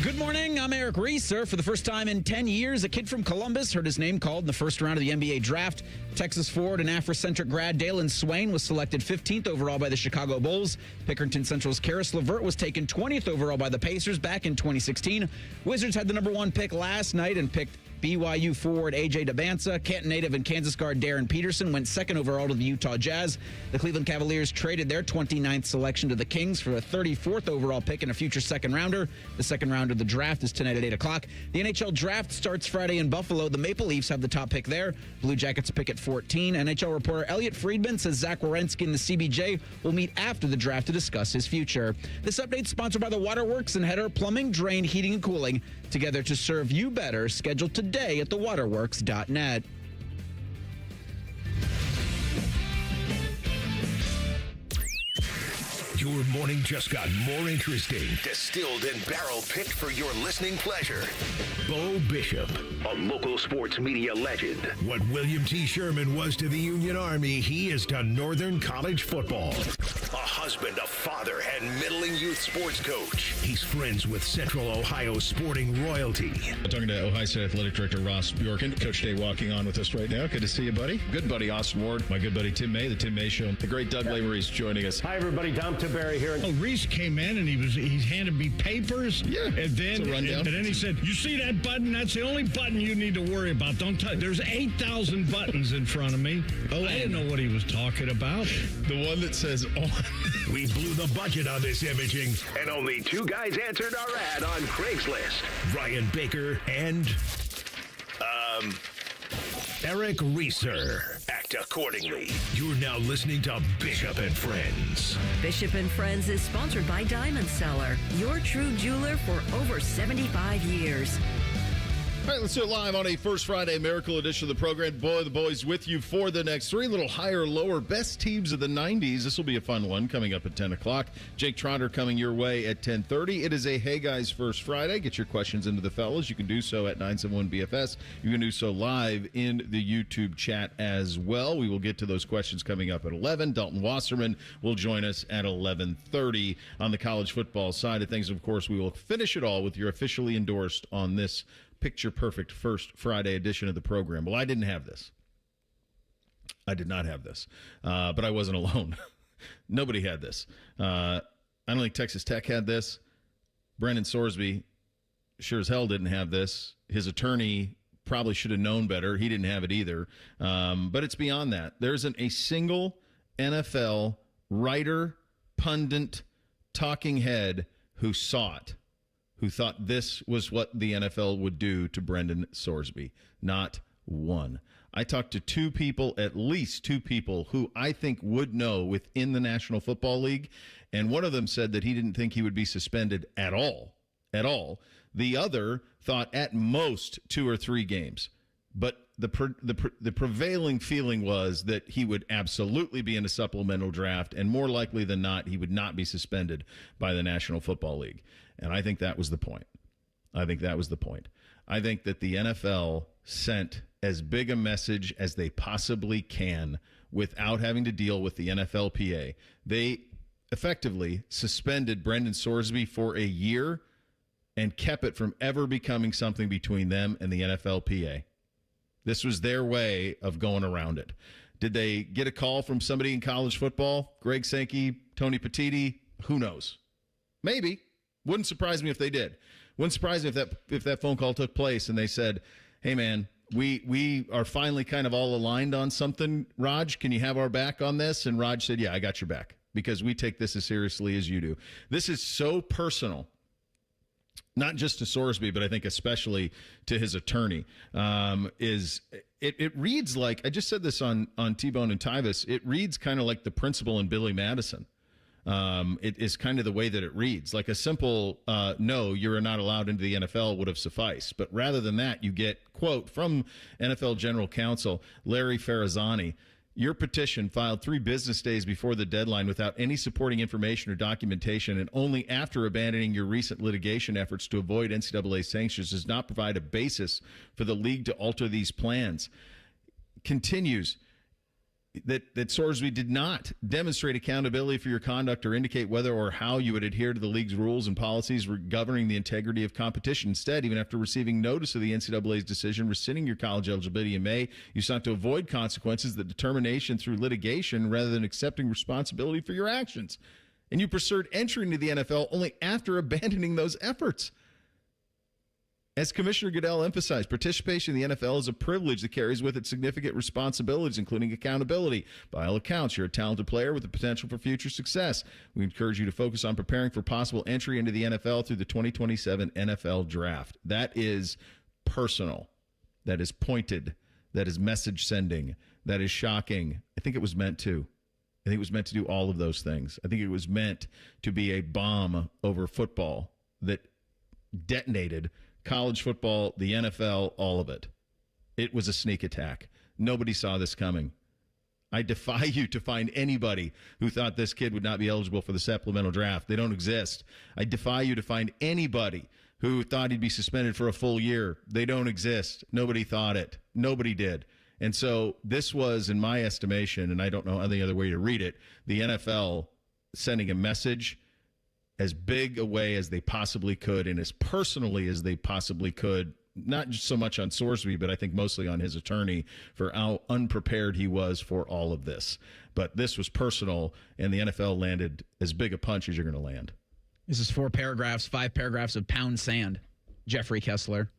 Good morning. I'm Eric Reeser. For the first time in 10 years, a kid from Columbus heard his name called in the first round of the NBA draft. Texas forward and Afrocentric grad Dalton Swain was selected 15th overall by the Chicago Bulls. Pickerington Central's Karis LeVert was taken 20th overall by the Pacers back in 2016. Wizards had the number one pick last night and picked BYU forward A.J. Dabansa. Canton native and Kansas guard Darren Peterson went second overall to the Utah Jazz. The Cleveland Cavaliers traded their 29th selection to the Kings for a 34th overall pick and a future second-rounder. The second round of the draft is tonight at 8 o'clock. The NHL draft starts Friday in Buffalo. The Maple Leafs have the top pick there. Blue Jackets pick at 14. NHL reporter Elliot Friedman says Zach Werenski and the CBJ will meet after the draft to discuss his future. This update sponsored by the Waterworks and Header Plumbing, Drain, Heating, and Cooling. Together to serve you better. Scheduled today at thewaterworks.net. Your morning just got more interesting. Distilled and barrel-picked for your listening pleasure. Bo Bishop, a local sports media legend. What William T. Sherman was to the Union Army, he is to Northern College football. A husband, a father, and middling youth sports coach. He's friends with Central Ohio sporting royalty. I'm talking to Ohio State Athletic Director Ross Bjorken. Coach Day walking on with us right now. Good to see you, buddy. Good buddy, Austin Ward. My good buddy, Tim May, the Tim May Show. The great Doug Lavery's joining us. Hi, everybody. Dom Barry here. Oh, Reese came in and he handed me papers. Yeah, and then and then he said, "You see that button? That's the only button you need to worry about. Don't touch. There's 8,000 buttons in front of me." Oh, I didn't know what he was talking about. The one that says on. We blew the budget on this imaging, and only two guys answered our ad on Craigslist. Ryan Baker and Eric Reeser. Act accordingly. You're now listening to Bishop and Friends. Bishop and Friends is sponsored by Diamond Seller, your true jeweler for over 75 years. All right, let's do it live on a First Friday Miracle edition of the program. Boy, the boys with you for the next three. Little higher, lower, best teams of the 90s. This will be a fun one coming up at 10 o'clock. Jake Trotter coming your way at 10:30. It is a Hey Guys First Friday. Get your questions into the fellas. You can do so at 971-BFS. You can do so live in the YouTube chat as well. We will get to those questions coming up at 11. Dalton Wasserman will join us at 11:30 on the college football side of things. Of course, we will finish it all with your officially endorsed on this picture-perfect First Friday edition of the program. Well, I didn't have this. I did not have this. But I wasn't alone. Nobody had this. I don't think Texas Tech had this. Brendan Sorsby sure as hell didn't have this. His attorney probably should have known better. He didn't have it either. But it's beyond that. There isn't a single NFL writer, pundit, talking head who saw it, who thought this was what the NFL would do to Brendan Sorsby. Not one. I talked to two people, at least two people, who I think would know within the National Football League, and one of them said that he didn't think he would be suspended at all. At all. The other thought at most 2 or 3 games. But the prevailing feeling was that he would absolutely be in a supplemental draft, and more likely than not, he would not be suspended by the National Football League. And I think that was the point. I think that the NFL sent as big a message as they possibly can without having to deal with the NFLPA. They effectively suspended Brendan Sorsby for a year and kept it from ever becoming something between them and the NFLPA. This was their way of going around it. Did they get a call from somebody in college football? Greg Sankey, Tony Petitti? Who knows? Maybe. Wouldn't surprise me if they did. Wouldn't surprise me if that phone call took place and they said, "Hey, man, we are finally kind of all aligned on something. Raj, can you have our back on this?" And Raj said, "Yeah, I got your back because we take this as seriously as you do." This is so personal. Not just to Sorsby, but I think especially to his attorney. It reads like, I just said this on T-Bone and Tyvis, it reads kind of like the principal in Billy Madison. It is kind of the way that it reads. Like a simple no, you're not allowed into the NFL would have sufficed. But rather than that, you get, quote, from NFL General Counsel Larry Ferrazzani, "Your petition filed 3 business days before the deadline without any supporting information or documentation and only after abandoning your recent litigation efforts to avoid NCAA sanctions does not provide a basis for the league to alter these plans." Continues, that Sorsby did not demonstrate accountability for your conduct or indicate whether or how you would adhere to the league's rules and policies governing the integrity of competition. Instead, even after receiving notice of the NCAA's decision rescinding your college eligibility in May, you sought to avoid consequences, the determination through litigation, rather than accepting responsibility for your actions. And you pursued entry into the NFL only after abandoning those efforts. As Commissioner Goodell emphasized, participation in the NFL is a privilege that carries with it significant responsibilities, including accountability. By all accounts, you're a talented player with the potential for future success. We encourage you to focus on preparing for possible entry into the NFL through the 2027 NFL Draft. That is personal. That is pointed. That is message sending. That is shocking. I think it was meant to. I think it was meant to do all of those things. I think it was meant to be a bomb over football that detonated college football, the NFL, all of it. It was a sneak attack. Nobody saw this coming. I defy you to find anybody who thought this kid would not be eligible for the supplemental draft. They don't exist. I defy you to find anybody who thought he'd be suspended for a full year. They don't exist. Nobody thought it. Nobody did. And so this was, in my estimation, and I don't know any other way to read it, the NFL sending a message as big a way as they possibly could and as personally as they possibly could, not just so much on Sorsby, but I think mostly on his attorney for how unprepared he was for all of this. But this was personal, and the NFL landed as big a punch as you're going to land. This is 5 paragraphs of pound sand, Jeffrey Kessler.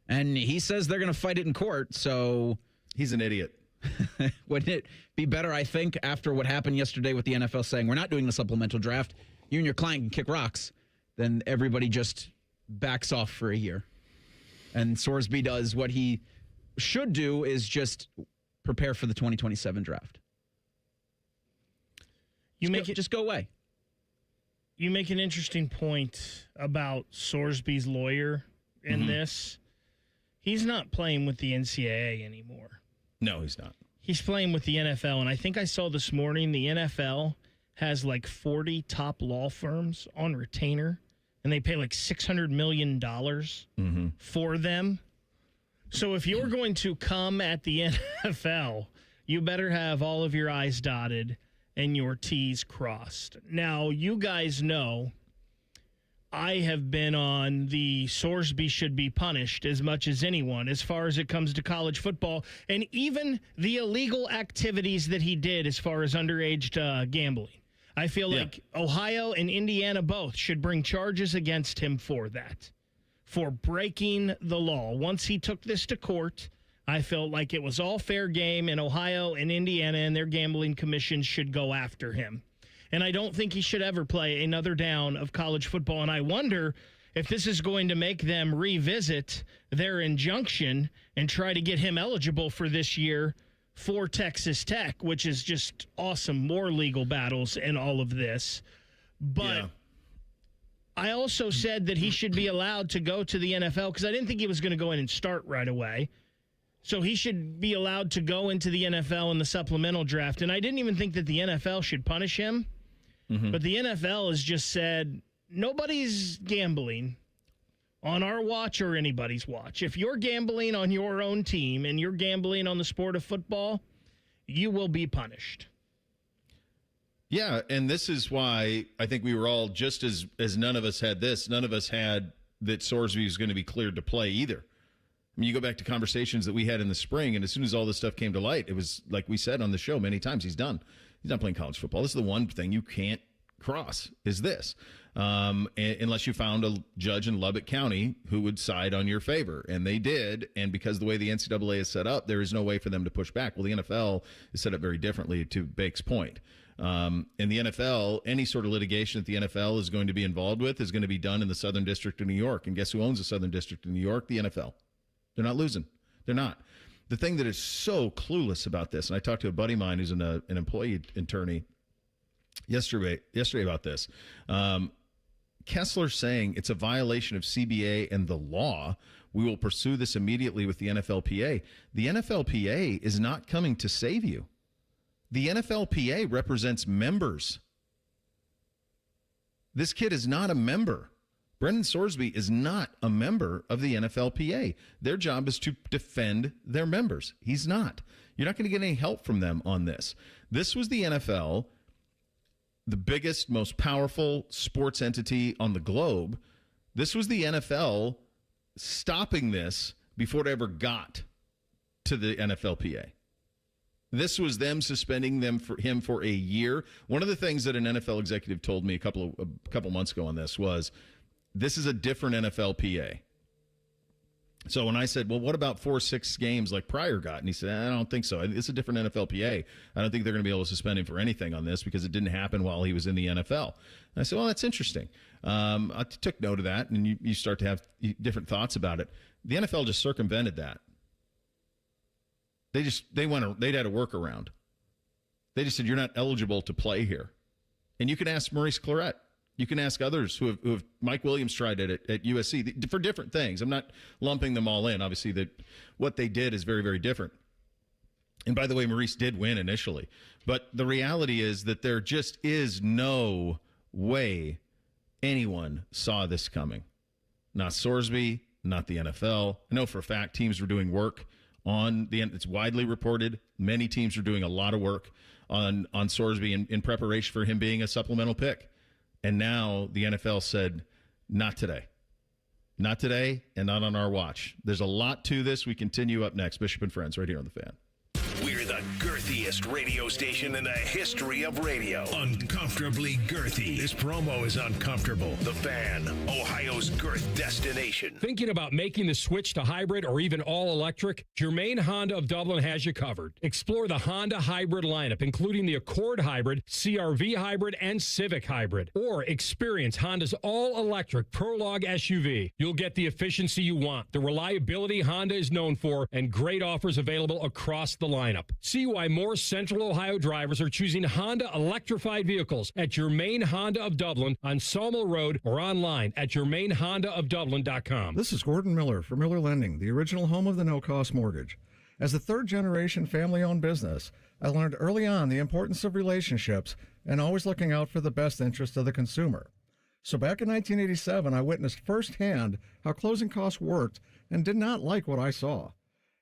And he says they're going to fight it in court, so... He's an idiot. Wouldn't it be better, I think, after what happened yesterday with the NFL saying we're not doing the supplemental draft, you and your client can kick rocks, then everybody just backs off for a year. And Sorsby does what he should do, is just prepare for the 2027 draft. Just go away. You make an interesting point about Sorsby's lawyer in this. He's not playing with the NCAA anymore. No, he's not. He's playing with the NFL, and I think I saw this morning the NFL has like 40 top law firms on retainer, and they pay like $600 million for them. So if you're going to come at the NFL, you better have all of your I's dotted and your T's crossed. Now, you guys know I have been on the Sorsby should be punished as much as anyone as far as it comes to college football, and even the illegal activities that he did as far as underage gambling. I feel like Ohio and Indiana both should bring charges against him for that, for breaking the law. Once he took this to court, I felt like it was all fair game, and Ohio and Indiana and their gambling commissions should go after him. And I don't think he should ever play another down of college football. And I wonder if this is going to make them revisit their injunction and try to get him eligible for this year for Texas Tech, which is just awesome. More legal battles and all of this. But I also said that he should be allowed to go to the NFL because I didn't think he was going to go in and start right away. So he should be allowed to go into the NFL in the supplemental draft. And I didn't even think that the NFL should punish him. But the NFL has just said, nobody's gambling on our watch or anybody's watch. If you're gambling on your own team and you're gambling on the sport of football, you will be punished. Yeah, and this is why I think we were all just as none of us had this. None of us had that Sorsby was going to be cleared to play either. I mean, you go back to conversations that we had in the spring, and as soon as all this stuff came to light, it was like we said on the show many times, he's done. He's not playing college football. This is the one thing you can't cross is this, unless you found a judge in Lubbock County who would side on your favor. And they did. And because the way the NCAA is set up, there is no way for them to push back. Well, the NFL is set up very differently, to Bake's point. In the NFL, any sort of litigation that the NFL is going to be involved with is going to be done in the Southern District of New York. And guess who owns the Southern District of New York? The NFL. They're not losing. They're not. The thing that is so clueless about this, and I talked to a buddy of mine who's an employee attorney yesterday about this. Kessler saying it's a violation of CBA and the law. We will pursue this immediately with the NFLPA. The NFLPA is not coming to save you. The NFLPA represents members. This kid is not a member. Brendan Sorsby is not a member of the NFLPA. Their job is to defend their members. He's not. You're not going to get any help from them on this. This was the NFL, the biggest, most powerful sports entity on the globe. This was the NFL stopping this before it ever got to the NFLPA. This was them suspending him for a year. One of the things that an NFL executive told me a couple months ago on this was, this is a different NFLPA. So when I said, well, what about 4-6 games like Pryor got? And he said, I don't think so. It's a different NFLPA. I don't think they're going to be able to suspend him for anything on this because it didn't happen while he was in the NFL. And I said, well, that's interesting. I took note of that, and you start to have different thoughts about it. The NFL just circumvented that. They'd had a workaround. They just said, you're not eligible to play here. And you can ask Maurice Clarett. You can ask others who have Mike Williams tried it at USC for different things. I'm not lumping them all in. Obviously, what they did is very, very different. And by the way, Maurice did win initially. But the reality is that there just is no way anyone saw this coming. Not Sorsby, not the NFL. I know for a fact teams were doing work on it's widely reported. Many teams are doing a lot of work on Sorsby in preparation for him being a supplemental pick. And now the NFL said, not today. Not today and not on our watch. There's a lot to this. We continue up next. Bishop and Friends right here on The Fan. We're the girthiest radio station in the history of radio. Uncomfortably girthy. This promo is uncomfortable. The Fan, Ohio's girth destination. Thinking about making the switch to hybrid or even all-electric? Germain Honda of Dublin has you covered. Explore the Honda hybrid lineup, including the Accord Hybrid, CR-V Hybrid, and Civic Hybrid. Or experience Honda's all-electric Prologue SUV. You'll get the efficiency you want, the reliability Honda is known for, and great offers available across the lineup. See why more Central Ohio drivers are choosing Honda electrified vehicles at Germain Honda of Dublin on Sawmill Road or online at germainhondaofdublin.com. This is Gordon Miller for Miller Lending, the original home of the no-cost mortgage. As a third-generation family-owned business, I learned early on the importance of relationships and always looking out for the best interest of the consumer. So back in 1987, I witnessed firsthand how closing costs worked and did not like what I saw.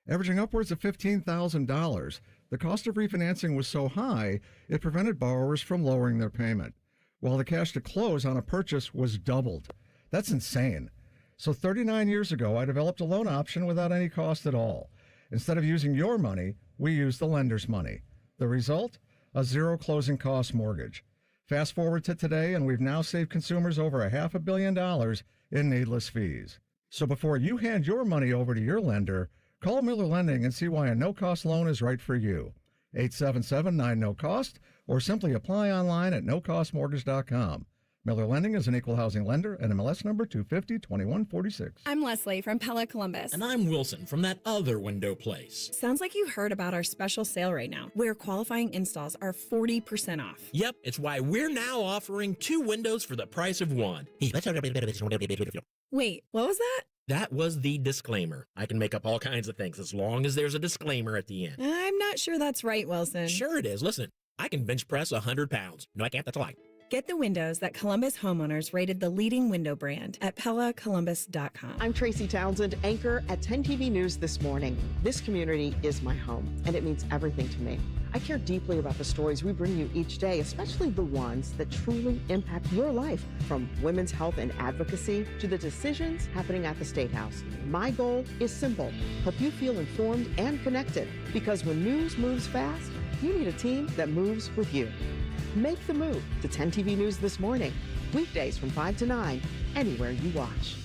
Averaging upwards of $15,000, the cost of refinancing was so high, it prevented borrowers from lowering their payment, while the cash to close on a purchase was doubled. That's insane. So 39 years ago, I developed a loan option without any cost at all. Instead of using your money, we used the lender's money. The result? A zero closing cost mortgage. Fast forward to today, and we've now saved consumers over $500 million in needless fees. So before you hand your money over to your lender, call Miller Lending and see why a no-cost loan is right for you. 877-9-NO-COST, or simply apply online at nocostmortgage.com. Miller Lending is an equal housing lender and MLS number 250-2146. I'm Leslie from Pella Columbus. And I'm Wilson from that other window place. Sounds like you've heard about our special sale right now, where qualifying installs are 40% off. Yep, it's why we're now offering 2 windows for the price of 1. Wait, what was that? That was the disclaimer. I can make up all kinds of things as long as there's a disclaimer at the end. I'm not sure that's right, Wilson. Sure it is. Listen, I can bench press 100 pounds. No, I can't. That's a lie. Get the windows that Columbus homeowners rated the leading window brand at PellaColumbus.com. I'm Tracy Townsend, anchor at 10 TV News This Morning. This community is my home, and it means everything to me. I care deeply about the stories we bring you each day, especially the ones that truly impact your life, from women's health and advocacy to the decisions happening at the State House. My goal is simple: help you feel informed and connected, because when news moves fast, you need a team that moves with you. Make the move to 10 TV News This Morning, weekdays from 5 to 9, anywhere you watch.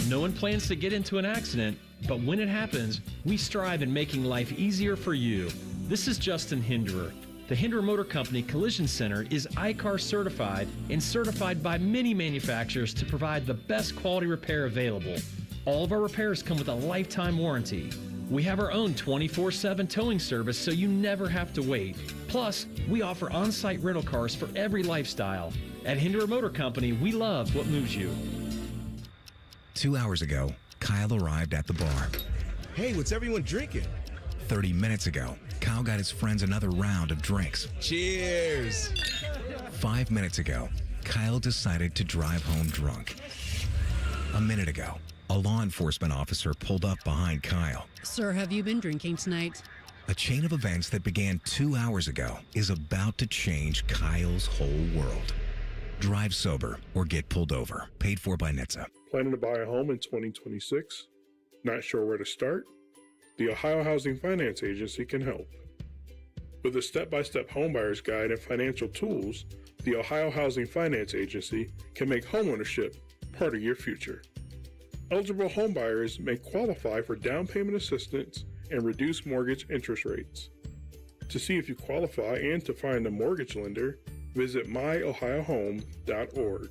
No one plans to get into an accident, but when it happens, we strive in making life easier for you. This is Justin Hinderer. The Hinderer Motor Company Collision Center is ICAR certified and certified by many manufacturers to provide the best quality repair available. All of our repairs come with a lifetime warranty. We have our own 24/7 towing service, so you never have to wait. Plus, we offer on-site rental cars for every lifestyle. At Hinderer Motor Company, we love what moves you. 2 hours ago, Kyle arrived at the bar. Hey, what's everyone drinking? 30 minutes ago, Kyle got his friends another round of drinks. Cheers! 5 minutes ago, Kyle decided to drive home drunk. A minute ago, a law enforcement officer pulled up behind Kyle. Sir, have you been drinking tonight? A chain of events that began 2 hours ago is about to change Kyle's whole world. Drive sober or get pulled over. Paid for by NHTSA. Planning to buy a home in 2026? Not sure where to start? The Ohio Housing Finance Agency can help. With a step-by-step homebuyer's guide and financial tools, the Ohio Housing Finance Agency can make homeownership part of your future. Eligible homebuyers may qualify for down payment assistance and reduced mortgage interest rates. To see if you qualify and to find a mortgage lender, visit myohiohome.org.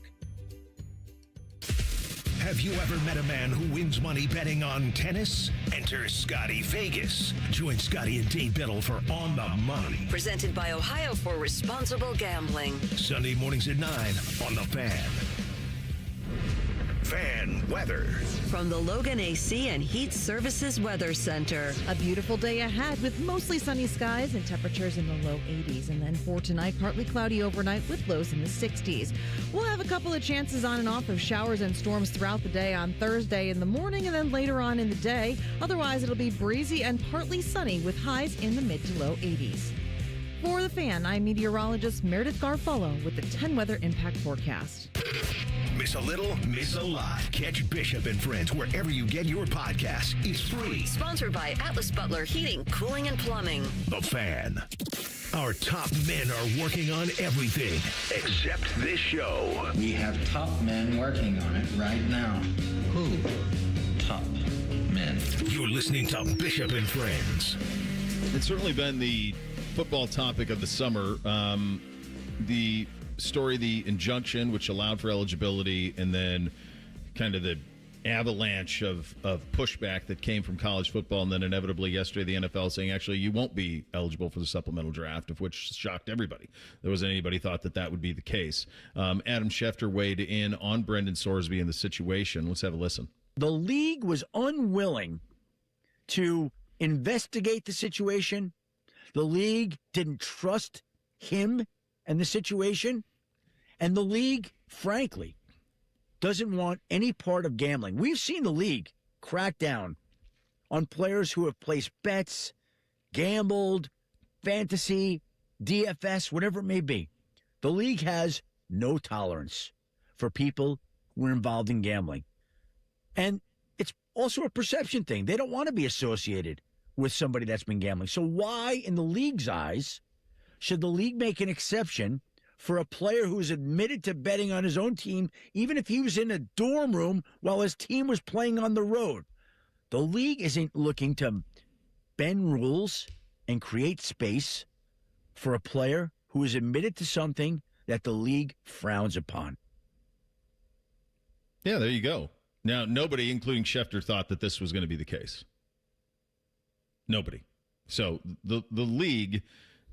Have you ever met a man who wins money betting on tennis? Enter Scotty Vegas. Join Scotty and Dave Biddle for On the Money. Presented by Ohio for Responsible Gambling. Sunday mornings at 9 on The Fan. Fan weather. From the Logan AC and Heat Services Weather Center. A beautiful day ahead with mostly sunny skies and temperatures in the low 80s. And then for tonight, partly cloudy overnight with lows in the 60s. We'll have a couple of chances on and off of showers and storms throughout the day on Thursday in the morning and then later on in the day. Otherwise, it'll be breezy and partly sunny with highs in the mid to low 80s. For The Fan, I'm meteorologist Meredith Garfolo with the 10 Weather Impact Forecast. Miss a little, miss a lot. Catch Bishop and Friends wherever you get your podcasts. It's free. Sponsored by Atlas Butler Heating, Cooling, and Plumbing. The Fan. Our top men are working on everything except this show. We have top men working on it right now. Who? Top men. You're listening to Bishop and Friends. It's certainly been the football topic of the summer. The story, the injunction, which allowed for eligibility, and then kind of the avalanche of pushback that came from college football, and then inevitably yesterday the NFL saying, actually, you won't be eligible for the supplemental draft, of which shocked everybody. There wasn't anybody thought that would be the case. Adam Schefter weighed in on Brendan Sorsby and the situation. Let's have a listen. The league was unwilling to investigate the situation. The league didn't trust him and the situation. And the league, frankly, doesn't want any part of gambling. We've seen the league crack down on players who have placed bets, gambled, fantasy, DFS, whatever it may be. The league has no tolerance for people who are involved in gambling. And it's also a perception thing. They don't want to be associated with somebody that's been gambling. So why, in the league's eyes, should the league make an exception for a player who's admitted to betting on his own team, even if he was in a dorm room while his team was playing on the road? The league isn't looking to bend rules and create space for a player who is admitted to something that the league frowns upon. Yeah, there you go. Now, nobody, including Schefter, thought that this was going to be the case. Nobody. So the league...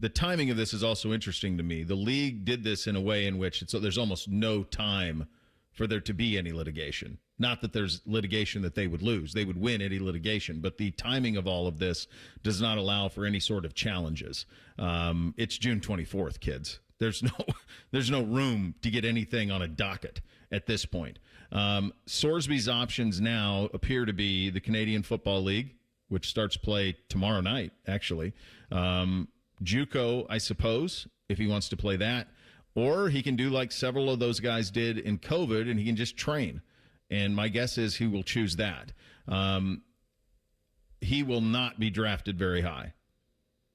The timing of this is also interesting to me. The league did this in a way in which there's almost no time for there to be any litigation. Not that there's litigation that they would lose. They would win any litigation. But the timing of all of this does not allow for any sort of challenges. It's June 24th, kids. There's no room to get anything on a docket at this point. Sorsby's options now appear to be the Canadian Football League, which starts play tomorrow night, actually. JUCO, I suppose, if he wants to play that. Or he can do like several of those guys did in COVID, and he can just train. And my guess is he will choose that. He will not be drafted very high.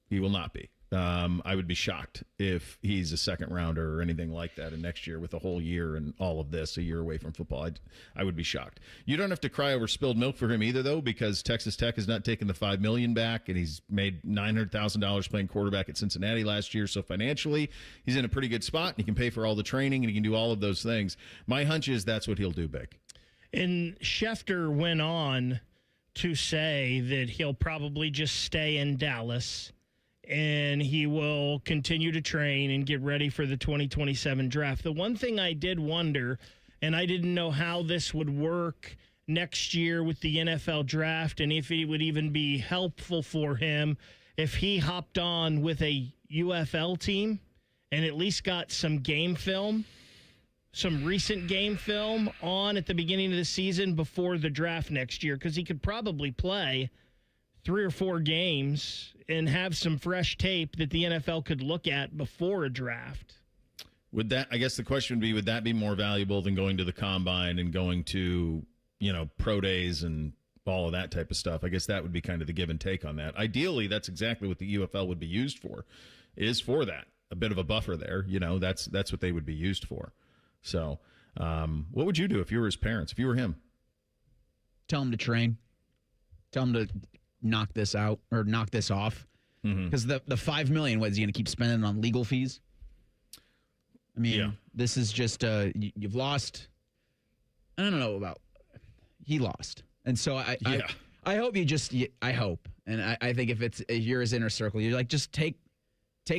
He will not be. I would be shocked if he's a second rounder or anything like that. And next year, with a whole year and all of this, a year away from football, I would be shocked. You don't have to cry over spilled milk for him either, though, because Texas Tech has not taken the $5 million back, and he's made $900,000 playing quarterback at Cincinnati last year. So financially, he's in a pretty good spot, and he can pay for all the training, and he can do all of those things. My hunch is that's what he'll do, Big. And Schefter went on to say that he'll probably just stay in Dallas, and he will continue to train and get ready for the 2027 draft. The one thing I did wonder, and I didn't know how this would work next year with the NFL draft, and if it would even be helpful for him if he hopped on with a UFL team and at least got some game film some recent game film on at the beginning of the season before the draft next year, because he could probably play 3 or 4 games and have some fresh tape that the NFL could look at before a draft. Would that, I guess the question would be, would that be more valuable than going to the combine and going to, pro days and all of that type of stuff? I guess that would be kind of the give and take on that. Ideally, that's exactly what the UFL would be used for, is for that. A bit of a buffer there. That's what they would be used for. So what would you do if you were his parents, if you were him? Tell him to train. Tell him to knock this out or knock this off. Because the $5 million, what is he going to keep spending on legal fees? I mean, This is just you've lost. I don't know about. He lost, and so I hope I hope, and I think if you're his inner circle, you're like, just take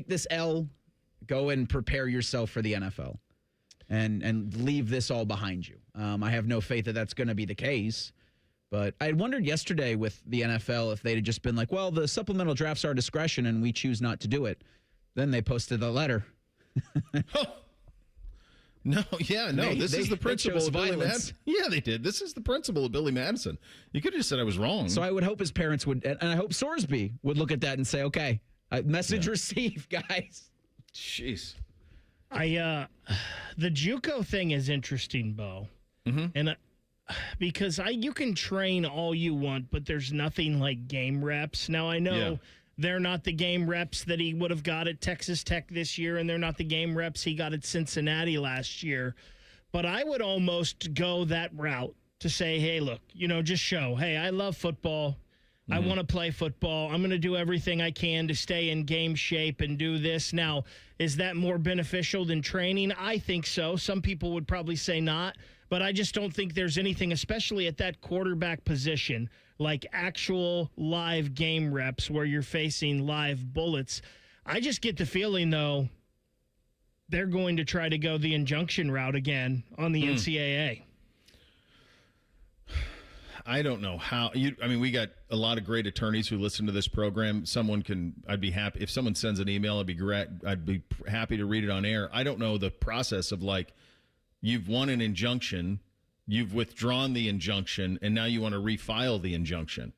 this L, go and prepare yourself for the NFL, and leave this all behind you. I have no faith that that's going to be the case. But I wondered yesterday with the NFL if they'd have just been like, well, the supplemental draft's our discretion and we choose not to do it. Then they posted the letter. This is the principle of Billy Madison. Yeah, they did. This is the principle of Billy Madison. You could have just said I was wrong. So I would hope his parents would, and I hope Sorsby would look at that and say, okay, message received, guys. Jeez. The JUCO thing is interesting, Bo. And because you can train all you want, but there's nothing like game reps. Now, I know they're not the game reps that he would have got at Texas Tech this year, and they're not the game reps he got at Cincinnati last year. But I would almost go that route to say, hey, look, just show, hey, I love football. I want to play football. I'm going to do everything I can to stay in game shape and do this. Now, is that more beneficial than training? I think so. Some people would probably say not. But I just don't think there's anything, especially at that quarterback position, like actual live game reps where you're facing live bullets. I just get the feeling, though, they're going to try to go the injunction route again on the NCAA. I don't know how. We got a lot of great attorneys who listen to this program. I'd be happy if someone sends an email. I'd be happy to read it on air. I don't know the process of you've won an injunction, you've withdrawn the injunction, and now you want to refile the injunction.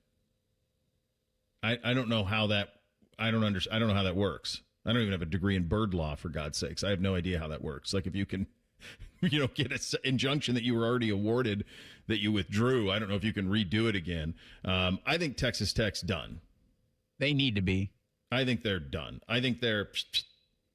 I don't know how that. I don't know how that works. I don't even have a degree in bird law, for God's sakes. I have no idea how that works. Like if you can, get an injunction that you were already awarded that you withdrew. I don't know if you can redo it again. I think Texas Tech's done. They need to be. I think they're done. I think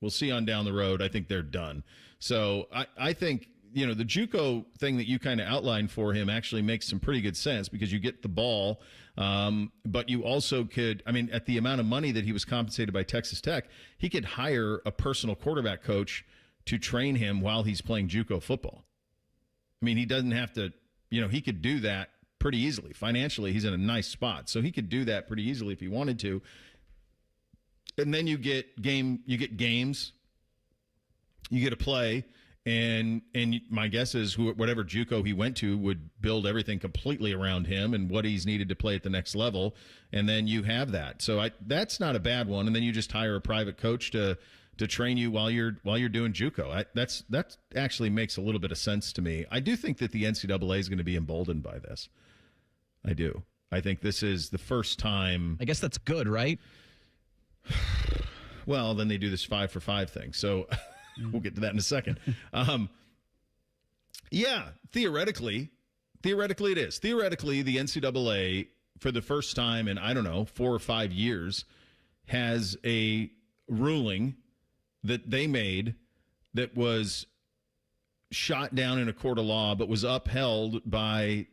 we'll see on down the road. I think they're done. So I think, the JUCO thing that you kind of outlined for him actually makes some pretty good sense because you get the ball, but you also could, at the amount of money that he was compensated by Texas Tech, he could hire a personal quarterback coach to train him while he's playing JUCO football. He doesn't have to, he could do that pretty easily. Financially, he's in a nice spot, so he could do that pretty easily if he wanted to. And then you get games, you get a play. And my guess is whatever JUCO he went to would build everything completely around him and what he's needed to play at the next level. And then you have that. So that's not a bad one. And then you just hire a private coach to train you while you're doing JUCO. That actually makes a little bit of sense to me. I do think that the NCAA is going to be emboldened by this. I do. I think this is the first time. I guess that's good, right? Well, then they do this 5-for-5 thing. So. We'll get to that in a second. Theoretically it is. Theoretically, the NCAA, for the first time in, 4 or 5 years, has a ruling that they made that was shot down in a court of law, but was upheld by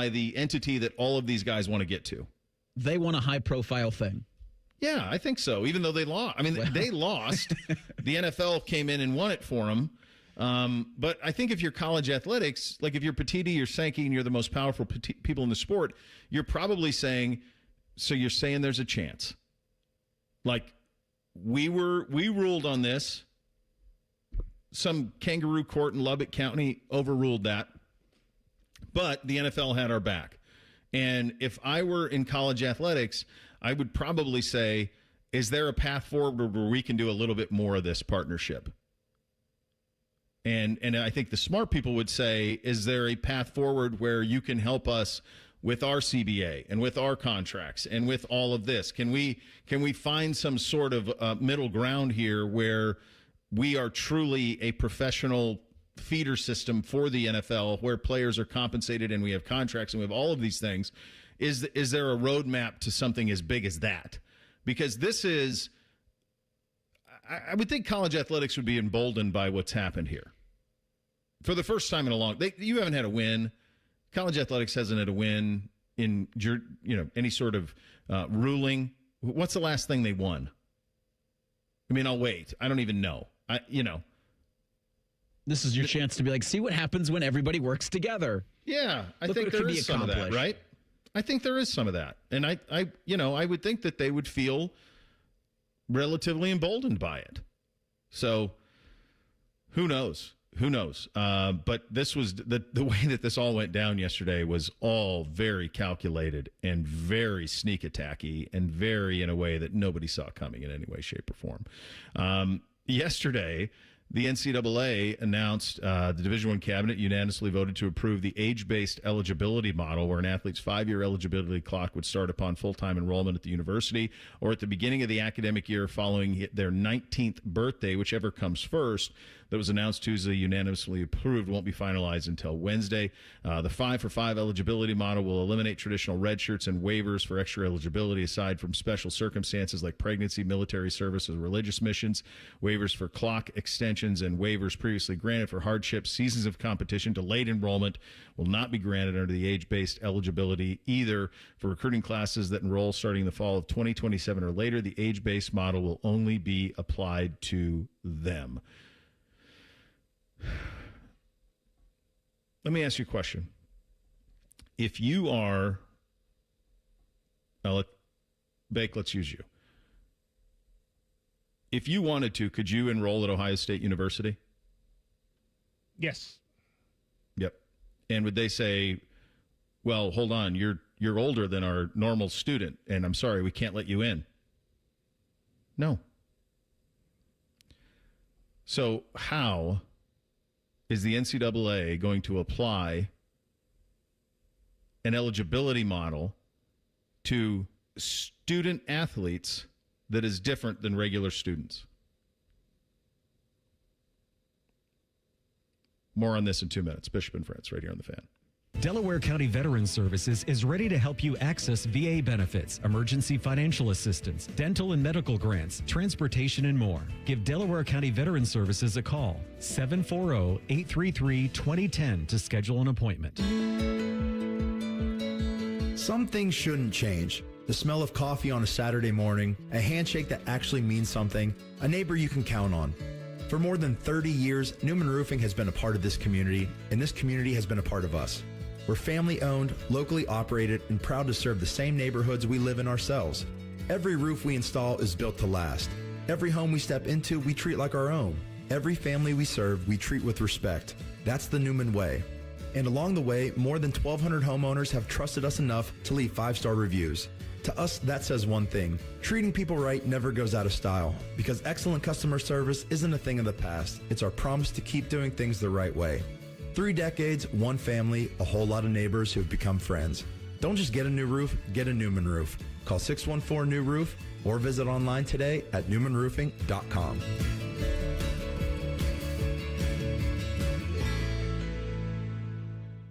the entity that all of these guys want to get to. They want a high-profile thing. Yeah, I think so, even though they lost. They lost. The NFL came in and won it for them. But I think if you're college athletics, like if you're Petiti, you're Sankey, and you're the most powerful people in the sport, you're probably saying, so you're saying there's a chance. Like, we ruled on this. Some kangaroo court in Lubbock County overruled that. But the NFL had our back. And if I were in college athletics, I would probably say, is there a path forward where we can do a little bit more of this partnership? And I think the smart people would say, is there a path forward where you can help us with our CBA and with our contracts and with all of this? Can we find some sort of middle ground here where we are truly a professional feeder system for the NFL, where players are compensated and we have contracts and we have all of these things? Is there a roadmap to something as big as that? Because this is, I would think college athletics would be emboldened by what's happened here. For the first time in a long, you haven't had a win. College athletics hasn't had a win in any sort of ruling. What's the last thing they won? I mean, I'll wait. I don't even know. This is your chance to be like, see what happens when everybody works together. Yeah, I think there is some of that, right? I think there is some of that, and I would think that they would feel relatively emboldened by it. So, who knows? Who knows? But this was the way that this all went down yesterday was all very calculated and very sneak attacky and very in a way that nobody saw coming in any way, shape, or form. Yesterday, the NCAA announced the Division I cabinet unanimously voted to approve the age-based eligibility model, where an athlete's 5-year eligibility clock would start upon full-time enrollment at the university or at the beginning of the academic year following their 19th birthday, whichever comes first. That was announced Tuesday, unanimously approved, won't be finalized until Wednesday. The 5-for-5 eligibility model will eliminate traditional red shirts and waivers for extra eligibility aside from special circumstances like pregnancy, military service, or religious missions. Waivers for clock extensions and waivers previously granted for hardship, seasons of competition, delayed enrollment will not be granted under the age-based eligibility either. For recruiting classes that enroll starting the fall of 2027 or later, the age-based model will only be applied to them. Let me ask you a question. If you are, Bake, let's use you. If you wanted to, could you enroll at Ohio State University? Yes. Yep. And would they say, well, hold on, you're older than our normal student, and I'm sorry, we can't let you in? No. So how is the NCAA going to apply an eligibility model to student athletes that is different than regular students? More on this in 2 minutes. Bishop and Friends, right here on The Fan. Delaware County Veterans Services is ready to help you access VA benefits, emergency financial assistance, dental and medical grants, transportation, and more. Give Delaware County Veterans Services a call, 740-833-2010 to schedule an appointment. Some things shouldn't change. The smell of coffee on a Saturday morning, a handshake that actually means something, a neighbor you can count on. For more than 30 years, Newman Roofing has been a part of this community, and this community has been a part of us. We're family-owned, locally operated, and proud to serve the same neighborhoods we live in ourselves. Every roof we install is built to last. Every home we step into, we treat like our own. Every family we serve, we treat with respect. That's the Newman way. And along the way, more than 1,200 homeowners have trusted us enough to leave 5-star reviews. To us, that says one thing. Treating people right never goes out of style, because excellent customer service isn't a thing of the past. It's our promise to keep doing things the right way. 3 decades, one family, a whole lot of neighbors who have become friends. Don't just get a new roof, get a Newman roof. Call 614-NEW-ROOF or visit online today at newmanroofing.com.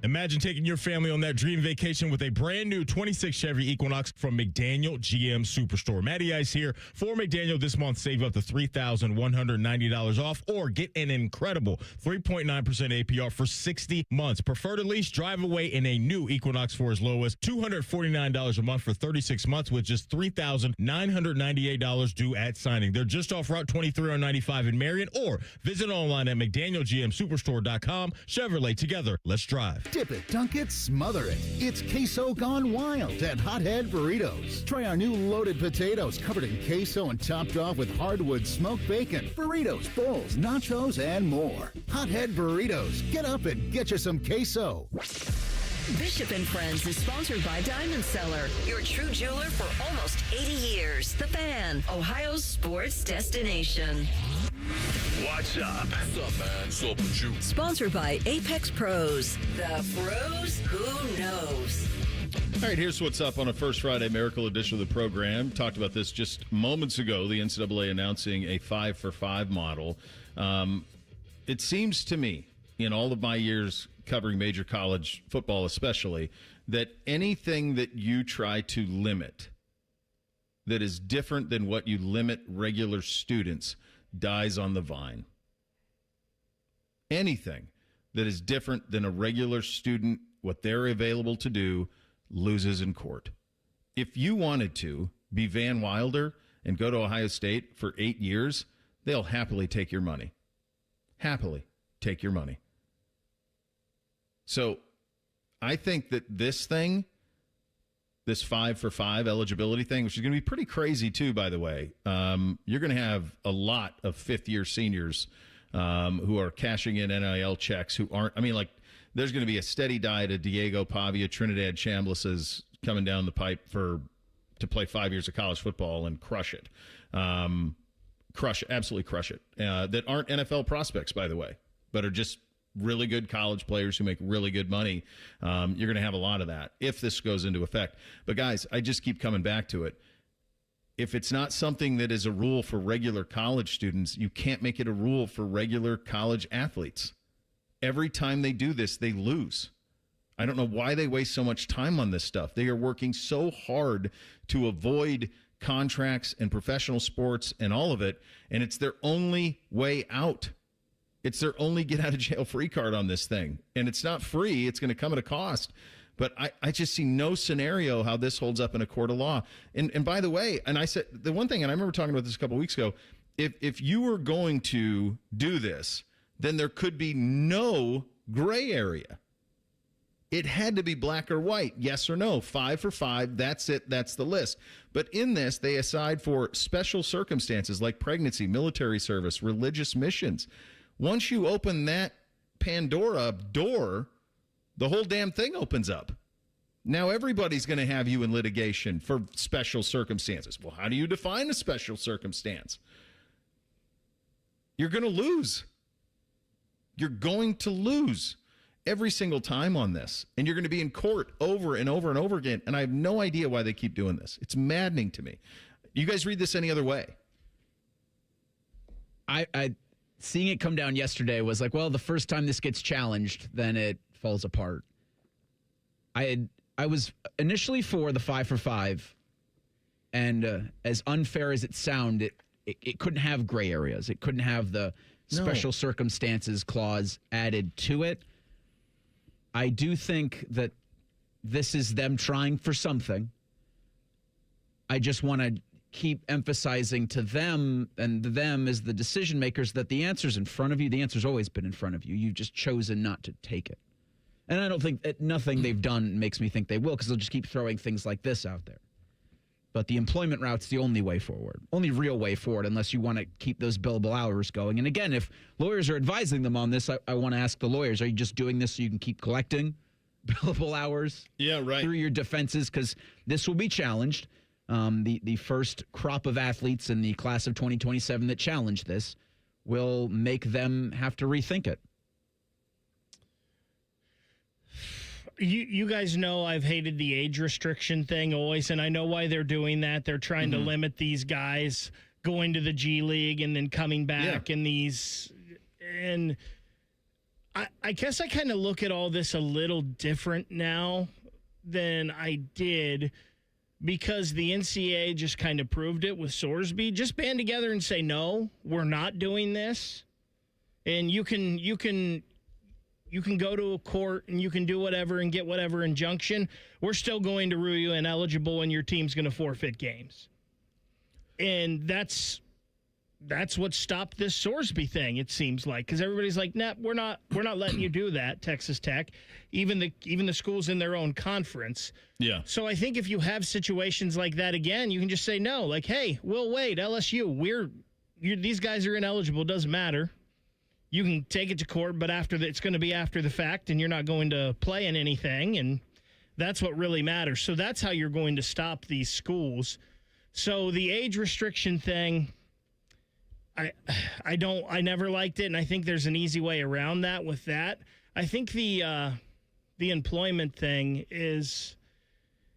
Imagine taking your family on that dream vacation with a brand new 26 Chevy Equinox from McDaniel GM Superstore. Matty Ice here for McDaniel this month. Save up to $3,190 off or get an incredible 3.9% APR for 60 months. Prefer to lease, drive away in a new Equinox for as low as $249 a month for 36 months with just $3,998 due at signing. They're just off Route 23 on 95 in Marion, or visit online at McDanielGMSuperstore.com. Chevrolet, together, let's drive. Dip it, dunk it, smother it. It's queso gone wild at Hothead Burritos. Try our new loaded potatoes covered in queso and topped off with hardwood smoked bacon, burritos, bowls, nachos, and more. Hothead Burritos. Get up and get you some queso. Bishop and Friends is sponsored by Diamond Cellar, your true jeweler for almost 80 years. The Fan, Ohio's sports destination. What's up? What's up, man? What's up with you? Sponsored by Apex Pros. The pros who knows. All right, here's what's up on a First Friday Miracle edition of the program. Talked about this just moments ago, the NCAA announcing a 5-for-5 model. It seems to me, in all of my years covering major college football especially, that anything that you try to limit that is different than what you limit regular students dies on the vine. Anything that is different than a regular student, what they're available to do, loses in court. If you wanted to be Van Wilder and go to Ohio State for 8 years, they'll happily take your money. Happily take your money. So I think that this 5-for-5 eligibility thing, which is going to be pretty crazy too, by the way, you're going to have a lot of fifth-year seniors who are cashing in NIL checks who aren't, there's going to be a steady diet of Diego Pavia, Trinidad Chamblises coming down the pipe to play 5 years of college football and crush it. Absolutely crush it. That aren't NFL prospects, by the way, but are just really good college players who make really good money. You're going to have a lot of that if this goes into effect. But, guys, I just keep coming back to it. If it's not something that is a rule for regular college students, you can't make it a rule for regular college athletes. Every time they do this, they lose. I don't know why they waste so much time on this stuff. They are working so hard to avoid contracts and professional sports and all of it, and it's their only way out. It's their only get-out-of-jail-free card on this thing. And it's not free. It's going to come at a cost. But I just see no scenario how this holds up in a court of law. And by the way, and I said the one thing, and I remember talking about this a couple of weeks ago, if you were going to do this, then there could be no gray area. It had to be black or white, yes or no, 5-for-5, that's it, that's the list. But in this, they aside for special circumstances like pregnancy, military service, religious missions. Once you open that Pandora door, the whole damn thing opens up. Now everybody's going to have you in litigation for special circumstances. Well, how do you define a special circumstance? You're going to lose. You're going to lose every single time on this. And you're going to be in court over and over and over again. And I have no idea why they keep doing this. It's maddening to me. You guys read this any other way? I seeing it come down yesterday was like, well, the first time this gets challenged, then it falls apart. I was initially for the 5-for-5, and as unfair as it sounded, it couldn't have gray areas. It couldn't have the special circumstances clause added to it. I do think that this is them trying for something. I just want to keep emphasizing to them, and them as the decision makers, that the answer's in front of you. The answer's always been in front of you. You've just chosen not to take it. And I don't think nothing they've done makes me think they will, because they'll just keep throwing things like this out there. But the employment route's the only way forward, only real way forward, unless you want to keep those billable hours going. And again, if lawyers are advising them on this, I want to ask the lawyers, are you just doing this so you can keep collecting billable hours through your defenses? Because this will be challenged. The first crop of athletes in the class of 2027 that challenge this will make them have to rethink it. You guys know I've hated the age restriction thing always, and I know why they're doing that. They're trying to limit these guys going to the G League and then coming back and I guess I kind of look at all this a little different now than I did, because the NCAA just kind of proved it with Sorsby. Just band together and say, no, we're not doing this. And you can go to a court and you can do whatever and get whatever injunction. We're still going to rule you ineligible, and your team's going to forfeit games. And that's what stopped this Sorsby thing, it seems like, because everybody's like, nah, we're not letting you do that, Texas Tech, even the schools in their own conference. Yeah. So I think if you have situations like that again, you can just say no, like, hey, we'll wait, LSU, these guys are ineligible, doesn't matter. You can take it to court, but it's going to be after the fact, and you're not going to play in anything, and that's what really matters. So that's how you're going to stop these schools. So the age restriction thing, I never liked it, and I think there's an easy way around that with that. I think the employment thing is,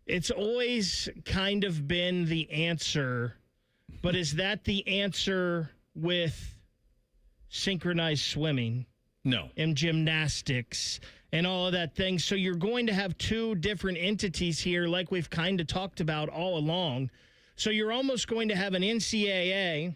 it's always kind of been the answer, but is that the answer with synchronized swimming? No. And gymnastics and all of that thing. So you're going to have two different entities here, like we've kind of talked about all along. So you're almost going to have an NCAA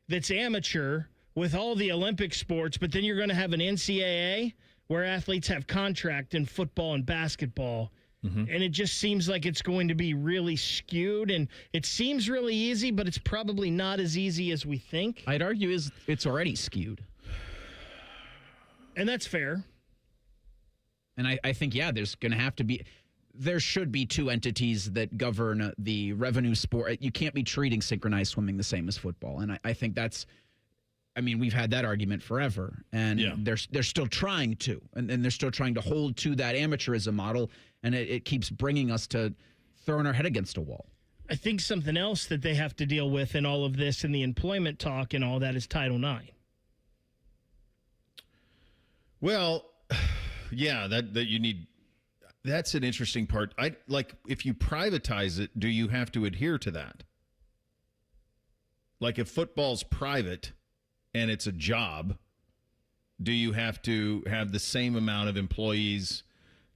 that's amateur with all the Olympic sports, but then you're going to have an NCAA where athletes have contract in football and basketball. Mm-hmm. And it just seems like it's going to be really skewed, and it seems really easy, but it's probably not as easy as we think. I'd argue it's already skewed. And that's fair. And I think, there's going to have to be, there should be two entities that govern the revenue sport. You can't be treating synchronized swimming the same as football. And I think that's, we've had that argument forever. And they're still trying to. And they're still trying to hold to that amateurism model. And it keeps bringing us to throwing our head against a wall. I think something else that they have to deal with in all of this and the employment talk and all that is Title IX. Well, that you need. That's an interesting part. If you privatize it, do you have to adhere to that? Like if football's private and it's a job, do you have to have the same amount of employees?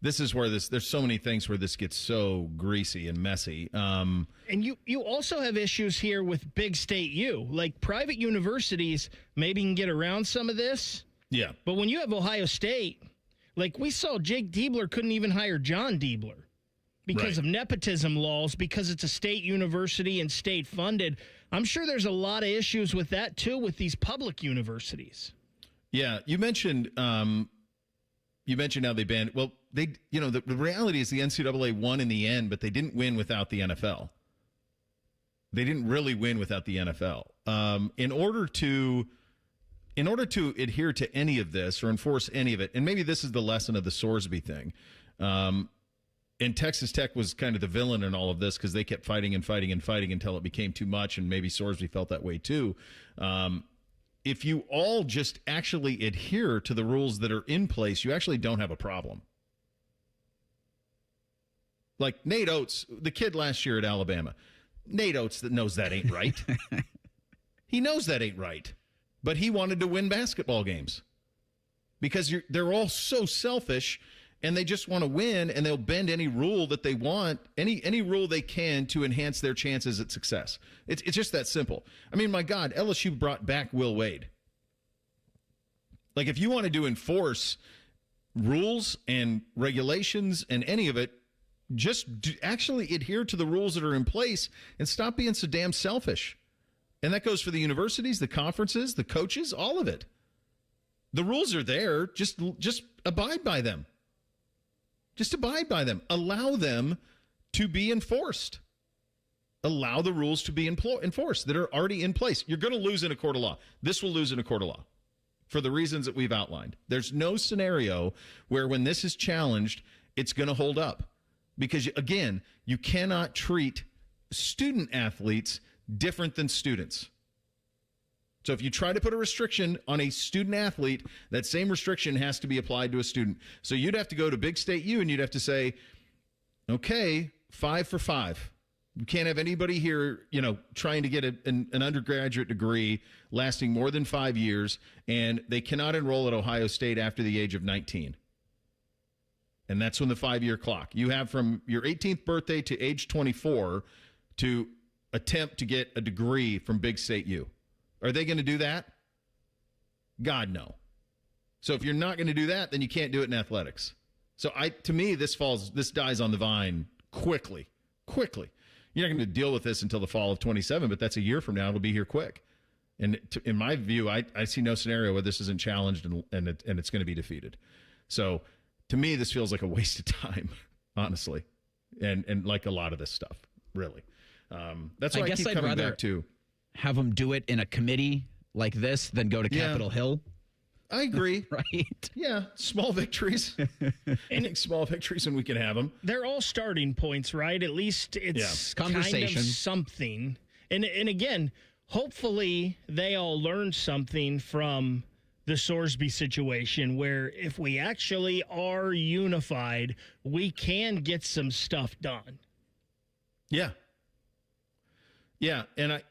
This is where there's so many things where this gets so greasy and messy. And you also have issues here with Big State U. Like private universities maybe can get around some of this. Yeah. But when you have Ohio State, like we saw Jake Diebler couldn't even hire John Diebler because of nepotism laws, because it's a state university and state funded. I'm sure there's a lot of issues with that too with these public universities. Yeah, you mentioned how they banned. Well, the reality is the NCAA won in the end, but they didn't win without the NFL. They didn't really win without the NFL. In order to adhere to any of this or enforce any of it, and maybe this is the lesson of the Sorsby thing, and Texas Tech was kind of the villain in all of this because they kept fighting and fighting and fighting until it became too much, and maybe Sorsby felt that way too. If you all just actually adhere to the rules that are in place, you actually don't have a problem. Like Nate Oates, the kid last year at Alabama, Nate Oates that knows that ain't right. He knows that ain't right. But he wanted to win basketball games because they're all so selfish and they just want to win, and they'll bend any rule that they want, any rule they can to enhance their chances at success. It's just that simple. My God, LSU brought back Will Wade. Like if you wanted to enforce rules and regulations and any of it, just actually adhere to the rules that are in place and stop being so damn selfish. And that goes for the universities, the conferences, the coaches, all of it. The rules are there. Just abide by them. Just abide by them. Allow them to be enforced. Allow the rules to be enforced that are already in place. You're going to lose in a court of law. This will lose in a court of law for the reasons that we've outlined. There's no scenario where when this is challenged, it's going to hold up. Because, again, you cannot treat student athletes different than students. So if you try to put a restriction on a student athlete, that same restriction has to be applied to a student. So you'd have to go to Big State U and you'd have to say, okay, 5 for 5. You can't have anybody here, trying to get an undergraduate degree lasting more than 5 years, and they cannot enroll at Ohio State after the age of 19. And that's when the 5-year clock. You have from your 18th birthday to age 24 to attempt to get a degree from Big State U. Are they going to do that? God, no. So if you're not going to do that, then you can't do it in athletics. So to me, this dies on the vine quickly. You're not going to deal with this until the fall of 27, but that's a year from now. It'll be here quick. And in my view, I see no scenario where this isn't challenged and it's going to be defeated. So to me, this feels like a waste of time, honestly, and like a lot of this stuff, really. That's why I keep coming back to. Have them do it in a committee like this than go to Capitol Hill. I agree. Right? Yeah, small victories. I think small victories when we can have them. They're all starting points, right? At least it's kind of something. And again, hopefully they all learned something from the Sorsby situation, where if we actually are unified, we can get some stuff done. Yeah. Yeah, and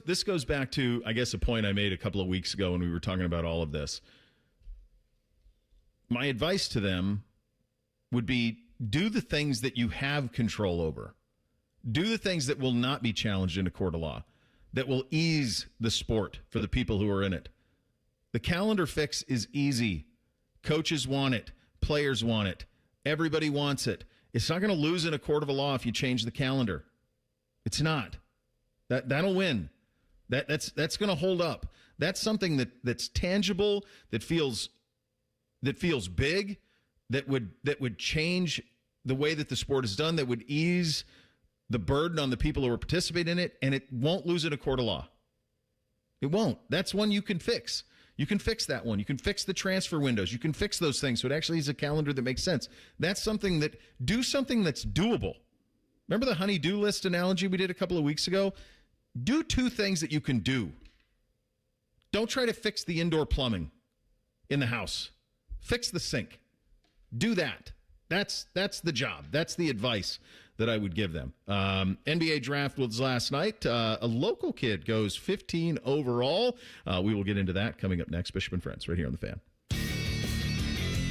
this goes back to, I guess, a point I made a couple of weeks ago when we were talking about all of this. My advice to them would be, do the things that you have control over. Do the things that will not be challenged in a court of law, that will ease the sport for the people who are in it. The calendar fix is easy. Coaches want it. Players want it. Everybody wants it. It's not going to lose in a court of law if you change the calendar. It's not. That'll win. That's going to hold up. That's something that's tangible, that feels big, that would change the way that the sport is done, that would ease the burden on the people who are participating in it, and it won't lose in a court of law. It won't. That's one you can fix. You can fix that one. You can fix the transfer windows. You can fix those things so it actually is a calendar that makes sense. That's something do something that's doable. Remember the honey-do list analogy we did a couple of weeks ago? Do 2 things that you can do. Don't try to fix the indoor plumbing in the house. Fix the sink. Do that. That's the job. That's the advice that I would give them. NBA draft was last night. A local kid goes 15 overall. We will get into that coming up next. Bishop and Friends, right here on The Fan.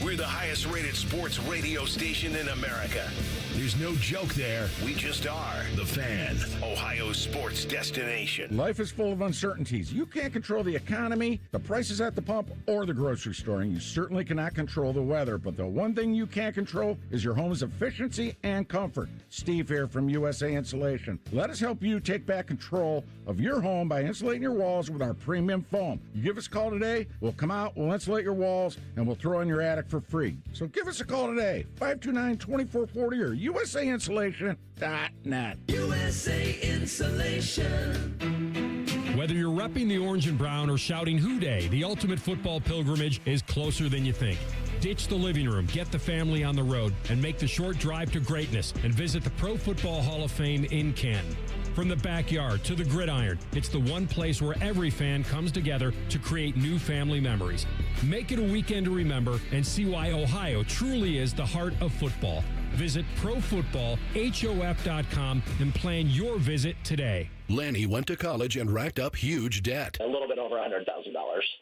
We're the highest rated sports radio station in America. There's no joke there. We just are. The Fan, Ohio's sports destination. Life is full of uncertainties. You can't control the economy, the prices at the pump, or the grocery store. And you certainly cannot control the weather. But the one thing you can control is your home's efficiency and comfort. Steve here from USA Insulation. Let us help you take back control of your home by insulating your walls with our premium foam. You give us a call today, we'll come out, we'll insulate your walls, and we'll throw in your attic for free. So give us a call today, 529-2440 or USAinsulation.net. USA Insulation. Whether you're repping the orange and brown or shouting Hoo Day, the ultimate football pilgrimage is closer than you think. Ditch the living room, get the family on the road, and make the short drive to greatness and visit the Pro Football Hall of Fame in Canton. From the backyard to the gridiron, it's the one place where every fan comes together to create new family memories. Make it a weekend to remember and see why Ohio truly is the heart of football. Visit ProFootballHof.com and plan your visit today. Lanny went to college and racked up huge debt. A little bit over $100,000.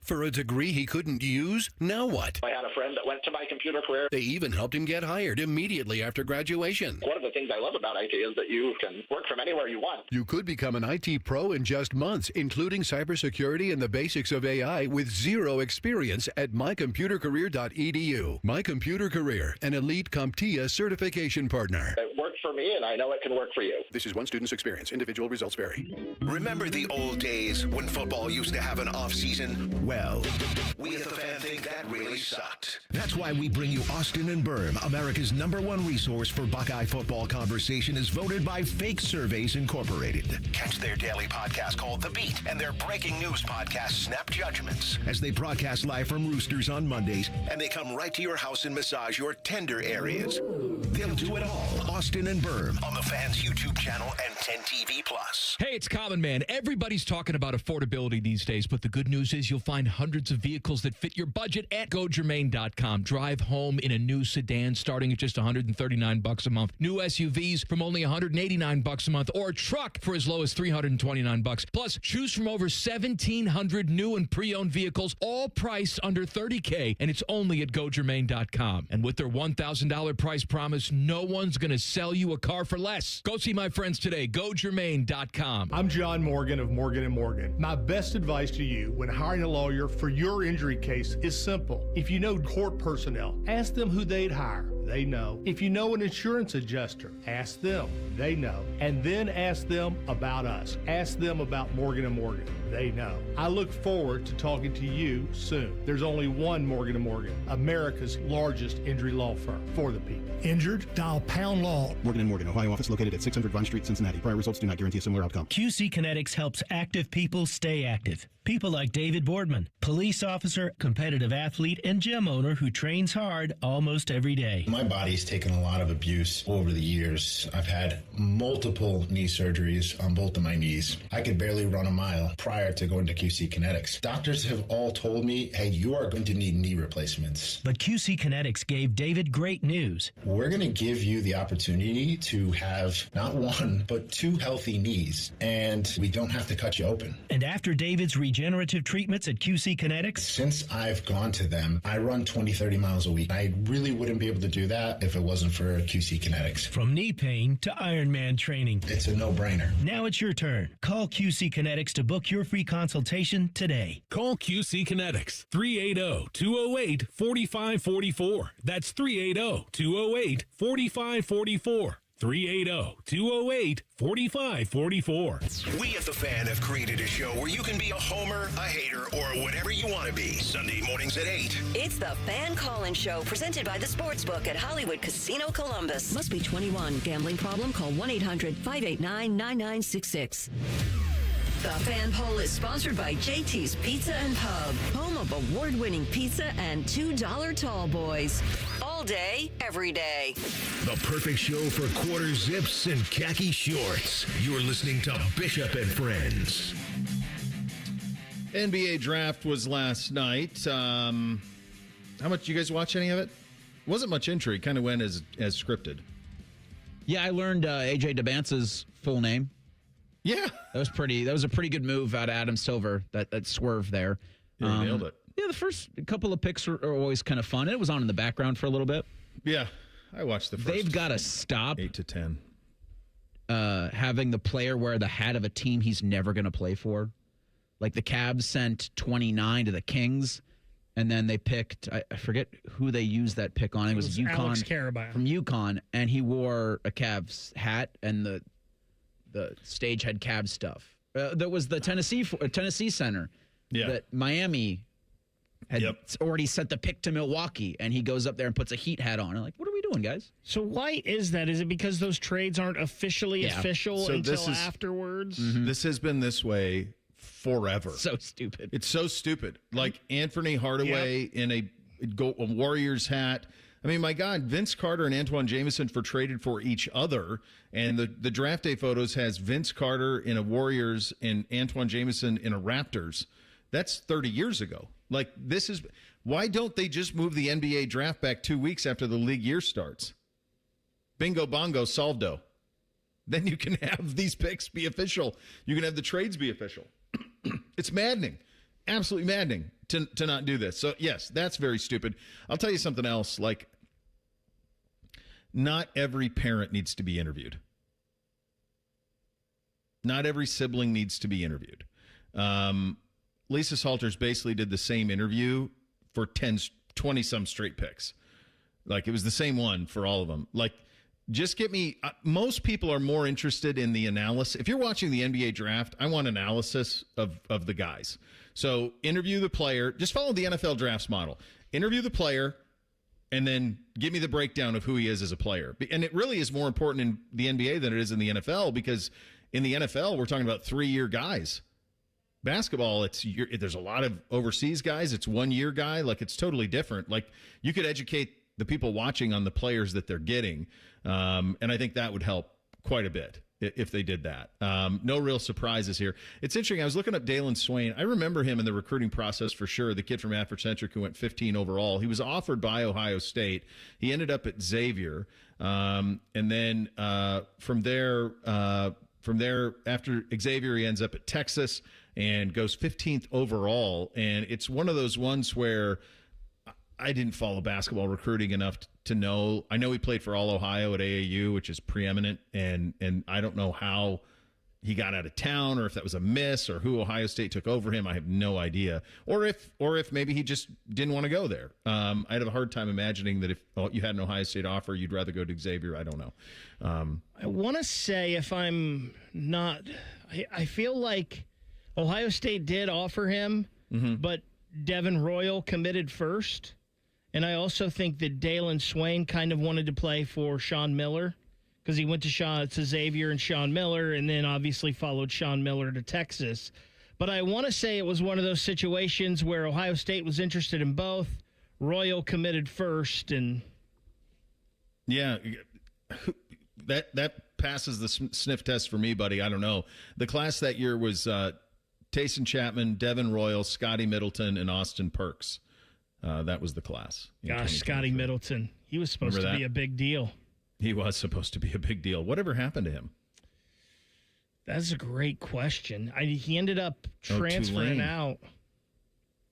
For a degree he couldn't use? Now what? I had a friend that went to My Computer Career. They even helped him get hired immediately after graduation. One of the things I love about IT is that you can work from anywhere you want. You could become an IT pro in just months, including cybersecurity and the basics of AI with zero experience at mycomputercareer.edu. My Computer Career, an elite CompTIA certification partner. It worked for me, and I know it can work for you. This is one student's experience. Individual results vary. Remember the old days when football used to have an off-season? Well, we at The Fan think that really sucked. That's why we bring you Austin and Berm, America's #1 resource for Buckeye football conversation, is voted by Fake Surveys Incorporated. Catch their daily podcast called The Beat and their breaking news podcast, Snap Judgments, as they broadcast live from Roosters on Mondays, and they come right to your house and massage your tender areas. They'll do it all. Austin and Berm on The Fan's YouTube channel and 10TV+. Hey, it's Common Man. Everybody's talking about affordability these days, but the good news is you'll find hundreds of vehicles that fit your budget at GoGermain.com. Drive home in a new sedan starting at just $139 a month. New SUVs from only $189 a month, or a truck for as low as $329. Plus, choose from over 1,700 new and pre-owned vehicles, all priced under $30K, and it's only at GoGermain.com. And with their $1,000 price promise, no one's going to sell you a car for less. Go see my friends today. GoGermain.com. I'm John Morgan of Morgan & Morgan. My best advice to you when hiring a lawyer for your injury case is simple. If you know court personnel, ask them who they'd hire. They know. If you know an insurance adjuster, ask them. They know. And then ask them about us. Ask them about Morgan & Morgan. They know. I look forward to talking to you soon. There's only one Morgan & Morgan, America's largest injury law firm for the people. Injured? Dial Pound Law. Morgan & Morgan, Ohio office located at 600 Vine Street, Cincinnati. Prior results do not guarantee a similar outcome. QC Kinetics helps active people stay active. People like David Boardman, police officer, competitive athlete, and gym owner who trains hard almost every day. My body's taken a lot of abuse over the years. I've had multiple knee surgeries on both of my knees. I could barely run a mile prior to going to QC Kinetics. Doctors have all told me, hey, you are going to need knee replacements. But QC Kinetics gave David great news. We're going to give you the opportunity to have not one, but 2 healthy knees, and we don't have to cut you open. And after David's regenerative treatments at QC Kinetics? Since I've gone to them, I run 20, 30 miles a week. I really wouldn't be able to do that if it wasn't for QC Kinetics. From knee pain to Ironman training. It's a no-brainer. Now it's your turn. Call QC Kinetics to book your free consultation today. Call QC Kinetics, 380-208-4544. That's 380-208-4544. 380-208-4544. We at The Fan have created a show where you can be a homer, a hater, or whatever you want to be. Sunday mornings at 8. It's the Fan Call-In Show, presented by the Sportsbook at Hollywood Casino Columbus. Must be 21. Gambling problem? Call 1-800-589-9966. The Fan Poll is sponsored by JT's Pizza and Pub, home of award-winning pizza and $2 tall boys. All day, every day. The perfect show for quarter zips and khaki shorts. You're listening to Bishop and Friends. NBA draft was last night. How much did you guys watch any of it? Wasn't much intrigue. Kind of went as scripted. Yeah, I learned AJ DeBance's full name. Yeah, that was a pretty good move out of Adam Silver. That swerve there. Yeah, he nailed it. Yeah, the first couple of picks are always kind of fun. It was on in the background for a little bit. Yeah, I watched the first. They've got to stop 8 to 10. Having the player wear the hat of a team he's never going to play for. Like the Cavs sent 29 to the Kings, and then they picked, I forget who they used that pick on. It was UConn. Alex Carabao. From UConn, and he wore a Cavs hat, and the stage had Cavs stuff. That was the Tennessee center. Yeah. That Miami had already sent the pick to Milwaukee, and he goes up there and puts a Heat hat on. I'm like, what are we doing, guys? So why is that? Is it because those trades aren't officially official until afterwards? Mm-hmm. This has been this way forever. So stupid. It's so stupid. Like Anthony Hardaway in a Warriors hat. I mean, my God, Vince Carter and Antoine Jameson traded for each other, and the draft day photos has Vince Carter in a Warriors and Antoine Jameson in a Raptors. That's 30 years ago. Like, this is why don't they just move the NBA draft back 2 weeks after the league year starts? Bingo, bongo, solved. Then you can have these picks be official. You can have the trades be official. It's maddening. Absolutely maddening to not do this. So, yes, that's very stupid. I'll tell you something else. Like, not every parent needs to be interviewed. Not every sibling needs to be interviewed. Lisa Salters basically did the same interview for 20-some straight picks. Like, it was the same one for all of them. Like, just get me most people are more interested in the analysis. If you're watching the NBA draft, I want analysis of the guys. So interview the player. Just follow the NFL drafts model. Interview the player, and then give me the breakdown of who he is as a player. And it really is more important in the NBA than it is in the NFL, because in the NFL, we're talking about 3-year guys. Basketball, there's a lot of overseas guys. It's 1-year guy. Like, it's totally different. Like, you could educate the people watching on the players that they're getting. And I think that would help quite a bit if they did that. No real surprises here. It's interesting. I was looking up Dalton Swain. I remember him in the recruiting process for sure. The kid from Afrocentric who went 15 overall. He was offered by Ohio State. He ended up at Xavier. And then from there, after Xavier, he ends up at Texas and goes 15th overall. And it's one of those ones where I didn't follow basketball recruiting enough to know. I know he played for All Ohio at AAU, which is preeminent, and I don't know how he got out of town, or if that was a miss, or who Ohio State took over him. I have no idea. Or if maybe he just didn't want to go there. I'd have a hard time imagining that if you had an Ohio State offer, you'd rather go to Xavier. I don't know. I want to say, if I'm not, I feel like Ohio State did offer him, but Devin Royal committed first. And I also think that Dalton Swain kind of wanted to play for Sean Miller, because he went to Xavier and Sean Miller, and then obviously followed Sean Miller to Texas. But I want to say it was one of those situations where Ohio State was interested in both. Royal committed first, and yeah, that passes the sniff test for me, buddy. I don't know. The class that year was Taysom Chapman, Devin Royal, Scotty Middleton, and Austin Perks. That was the class. Gosh, Scotty Middleton. He was supposed to be a big deal. He was supposed to be a big deal. Whatever happened to him? That's a great question. He ended up transferring out.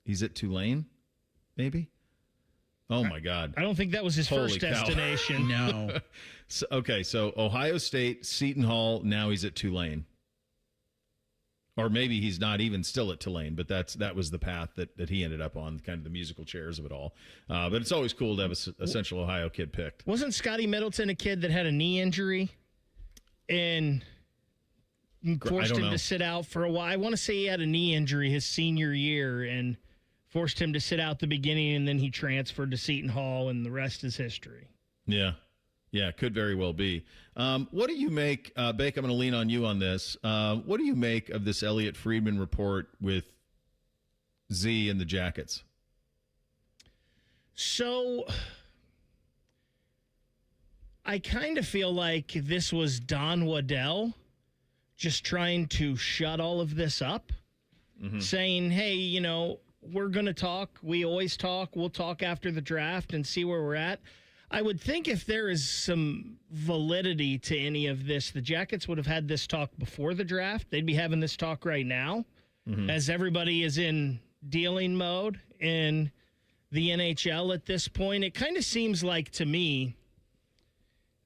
He's at Tulane, maybe? Oh, my God. I don't think that was his first destination. No. So Ohio State, Seton Hall, now he's at Tulane. Or maybe he's not even still at Tulane, but that was the path that he ended up on, kind of the musical chairs of it all. But it's always cool to have a Central Ohio kid picked. Wasn't Scotty Middleton a kid that had a knee injury and forced him to sit out for a while? I want to say he had a knee injury his senior year and forced him to sit out the beginning, and then he transferred to Seton Hall, and the rest is history. Yeah. Yeah, could very well be. What do you make, Bake, I'm going to lean on you on this. What do you make of this Elliott Friedman report with Z and the Jackets? So I kind of feel like this was Don Waddell just trying to shut all of this up, saying, hey, we're going to talk. We always talk. We'll talk after the draft and see where we're at. I would think if there is some validity to any of this, the Jackets would have had this talk before the draft. They'd be having this talk right now as everybody is in dealing mode in the NHL at this point. It kind of seems like to me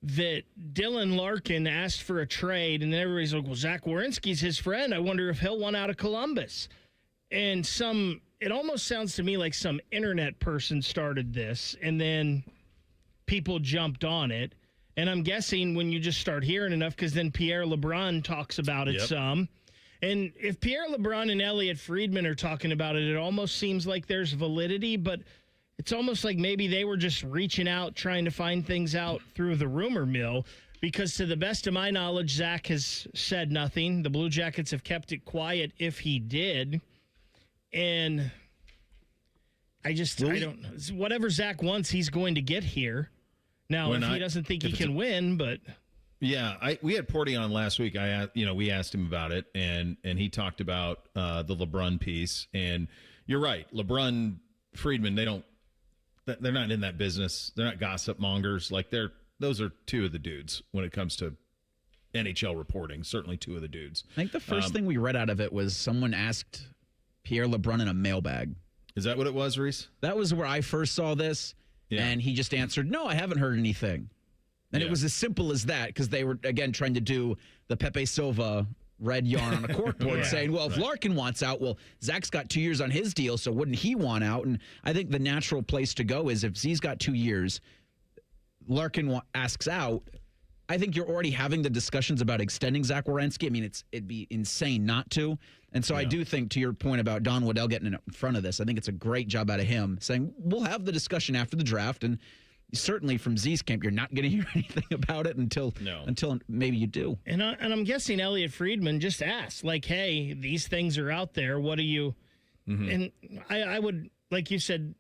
that Dylan Larkin asked for a trade, and then everybody's like, well, Zach Werenski's his friend. I wonder if he'll want out of Columbus. And it almost sounds to me like some internet person started this, and then people jumped on it. And I'm guessing when you just start hearing enough, because then Pierre LeBrun talks about it some. And if Pierre LeBrun and Elliott Friedman are talking about it, it almost seems like there's validity, but it's almost like maybe they were just reaching out, trying to find things out through the rumor mill, because to the best of my knowledge, Zach has said nothing. The Blue Jackets have kept it quiet if he did. And I don't, whatever Zach wants, he's going to get here. Now, if he doesn't think he can win, but yeah, we had Porty on last week. We asked him about it, and he talked about the LeBrun piece. And you're right, LeBrun, Friedman, they're not in that business. They're not gossip mongers. Like those are two of the dudes when it comes to NHL reporting. Certainly two of the dudes. I think the first thing we read out of it was someone asked Pierre LeBrun in a mailbag. Is that what it was, Reese? That was where I first saw this. Yeah. And he just answered, no, I haven't heard anything. And it was as simple as that, because they were, again, trying to do the Pepe Silva red yarn on a corkboard saying, well, if Larkin wants out, well, Zach's got 2 years on his deal, so wouldn't he want out? And I think the natural place to go is if Z's got 2 years, Larkin asks out, I think you're already having the discussions about extending Zach Werenski. I mean, it'd be insane not to. And so I do think, to your point about Don Waddell getting in front of this, I think it's a great job out of him saying, we'll have the discussion after the draft. And certainly from Z's camp, you're not going to hear anything about it until maybe you do. And I'm guessing Elliott Friedman just asked, like, hey, these things are out there. What do you and I would, like you said,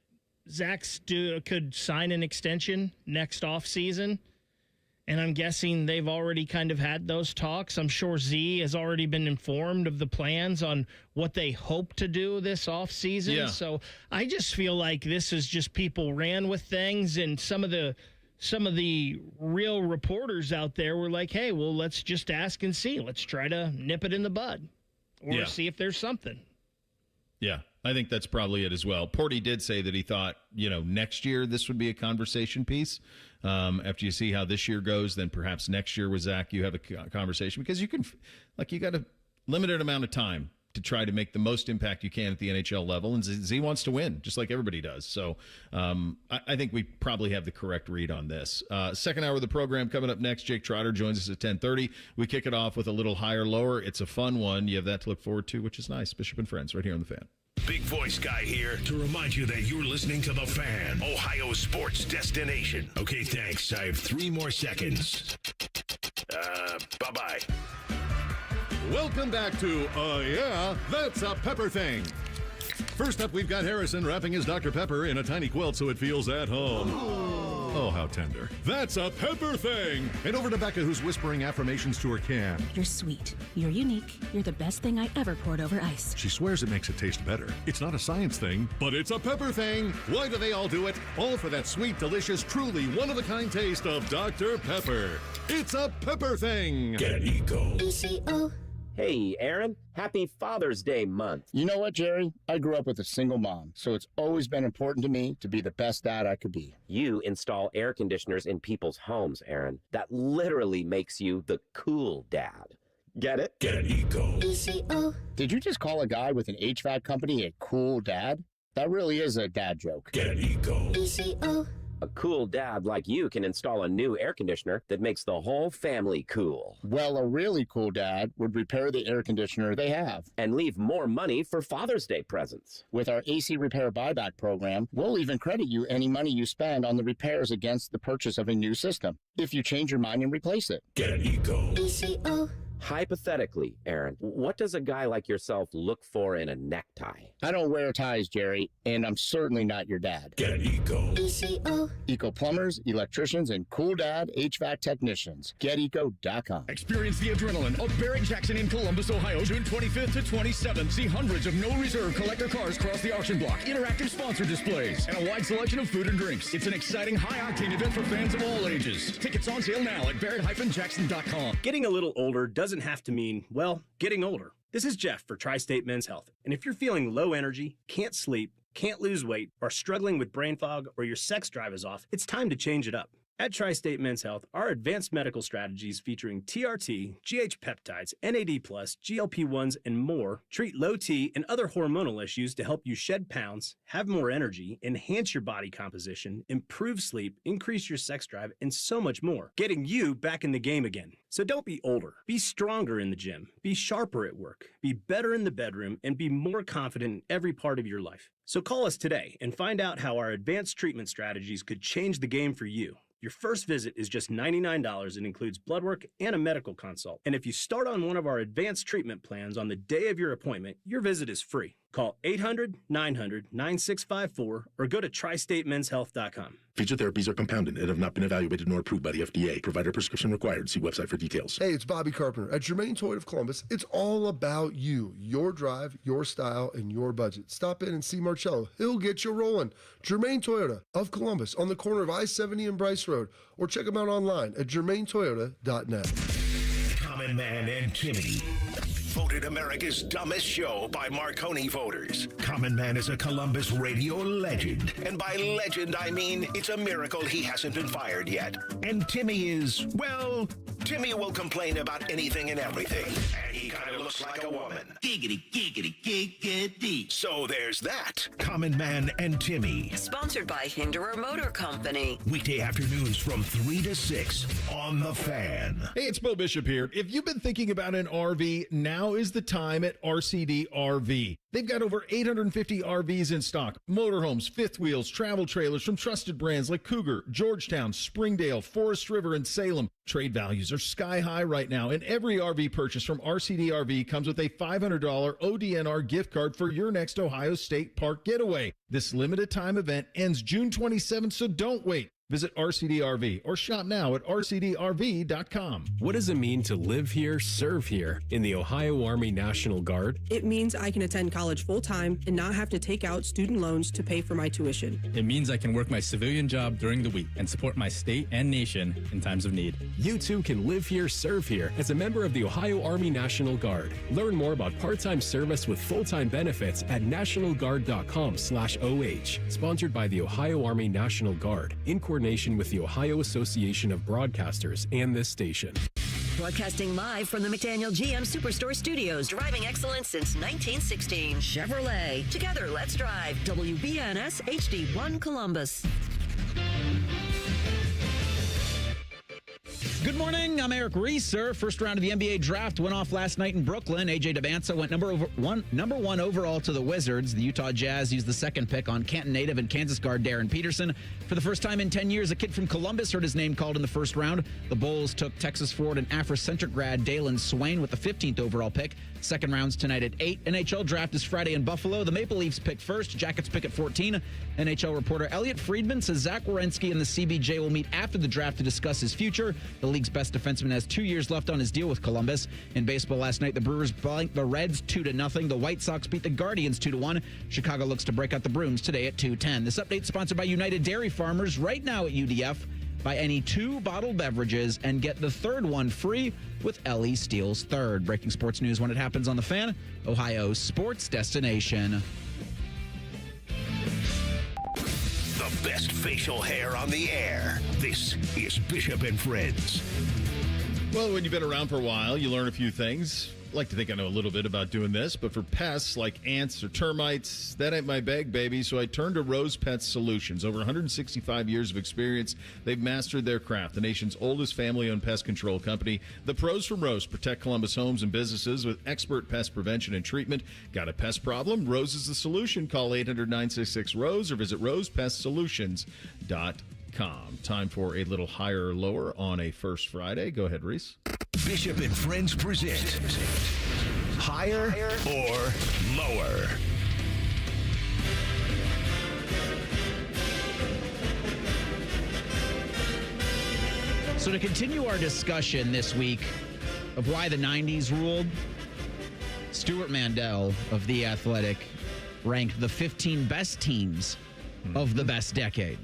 Zach could sign an extension next offseason. And I'm guessing they've already kind of had those talks. I'm sure Z has already been informed of the plans on what they hope to do this offseason. Yeah. So I just feel like this is just people ran with things, and some of the real reporters out there were like, hey, well, let's just ask and see. Let's try to nip it in the bud or see if there's something. Yeah, I think that's probably it as well. Porty did say that he thought, next year this would be a conversation piece. After you see how this year goes, then perhaps next year with Zach you have a conversation, because you got a limited amount of time to try to make the most impact you can at the NHL level, and Z wants to win, just like everybody does. So I think we probably have the correct read on this. Second hour of the program coming up next. Jake Trotter joins us at 10:30. We kick it off with a little higher lower. It's a fun one. You have that to look forward to, which is nice. Bishop and Friends right here on The Fan. Big voice guy here to remind you that you're listening to The Fan, Ohio sports destination. Okay, thanks. I have 3 more seconds. Bye-bye. Welcome back to Yeah, That's a Pepper Thing. First up, we've got Harrison wrapping his Dr. Pepper in a tiny quilt so it feels at home. Oh, how tender. That's a Pepper Thing. And over to Becca, who's whispering affirmations to her can. You're sweet. You're unique. You're the best thing I ever poured over ice. She swears it makes it taste better. It's not a science thing, but it's a pepper thing. Why do they all do it? All for that sweet, delicious, truly one-of-a-kind taste of Dr. Pepper. It's a Pepper Thing. Get Eco. ECO. Hey, Aaron, happy Father's Day month. You know what, Jerry? I grew up with a single mom, so it's always been important to me to be the best dad I could be. You install air conditioners in people's homes, Aaron. That literally makes you the cool dad. Get it? Get Eco. ECO. Did you just call a guy with an HVAC company a cool dad? That really is a dad joke. Get Eco. ECO. A cool dad like you can install a new air conditioner that makes the whole family cool. Well, a really cool dad would repair the air conditioner they have. And leave more money for Father's Day presents. With our AC Repair Buyback program, we'll even credit you any money you spend on the repairs against the purchase of a new system, if you change your mind and replace it. Get Eco. ECO. Hypothetically, Aaron, what does a guy like yourself look for in a necktie? I don't wear ties, Jerry, and I'm certainly not your dad. Get Eco. ECO. Eco plumbers, electricians, and cool dad HVAC technicians. GetEco.com. Experience the adrenaline of Barrett Jackson in Columbus, Ohio, June 25th to 27th. See hundreds of no reserve collector cars cross the auction block, interactive sponsor displays, and a wide selection of food and drinks. It's an exciting high-octane event for fans of all ages. Tickets on sale now at barrett-jackson.com. Getting a little older doesn't have to mean, well, getting older. This is Jeff for Tri-State Men's Health. And if you're feeling low energy, can't sleep, can't lose weight, or struggling with brain fog, or your sex drive is off, it's time to change it up. At Tri-State Men's Health, our advanced medical strategies featuring TRT, GH peptides, NAD+, GLP-1s, and more treat low T and other hormonal issues to help you shed pounds, have more energy, enhance your body composition, improve sleep, increase your sex drive, and so much more, getting you back in the game again. So don't be older. Be stronger in the gym. Be sharper at work. Be better in the bedroom, and be more confident in every part of your life. So call us today and find out how our advanced treatment strategies could change the game for you. Your first visit is just $99 and includes blood work and a medical consult. And if you start on one of our advanced treatment plans on the day of your appointment, your visit is free. Call 800-900-9654 or go to tristatemenshealth.com. Feature therapies are compounded and have not been evaluated nor approved by the FDA. Provider prescription required. See website for details. Hey, it's Bobby Carpenter. At Germain Toyota of Columbus, it's all about you, your drive, your style, and your budget. Stop in and see Marcello. He'll get you rolling. Germain Toyota of Columbus on the corner of I-70 and Bryce Road. Or check them out online at germaintoyota.net. Common Man and Timmy. Voted America's dumbest show by Marconi voters. Common Man is a Columbus radio legend. And by legend, I mean it's a miracle he hasn't been fired yet. And Timmy is, well, Timmy will complain about anything and everything. And he kind of looks like a woman. Giggity, giggity, giggity. So there's that. Common Man and Timmy. Sponsored by Hinderer Motor Company. Weekday afternoons from 3 to 6 on The Fan. Hey, it's Bo Bishop here. If you've been thinking about an RV, now is the time at RCD RV. They've got over 850 RVs in stock. Motorhomes, fifth wheels, travel trailers from trusted brands like Cougar, Georgetown, Springdale, Forest River, and Salem. Trade values are sky high right now, and every RV purchase from RCD RV comes with a $500 ODNR gift card for your next Ohio State Park getaway. This limited time event ends June 27th, so don't wait. Visit RCD RV or shop now at rcdrv.com. What does it mean to live here, serve here in the Ohio Army National Guard? It means I can attend college full-time and not have to take out student loans to pay for my tuition. It means I can work my civilian job during the week and support my state and nation in times of need. You too can live here, serve here as a member of the Ohio Army National Guard. Learn more about part-time service with full-time benefits at nationalguard.com/OH. Sponsored by the Ohio Army National Guard in coordination with the Ohio Association of Broadcasters and this station. Broadcasting live from the McDaniel GM Superstore Studios. Driving excellence since 1916. Chevrolet. Together, let's drive. WBNS HD1 Columbus. Good morning. I'm Eric Reeser. First round of the NBA draft went off last night in Brooklyn. A.J. Debanza went number one overall to the Wizards. The Utah Jazz used the second pick on Canton native and Kansas guard Darren Peterson. For the first time in 10 years, a kid from Columbus heard his name called in the first round. The Bulls took Texas forward and Afrocentric grad Dalton Swain with the 15th overall pick. Second round's tonight at 8. NHL draft is Friday in Buffalo. The Maple Leafs pick first. Jackets pick at 14. NHL reporter Elliot Friedman says Zach Werenski and the CBJ will meet after the draft to discuss his future. The league's best defenseman has 2 years left on his deal with Columbus. In baseball last night, the Brewers blanked the Reds 2-0. The White Sox beat the Guardians 2-1. Chicago looks to break out the Bruins today at 2:10. This update sponsored by United Dairy Farmers. Right now at UDF, buy any 2 bottled beverages and get the third one free with Ellie Steele's third. Breaking sports news when it happens on The Fan, Ohio's sports destination. The best facial hair on the air. This is Bishop and Friends. Well, when you've been around for a while, you learn a few things. I like to think I know a little bit about doing this, but for pests like ants or termites, that ain't my bag, baby. So I turned to Rose Pet Solutions. Over 165 years of experience, they've mastered their craft. The nation's oldest family-owned pest control company. The pros from Rose protect Columbus homes and businesses with expert pest prevention and treatment. Got a pest problem? Rose is the solution. Call 800-966-ROSE or visit rosepestsolutions.com. Time for a little higher or lower on a First Friday. Go ahead, Reese. Bishop and Friends present Higher or Lower. So to continue our discussion this week of why the 90s ruled, Stuart Mandel of The Athletic ranked the 15 best teams of the best decade.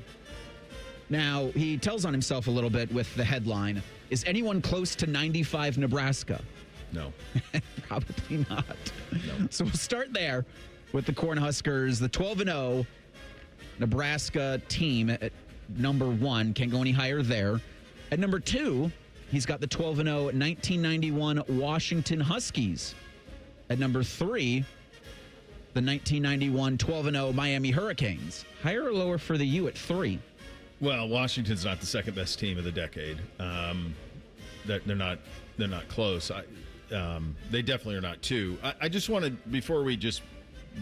Now, he tells on himself a little bit with the headline, is anyone close to 95 Nebraska? No. Probably not. No. So we'll start there with the Cornhuskers, the 12-0 Nebraska team at number 1. Can't go any higher there. At number 2, he's got the 12-0 1991 Washington Huskies. At number 3, the 1991 12-0 Miami Hurricanes. Higher or lower for the U at 3? Well, Washington's not the second best team of the decade. They're not close. They definitely are not 2. I just want to, before we just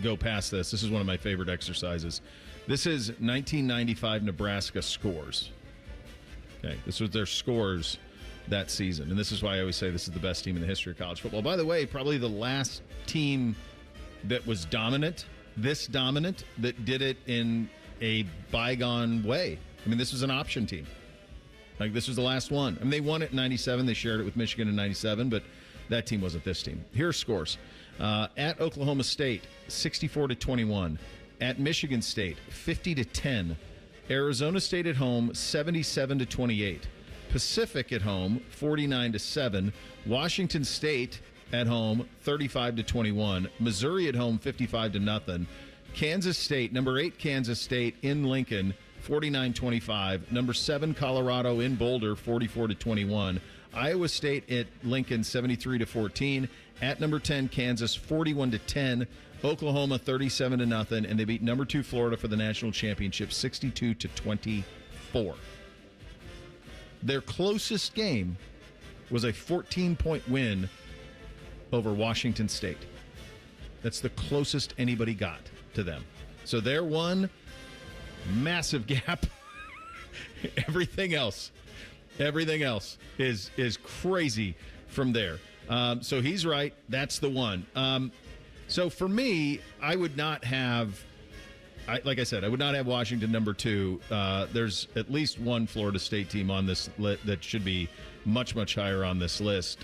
go past this is one of my favorite exercises. This is 1995 Nebraska scores. Okay, this was their scores that season, and this is why I always say this is the best team in the history of college football. By the way, probably the last team that was dominant, that did it in a bygone way. I mean, this was an option team. Like, this was the last one. I mean, they won it in 97. They shared it with Michigan in 97, but that team wasn't this team. Here are scores. At Oklahoma State, 64-21. At Michigan State, 50-10. Arizona State at home, 77-28. Pacific at home, 49-7. Washington State at home, 35-21. Missouri at home, 55-0. Kansas State, number 8 Kansas State in Lincoln, 49-25. Number 7 Colorado in Boulder, 44-21. Iowa State at Lincoln, 73-14. At number 10 Kansas, 41-10. Oklahoma, 37-0, and they beat number 2 Florida for the national championship, 62-24. Their closest game was a 14-point win over Washington State. That's the closest anybody got to them. So they're one massive gap. Everything else is crazy from there. So he's right. That's the one. So for me, I would not have, like I said, I would not have Washington number 2. There's at least one Florida State team on this that should be much, much higher on this list.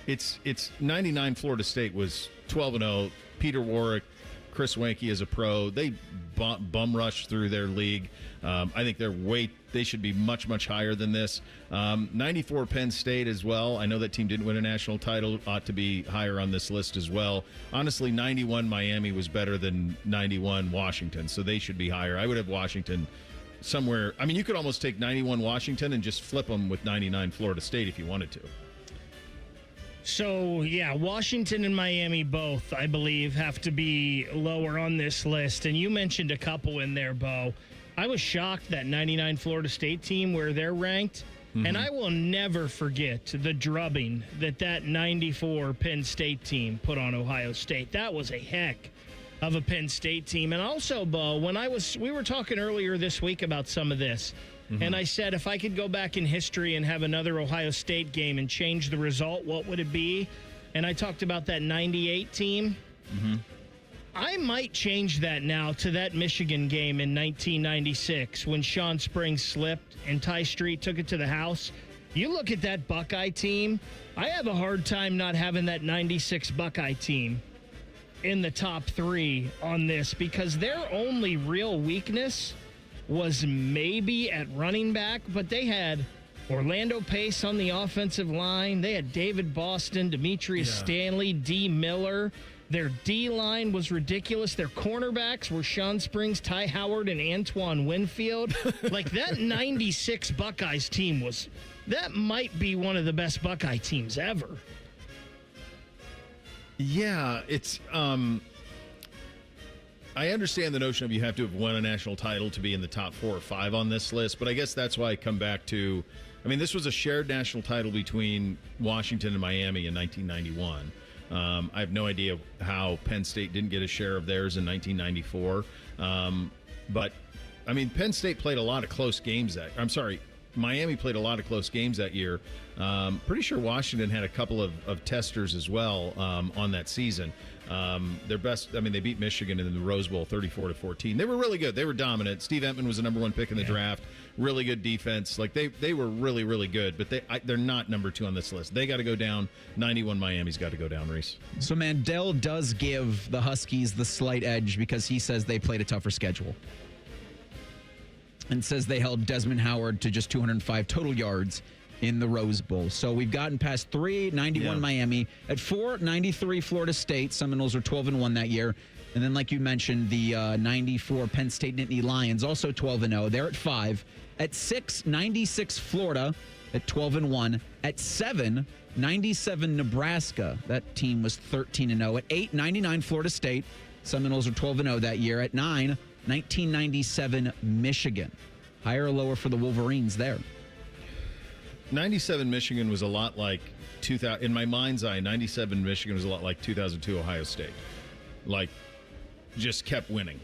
It's 99 Florida State was 12-0. Peter Warwick, Chris Wanke as a pro, they bum rushed through their league. I think they should be much, much higher than this. 94 Penn State as well. I know that team didn't win a national title, ought to be higher on this list as well. Honestly, 91 Miami was better than 91 Washington, so they should be higher. I would have Washington somewhere. I mean, you could almost take 91 Washington and just flip them with 99 Florida State if you wanted to. So, yeah, Washington and Miami both, I believe, have to be lower on this list. And you mentioned a couple in there, Bo. I was shocked that 99 Florida State team, where they're ranked, And I will never forget the drubbing that 94 Penn State team put on Ohio State. That was a heck of a Penn State team. And also, Bo, we were talking earlier this week about some of this, and I said if I could go back in history and have another Ohio State game and change the result, what would it be? And I talked about that 98 team. I might change that now to that Michigan game in 1996 when Sean Springs slipped and Ty Street took it to the house. You look at that Buckeye team, I have a hard time not having that 96 Buckeye team in the top 3 on this because their only real weakness was maybe at running back, but they had Orlando Pace on the offensive line. They had David Boston, Demetrius Stanley, D. Miller. Their D-line was ridiculous. Their cornerbacks were Sean Springs, Ty Howard, and Antoine Winfield. Like, that 96 Buckeyes team that might be one of the best Buckeye teams ever. Yeah, it's, I understand the notion of you have to have won a national title to be in the top 4 or 5 on this list, but I guess that's why I come back to, this was a shared national title between Washington and Miami in 1991. I have no idea how Penn State didn't get a share of theirs in 1994. But, Penn State played a lot of close games Miami played a lot of close games that year. Pretty sure Washington had a couple of testers as well on that season. Their best, they beat Michigan in the Rose Bowl 34-14. They were really good. They were dominant. Steve Entman was the number 1 pick in the draft. Really good defense. Like they were really, really good, but they're not number 2 on this list. They got to go down. 91 Miami's got to go down, Reese. So Mandel does give the Huskies the slight edge because he says they played a tougher schedule. And says they held Desmond Howard to just 205 total yards in the Rose Bowl. So we've gotten past 3, 91 Miami. At 4, 93 Florida State. Seminoles are 12-1 that year. And then, like you mentioned, the 94 Penn State Nittany Lions, also 12-0. They're at 5. At 6, 96 Florida at 12-1. At 7, 97 Nebraska. That team was 13-0. At 8, 99 Florida State. Seminoles are 12-0 that year. At 9, 1997 Michigan. Higher or lower for the Wolverines there? 97 Michigan was a lot like 2000. In my mind's eye, 97 Michigan was a lot like 2002 Ohio State. Like, just kept winning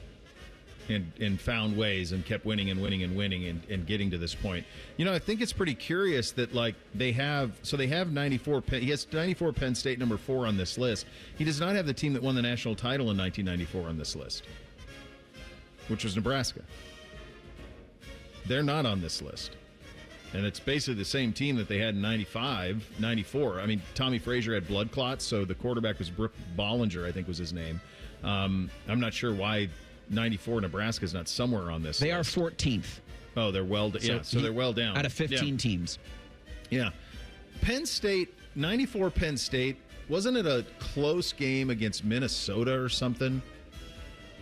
and found ways and kept winning and winning and winning and getting to this point. I think it's pretty curious that, like, they have 94. He has 94 Penn State, number 4 on this list. He does not have the team that won the national title in 1994 on this list, which was Nebraska. They're not on this list. And it's basically the same team that they had in 95, 94. Tommy Frazier had blood clots, so the quarterback was Brooke Bollinger, I think was his name. I'm not sure why 94 Nebraska is not somewhere on this list. They are 14th. Oh, they're so they're well down. Out of 15 teams. Yeah. Penn State, 94 Penn State, wasn't it a close game against Minnesota or something?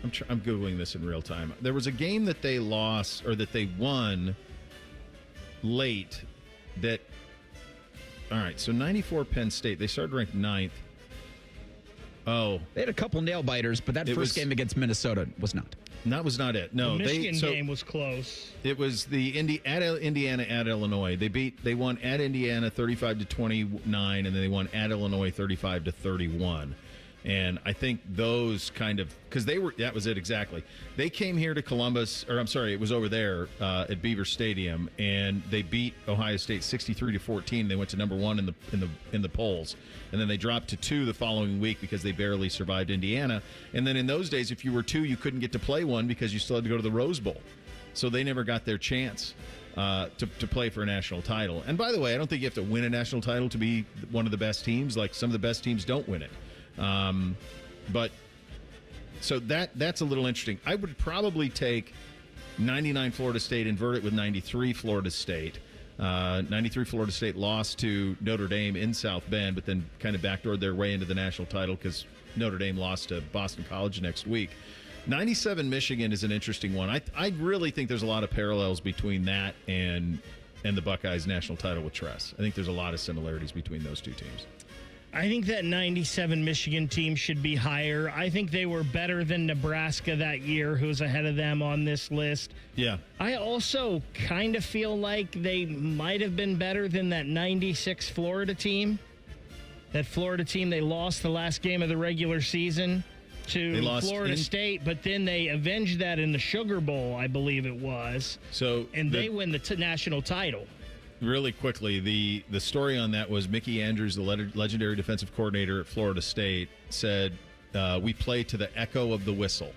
I'm Googling this in real time. There was a game that they lost, or that they won late all right, so 94 Penn State, they started ranked 9th. Oh. They had a couple nail biters, but that first game against Minnesota was not. That was not it. No, the Michigan game was close. It was the Indiana at Illinois. They won at Indiana 35-29, and then they won at Illinois 35-31. And I think those kind of, because that was it exactly. They came here to Columbus, it was over there at Beaver Stadium, and they beat Ohio State 63-14. They went to number 1 in the polls, and then they dropped to 2 the following week because they barely survived Indiana. And then in those days, if you were 2, you couldn't get to play 1 because you still had to go to the Rose Bowl. So they never got their chance to play for a national title. And by the way, I don't think you have to win a national title to be one of the best teams. Like, some of the best teams don't win it. But so that's a little interesting. I would probably take 99 Florida State, invert it with 93 Florida State. 93 Florida State lost to Notre Dame in South Bend, but then kind of backdoored their way into the national title because Notre Dame lost to Boston College next week. 97 Michigan is an interesting one. I really think there's a lot of parallels between that and the Buckeyes national title with Tress. I think there's a lot of similarities between those two teams. I think that 97 Michigan team should be higher. I think they were better than Nebraska that year, who's ahead of them on this list. Yeah. I also kind of feel like they might have been better than that 96 Florida team. That Florida team, they lost the last game of the regular season to Florida State, but then they avenged that in the Sugar Bowl, I believe it was. And they win the national title. Really quickly, the story on that was Mickey Andrews, the legendary defensive coordinator at Florida State, said, we play to the echo of the whistle.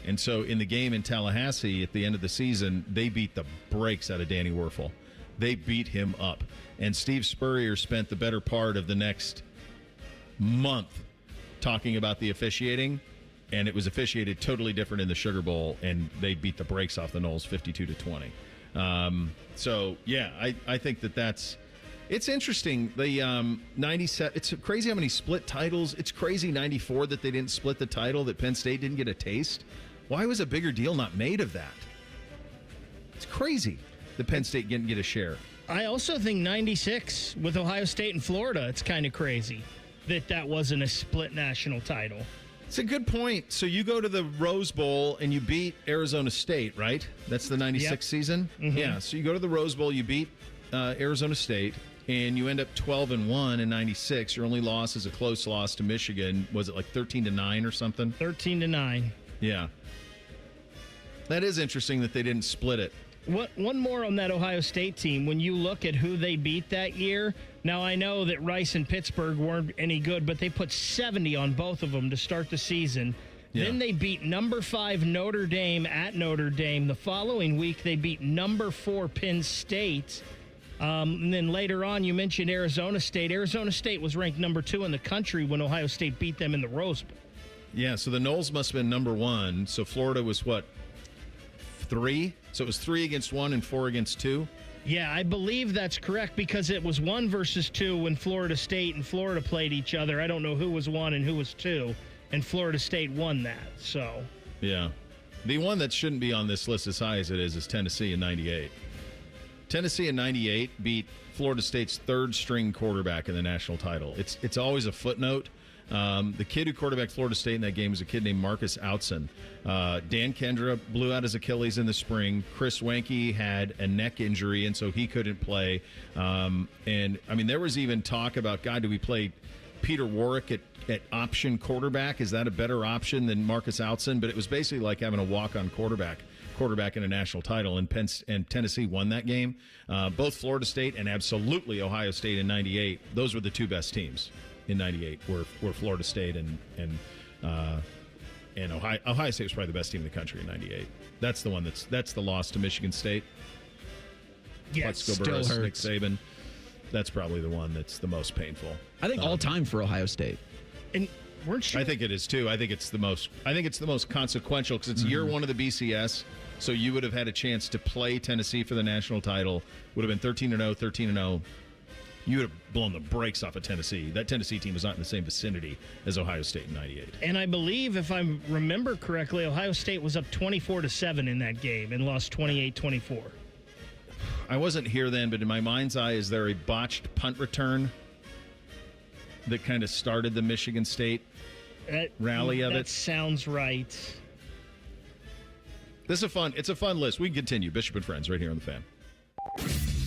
And so in the game in Tallahassee at the end of the season, they beat the brakes out of Danny Werfel. They beat him up. And Steve Spurrier spent the better part of the next month talking about the officiating, and it was officiated totally different in the Sugar Bowl, and they beat the brakes off the Noles 52-20. So, yeah, I think it's interesting. The 97, it's crazy how many split titles. It's crazy 94 that they didn't split the title, that Penn State didn't get a taste. Why was a bigger deal not made of that? It's crazy that Penn State didn't get a share. I also think 96 with Ohio State and Florida, it's kind of crazy that wasn't a split national title. It's a good point. So you go to the Rose Bowl and you beat Arizona State, right? That's the 96 season? Mm-hmm. Yeah, so you go to the Rose Bowl, you beat Arizona State, and you end up 12-1 in 96. Your only loss is a close loss to Michigan. Was it like 13-9 or something? 13-9. Yeah. That is interesting that they didn't split it. One more on that Ohio State team. When you look at who they beat that year, now I know that Rice and Pittsburgh weren't any good, but they put 70 on both of them to start the season. Yeah. Then they beat number 5 Notre Dame at Notre Dame. The following week, they beat number 4 Penn State. And then later on, you mentioned Arizona State. Arizona State was ranked number 2 in the country when Ohio State beat them in the Rose Bowl. Yeah, so the Noles must have been number 1. So Florida was what? 3? So it was 3 against 1 and 4 against 2? Yeah, I believe that's correct because it was 1 versus 2 when Florida State and Florida played each other. I don't know who was 1 and who was 2, and Florida State won that. So yeah. The one that shouldn't be on this list as high as it is Tennessee in 98. Tennessee in 98 beat Florida State's 3rd-string quarterback in the national title. It's always a footnote. The kid who quarterbacked Florida State in that game was a kid named Marcus Outson. Dan Kendra blew out his Achilles in the spring. Chris Wanke had a neck injury, and so he couldn't play. And, I mean, there was even talk about, God, do we play Peter Warwick at option quarterback? Is that a better option than Marcus Outson? But it was basically like having a walk-on quarterback in a national title, and Tennessee won that game. Both Florida State and absolutely Ohio State in 98, those were the 2 best teams. In 98 were Florida State and Ohio State was probably the best team in the country in 98. That's the one that's the loss to Michigan State. Yes, still hurts. Nick Saban. That's probably the one that's the most painful. I think all time for Ohio State. And weren't you? I think it is too. I think it's the most consequential because it's year 1 of the BCS. So you would have had a chance to play Tennessee for the national title. Would have been 13-0, 13-0. You would have blown the brakes off of Tennessee. That Tennessee team was not in the same vicinity as Ohio State in 98. And I believe, if I remember correctly, Ohio State was up 24-7 in that game and lost 28-24. I wasn't here then, but in my mind's eye, is there a botched punt return that kind of started the Michigan State rally of it? That sounds right. It's a fun list. We can continue. Bishop and Friends right here on The Fan.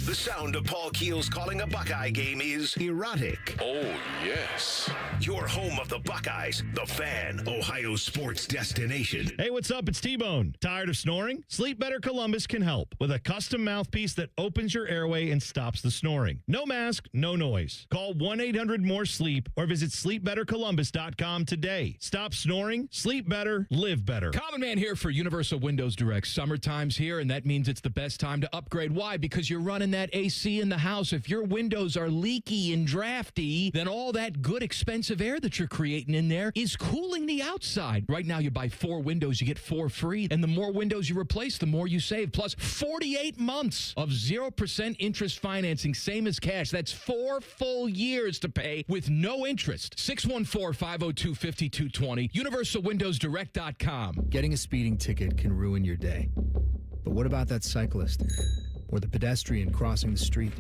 The sound of Paul Keels calling a Buckeye game is erotic. Oh, yes. Your home of the Buckeyes, The Fan, Ohio sports destination. Hey, what's up? It's T-Bone. Tired of snoring? Sleep Better Columbus can help with a custom mouthpiece that opens your airway and stops the snoring. No mask, no noise. Call 1-800-MORE-SLEEP or visit sleepbettercolumbus.com today. Stop snoring, sleep better, live better. Common Man here for Universal Windows Direct. Summertime's here, and that means it's the best time to upgrade. Why? Because you're running that AC in the house. If your windows are leaky and drafty, then all that good expensive air that you're creating in there is cooling the outside. Right now, you buy 4 windows, you get 4 free. And the more windows you replace, the more you save. Plus 48 months of 0% interest financing, same as cash. That's 4 full years to pay with no interest. 614-502-5220. UniversalWindowsDirect.com. Getting a speeding ticket can ruin your day. But what about that cyclist? or the pedestrian crossing the street.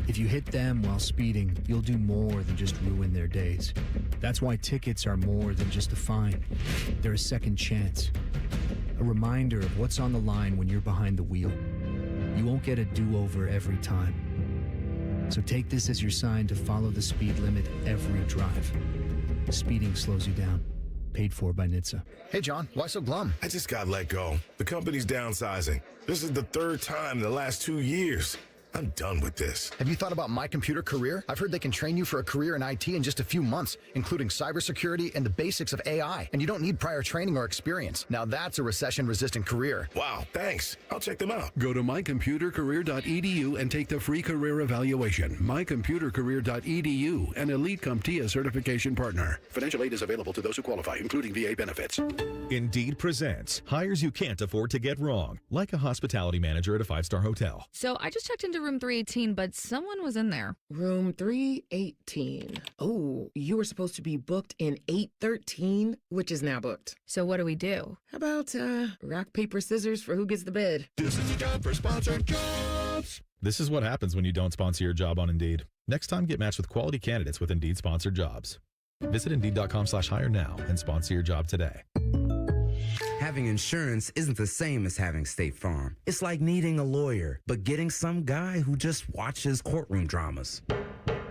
If you hit them while speeding, you'll do more than just ruin their days. That's why tickets are more than just a fine. They're a second chance. A reminder of what's on the line when you're behind the wheel. You won't get a do-over every time. So take this as your sign to follow the speed limit every drive. Speeding slows you down. Paid for by NHTSA. Hey, John, why so glum? I just got let go. The company's downsizing. This is the third time in the last 2 years. I'm done with this. Have you thought about My Computer Career? I've heard they can train you for a career in IT in just a few months, including cybersecurity and the basics of AI. And you don't need prior training or experience. Now that's a recession-resistant career. Wow, thanks. I'll check them out. Go to mycomputercareer.edu and take the free career evaluation. Mycomputercareer.edu, an Elite CompTIA certification partner. Financial aid is available to those who qualify, including VA benefits. Indeed presents hires you can't afford to get wrong, like a hospitality manager at a 5-star hotel. So I just checked into room 318, but someone was in there. Room 318. Oh, you were supposed to be booked in 813, which is now booked. So what do we do? How about rock, paper, scissors for who gets the bed? This is the time for sponsored jobs. This is what happens when you don't sponsor your job on Indeed. Next time, get matched with quality candidates with Indeed sponsored jobs. Visit Indeed.com/hire now and sponsor your job today. Having insurance isn't the same as having State Farm. It's like needing a lawyer, but getting some guy who just watches courtroom dramas.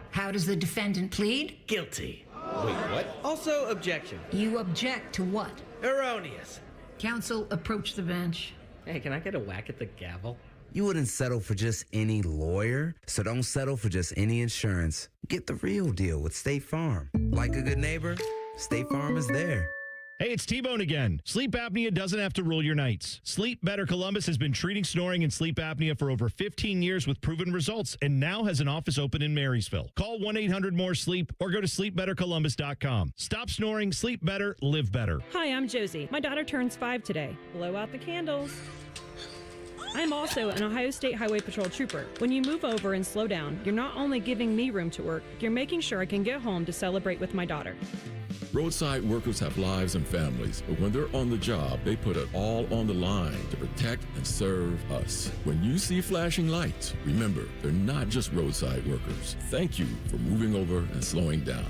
How does the defendant plead? Guilty. Wait, what? Also, objection. You object to what? Erroneous. Counsel, approach the bench. Hey, can I get a whack at the gavel? You wouldn't settle for just any lawyer, so don't settle for just any insurance. Get the real deal with State Farm. Like a good neighbor, State Farm is there. Hey, it's T-Bone again. Sleep apnea doesn't have to rule your nights. Sleep Better Columbus has been treating snoring and sleep apnea for over 15 years with proven results and now has an office open in Marysville. Call 1-800-MORE-SLEEP or go to sleepbettercolumbus.com. Stop snoring, sleep better, live better. Hi, I'm Josie. My daughter turns 5 today. Blow out the candles. I'm also an Ohio State Highway Patrol trooper. When you move over and slow down, you're not only giving me room to work, you're making sure I can get home to celebrate with my daughter. Roadside workers have lives and families, but when they're on the job, they put it all on the line to protect and serve us. When you see flashing lights, remember, they're not just roadside workers. Thank you for moving over and slowing down.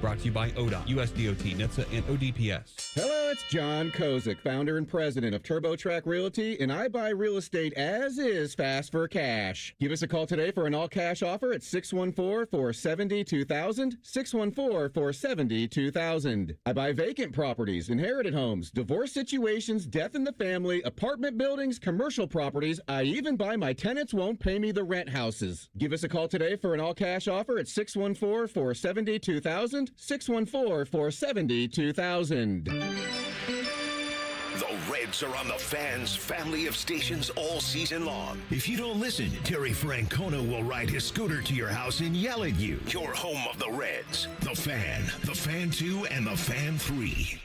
Brought to you by ODOT, USDOT, NHTSA, and ODPS. Hello, it's John Kozik, founder and president of TurboTrack Realty, and I buy real estate as is fast for cash. Give us a call today for an all-cash offer at 614-470-2000, 614-470-2000. I buy vacant properties, inherited homes, divorce situations, death in the family, apartment buildings, commercial properties. I even buy my tenants won't pay me the rent houses. Give us a call today for an all-cash offer at 614-470-2000, 614-470-2000. The Reds are on the Fan's family of stations all season long. If you don't listen, Terry Francona will ride his scooter to your house and yell at you. Your home of the Reds. The Fan, the Fan 2, and the Fan 3.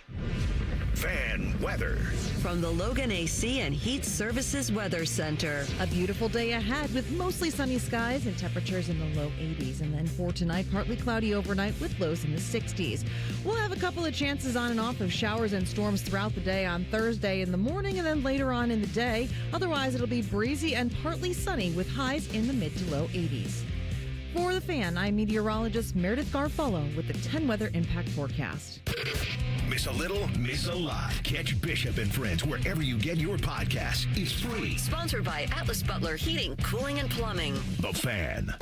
Fan weather. From the Logan AC and Heat Services Weather Center. A beautiful day ahead with mostly sunny skies and temperatures in the low 80s. And then for tonight, partly cloudy overnight with lows in the 60s. We'll have a couple of chances on and off of showers and storms throughout the day on Thursday in the morning and then later on in the day. Otherwise, it'll be breezy and partly sunny with highs in the mid to low 80s. For the Fan, I'm meteorologist Meredith Garfolo with the 10 Weather Impact Forecast. Miss a little, miss a lot. Catch Bishop and Friends wherever you get your podcasts. It's free. Sponsored by Atlas Butler Heating, Cooling, and Plumbing. The Fan.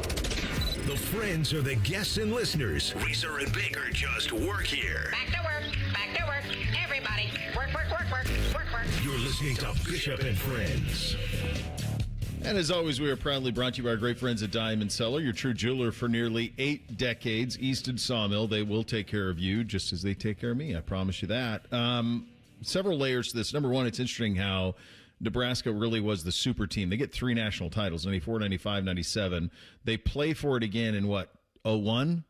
The Friends are the guests and listeners. Reeser and Baker just work here. Back to work. Back to work. Everybody, work, work, work, work, work, work. You're listening to Bishop and Friends. And as always, we are proudly brought to you by our great friends at Diamond Cellar, your true jeweler for nearly 8 decades. Easton Sawmill, they will take care of you just as they take care of me. I promise you that. Several layers to this. Number one, it's interesting how Nebraska really was the super team. They get 3 national titles, 94, 95, 97. They play for it again in, 01?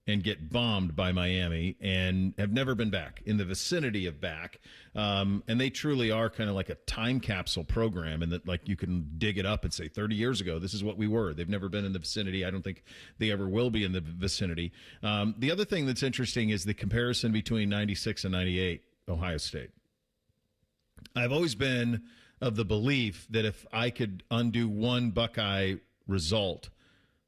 And get bombed by Miami and have never been back, in the vicinity of back. And they truly are kind of like a time capsule program, and that like you can dig it up and say 30 years ago, this is what we were. They've never been in the vicinity. I don't think they ever will be in the vicinity. The other thing that's interesting is the comparison between 96 and 98 Ohio State. I've always been of the belief that if I could undo one Buckeye result,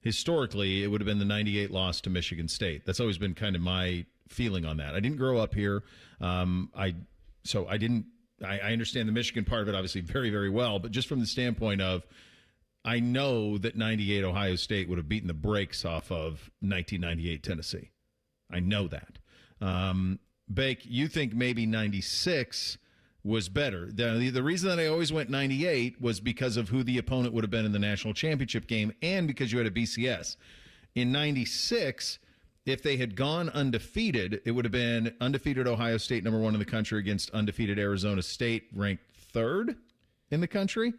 historically, it would have been the 98 loss to Michigan State. That's always been kind of my feeling on that. I didn't grow up here. I understand the Michigan part of it obviously very, very well, but just from the standpoint of I know that 98 Ohio State would have beaten the brakes off of 1998 Tennessee. I know that. Bake, you think maybe 96 was better. The reason that I always went 98 was because of who the opponent would have been in the national championship game and because you had a BCS. In 96, if they had gone undefeated, it would have been undefeated Ohio State, number 1 in the country, against undefeated Arizona State, ranked 3rd in the country.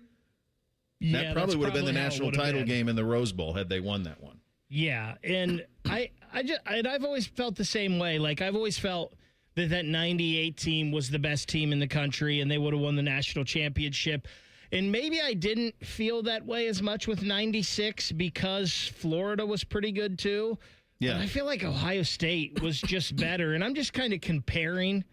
Yeah, that probably would have been the national title game in the Rose Bowl had they won that one. Yeah, and I've always felt the same way. Like, I've always felt that 98 team was the best team in the country and they would have won the national championship. And maybe I didn't feel that way as much with 96 because Florida was pretty good too. Yeah. But I feel like Ohio State was just better. And I'm just kind of comparing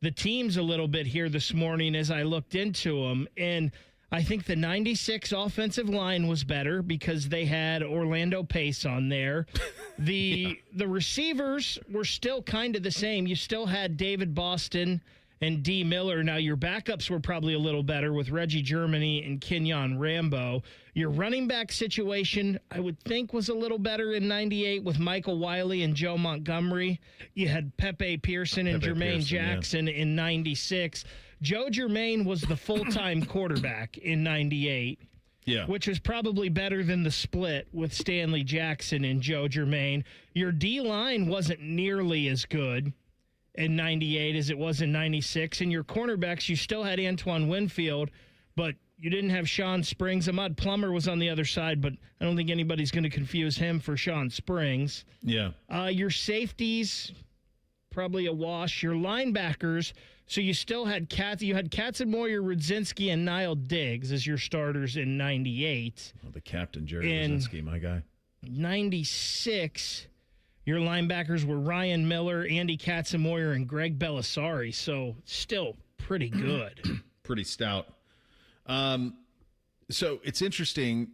the teams a little bit here this morning as I looked into them. And I think the 96 offensive line was better because they had Orlando Pace on there. The receivers were still kind of the same. You still had David Boston and D. Miller. Now, your backups were probably a little better with Reggie Germany and Kenyon Rambo. Your running back situation, I would think, was a little better in 98 with Michael Wiley and Joe Montgomery. You had Pepe Pearson and Jermaine Jackson in 96. Joe Germain was the full-time quarterback in 98, which was probably better than the split with Stanley Jackson and Joe Germain. Your D-line wasn't nearly as good in 98 as it was in 96, and your cornerbacks, you still had Antoine Winfield, but you didn't have Sean Springs. Ahmad Plummer was on the other side, but I don't think anybody's going to confuse him for Sean Springs. Yeah. Your safeties, probably a wash. Your linebackers, so you still had Katzenmoyer, Rudzinski, and Niall Diggs as your starters in 98. Oh, the captain, Jerry Rudzinski, my guy. 96, your linebackers were Ryan Miller, Andy Katzenmoyer, and Greg Belisari, so still pretty good. Pretty stout. So it's interesting.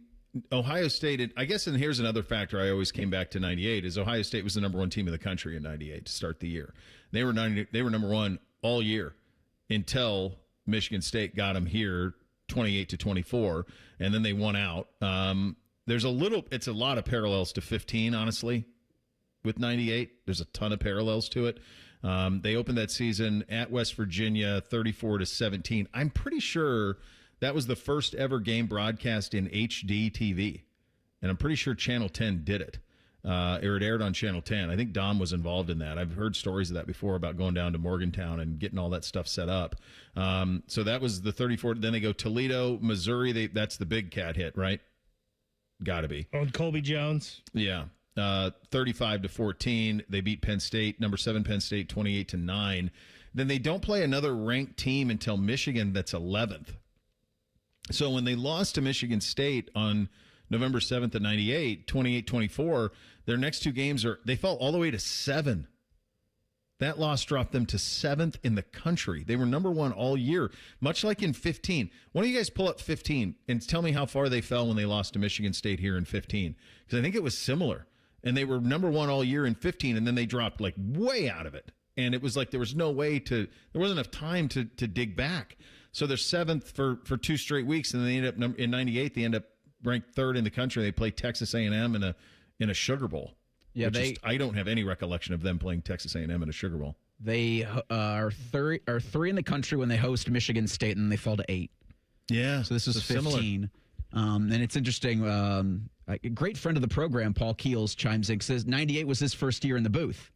Ohio State, I guess, and here's another factor I always came back to 98, is Ohio State was the number 1 team in the country in 98 to start the year. They were number 1 all year until Michigan State got them here 28-24, and then they won out. It's a lot of parallels to 15, honestly, with 98. There's a ton of parallels to it. They opened that season at West Virginia 34-17. I'm pretty sure that was the first ever game broadcast in HD TV, and I'm pretty sure Channel 10 did it. It aired on Channel 10. I think Dom was involved in that. I've heard stories of that before about going down to Morgantown and getting all that stuff set up. So that was the 34. Then they go Toledo, Missouri. That's the Big Cat hit, right? Got to be. Oh, Colby Jones. Yeah. 35-14. They beat Penn State, number 7 Penn State, 28-9. Then they don't play another ranked team until Michigan, that's 11th. So when they lost to Michigan State on November 7th of 98, 28-24, their next 2 games they fell all the way to 7. That loss dropped them to 7th in the country. They were number 1 all year, much like in 15. Why don't you guys pull up 15 and tell me how far they fell when they lost to Michigan State here in 15? Because I think it was similar. And they were number 1 all year in 15, and then they dropped like way out of it. And it was like there was no way there wasn't enough time to dig back. So they're 7th for 2 straight weeks, and they end up in 98. They end up ranked 3rd in the country. They play Texas A&M in a Sugar Bowl. Yeah, I don't have any recollection of them playing Texas A&M in a Sugar Bowl. They are 3 in the country when they host Michigan State, and they fell to 8. Yeah, so this was 15. And it's interesting. A great friend of the program, Paul Keels, chimes in, says 98 was his first year in the booth,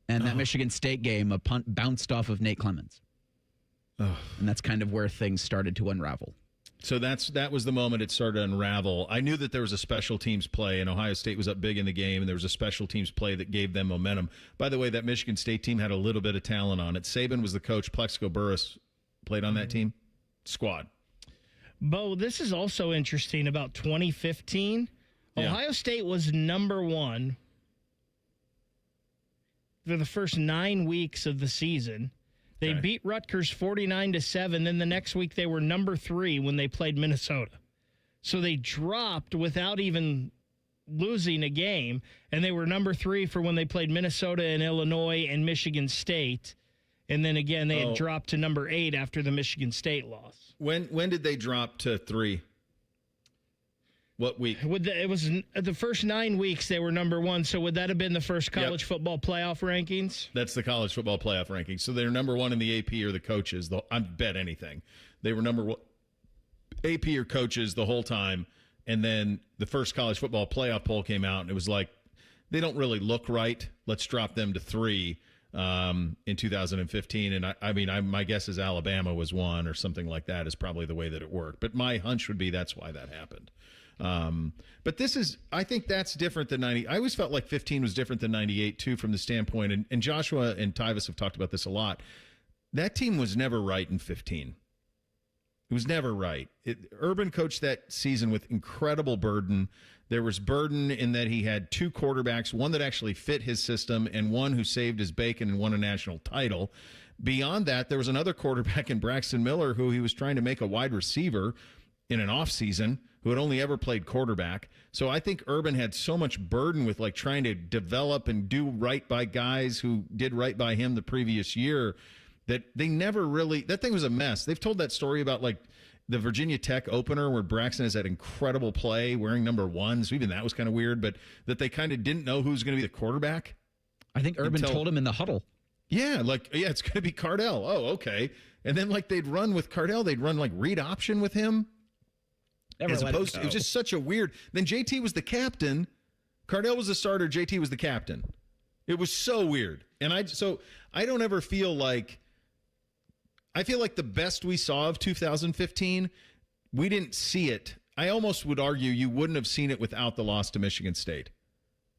and that Michigan State game, a punt bounced off of Nate Clemens. Oh. And that's kind of where things started to unravel. So that was the moment it started to unravel. I knew that there was a special teams play, and Ohio State was up big in the game, and there was a special teams play that gave them momentum. By the way, that Michigan State team had a little bit of talent on it. Saban was the coach. Plexico Burress played on that team. Squad. Bo, this is also interesting about 2015. Yeah. Ohio State was number 1 for the first 9 weeks of the season. They beat Rutgers 49-7. Then the next week they were number 3 when they played Minnesota. So they dropped without even losing a game, and they were number 3 for when they played Minnesota and Illinois and Michigan State. And then again, they had dropped to number 8 after the Michigan State loss. When did they drop to 3? What week? It was the first 9 weeks they were number 1. So would that have been the first college football playoff rankings? That's the college football playoff rankings. So they're number 1 in the AP or the coaches. I bet anything. They were number 1 AP or coaches the whole time. And then the first college football playoff poll came out, and it was like, they don't really look right. Let's drop them to 3 in 2015. And I mean, my guess is Alabama was 1 or something like that is probably the way that it worked. But my hunch would be that's why that happened. But I think that's different than 90. I always felt like 15 was different than 98 too, from the standpoint, and Joshua and Tyvis have talked about this a lot. That team was never right in 15. It was never right. Urban coached that season with incredible burden. There was burden in that he had 2 quarterbacks, one that actually fit his system and one who saved his bacon and won a national title. Beyond that, there was another quarterback in Braxton Miller who he was trying to make a wide receiver in an offseason, who had only ever played quarterback. So I think Urban had so much burden with like trying to develop and do right by guys who did right by him the previous year that they never really, that thing was a mess. They've told that story about like the Virginia Tech opener where Braxton has that incredible play wearing number 1. So even that was kind of weird, but that they kind of didn't know who was going to be the quarterback. I think Urban told him in the huddle. Yeah, it's going to be Cardell. Oh, okay. And then like they'd run with Cardell, they'd run like read option with him. As opposed to, it was just such a weird. Then JT was the captain. Cardell was the starter. JT was the captain. It was so weird. And I don't ever feel like, I feel like the best we saw of 2015, we didn't see it. I almost would argue you wouldn't have seen it without the loss to Michigan State,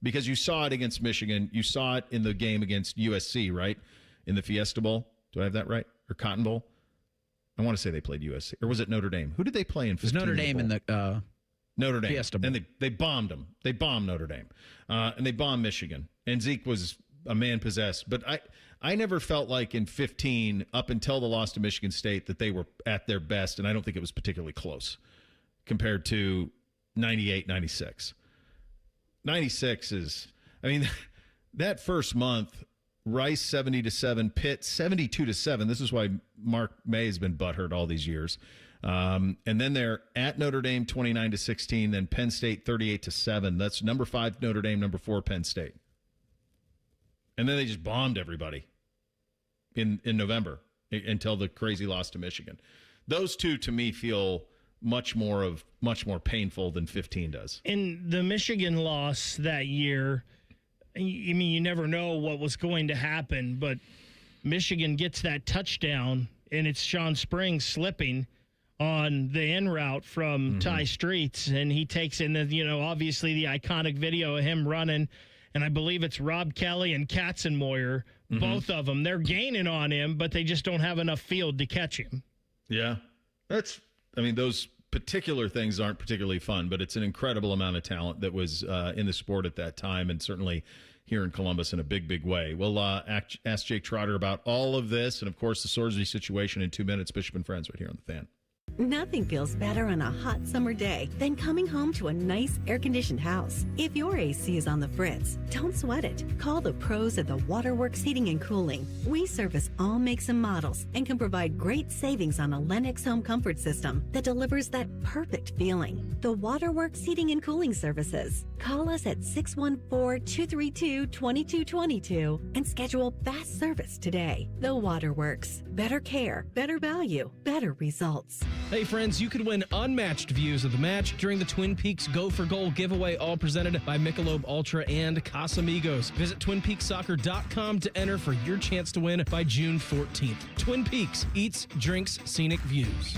because you saw it against Michigan. You saw it in the game against USC, right? In the Fiesta Bowl. Do I have that right? Or Cotton Bowl? I want to say they played USC. Or was it Notre Dame? Who did they play in 15? It was Notre Dame in the Notre Dame. Fiesta Bowl. And they bombed them. They bombed Notre Dame. And they bombed Michigan. And Zeke was a man possessed. But I never felt like in 15, up until the loss to Michigan State, that they were at their best. And I don't think it was particularly close compared to 98, 96. 96 is, I mean, that first month, Rice 70-7, Pitt 72-7. This is why Mark May has been butthurt all these years. And then they're at Notre Dame 29-16, then Penn State 38-7. That's number 5 Notre Dame, number 4 Penn State. And then they just bombed everybody in November until the crazy loss to Michigan. Those two to me feel much more painful than 15 does. In the Michigan loss that year, I mean, you never know what was going to happen, but Michigan gets that touchdown, and it's Sean Springs slipping on the en route from Ty Streets, and he takes in obviously the iconic video of him running, and I believe it's Rob Kelly and Katzenmoyer, both of them. They're gaining on him, but they just don't have enough field to catch him. Yeah, those particular things aren't particularly fun, but it's an incredible amount of talent that was in the sport at that time, and certainly here in Columbus in a big, big way. We'll ask Jake Trotter about all of this and, of course, the Sorsby situation in 2 minutes. Bishop and Friends right here on The Fan. Nothing feels better on a hot summer day than coming home to a nice air-conditioned house. If your AC is on the fritz, don't sweat it. Call the pros at the Waterworks Heating and Cooling. We service all makes and models and can provide great savings on a Lennox home comfort system that delivers that perfect feeling. The Waterworks Heating and Cooling Services. Call us at 614-232-2222 and schedule fast service today. The Waterworks. Better care, better value, better results. Hey friends, you could win unmatched views of the match during the Twin Peaks Go for Goal giveaway, all presented by Michelob Ultra and Casamigos. Visit TwinPeaksSoccer.com to enter for your chance to win by June 14th. Twin Peaks, eats, drinks, scenic views.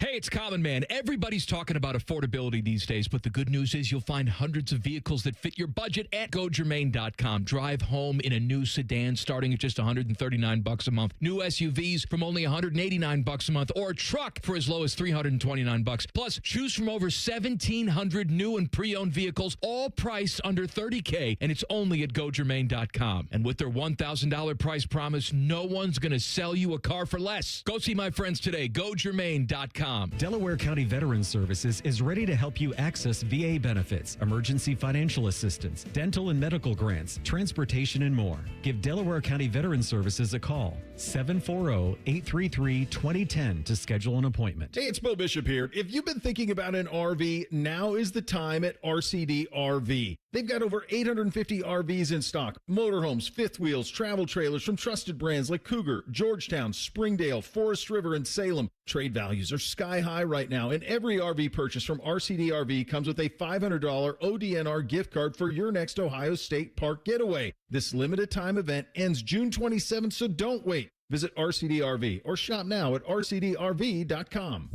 Hey, it's Common Man. Everybody's talking about affordability these days, but the good news is you'll find hundreds of vehicles that fit your budget at GoGermain.com. Drive home in a new sedan starting at just $139 a month. New SUVs from only $189 a month, or a truck for as low as $329. Plus, choose from over 1,700 new and pre-owned vehicles, all priced under $30K, and it's only at GoGermain.com. And with their $1,000 price promise, no one's going to sell you a car for less. Go see my friends today. GoGermain.com. Delaware County Veterans Services is ready to help you access VA benefits, emergency financial assistance, dental and medical grants, transportation, and more. Give Delaware County Veterans Services a call, 740-833-2010 to schedule an appointment. Hey, it's Bo Bishop here. If you've been thinking about an RV, now is the time at RCD RV. They've got over 850 RVs in stock, motorhomes, fifth wheels, travel trailers from trusted brands like Cougar, Georgetown, Springdale, Forest River, and Salem. Trade values are sky high right now, and every RV purchase from RCD RV comes with a $500 ODNR gift card for your next Ohio State Park getaway. This limited time event ends June 27th, so don't wait. Visit RCD RV or shop now at rcdrv.com.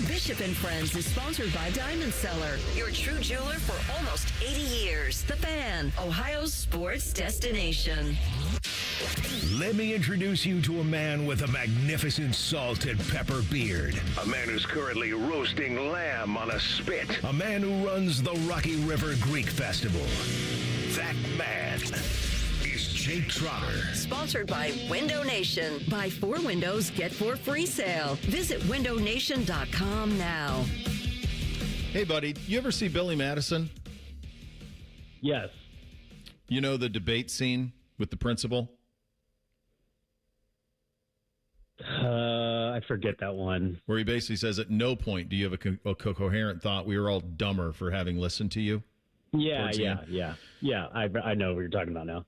Bishop and Friends is sponsored by Diamond Seller, your true jeweler for almost 80 years. The Fan, Ohio's sports destination. Let me introduce you to a man with a magnificent salt and pepper beard. A man who's currently roasting lamb on a spit. A man who runs the Rocky River Greek Festival. That man is Jake Trotter. Sponsored by Window Nation. Buy 4 windows, get 4 free sale. Visit windownation.com now. Hey, buddy, you ever see Billy Madison? Yes. You know the debate scene with the principal? I forget that one. Where he basically says, at no point do you have a coherent thought. We were all dumber for having listened to you. Yeah. I know what you're talking about now.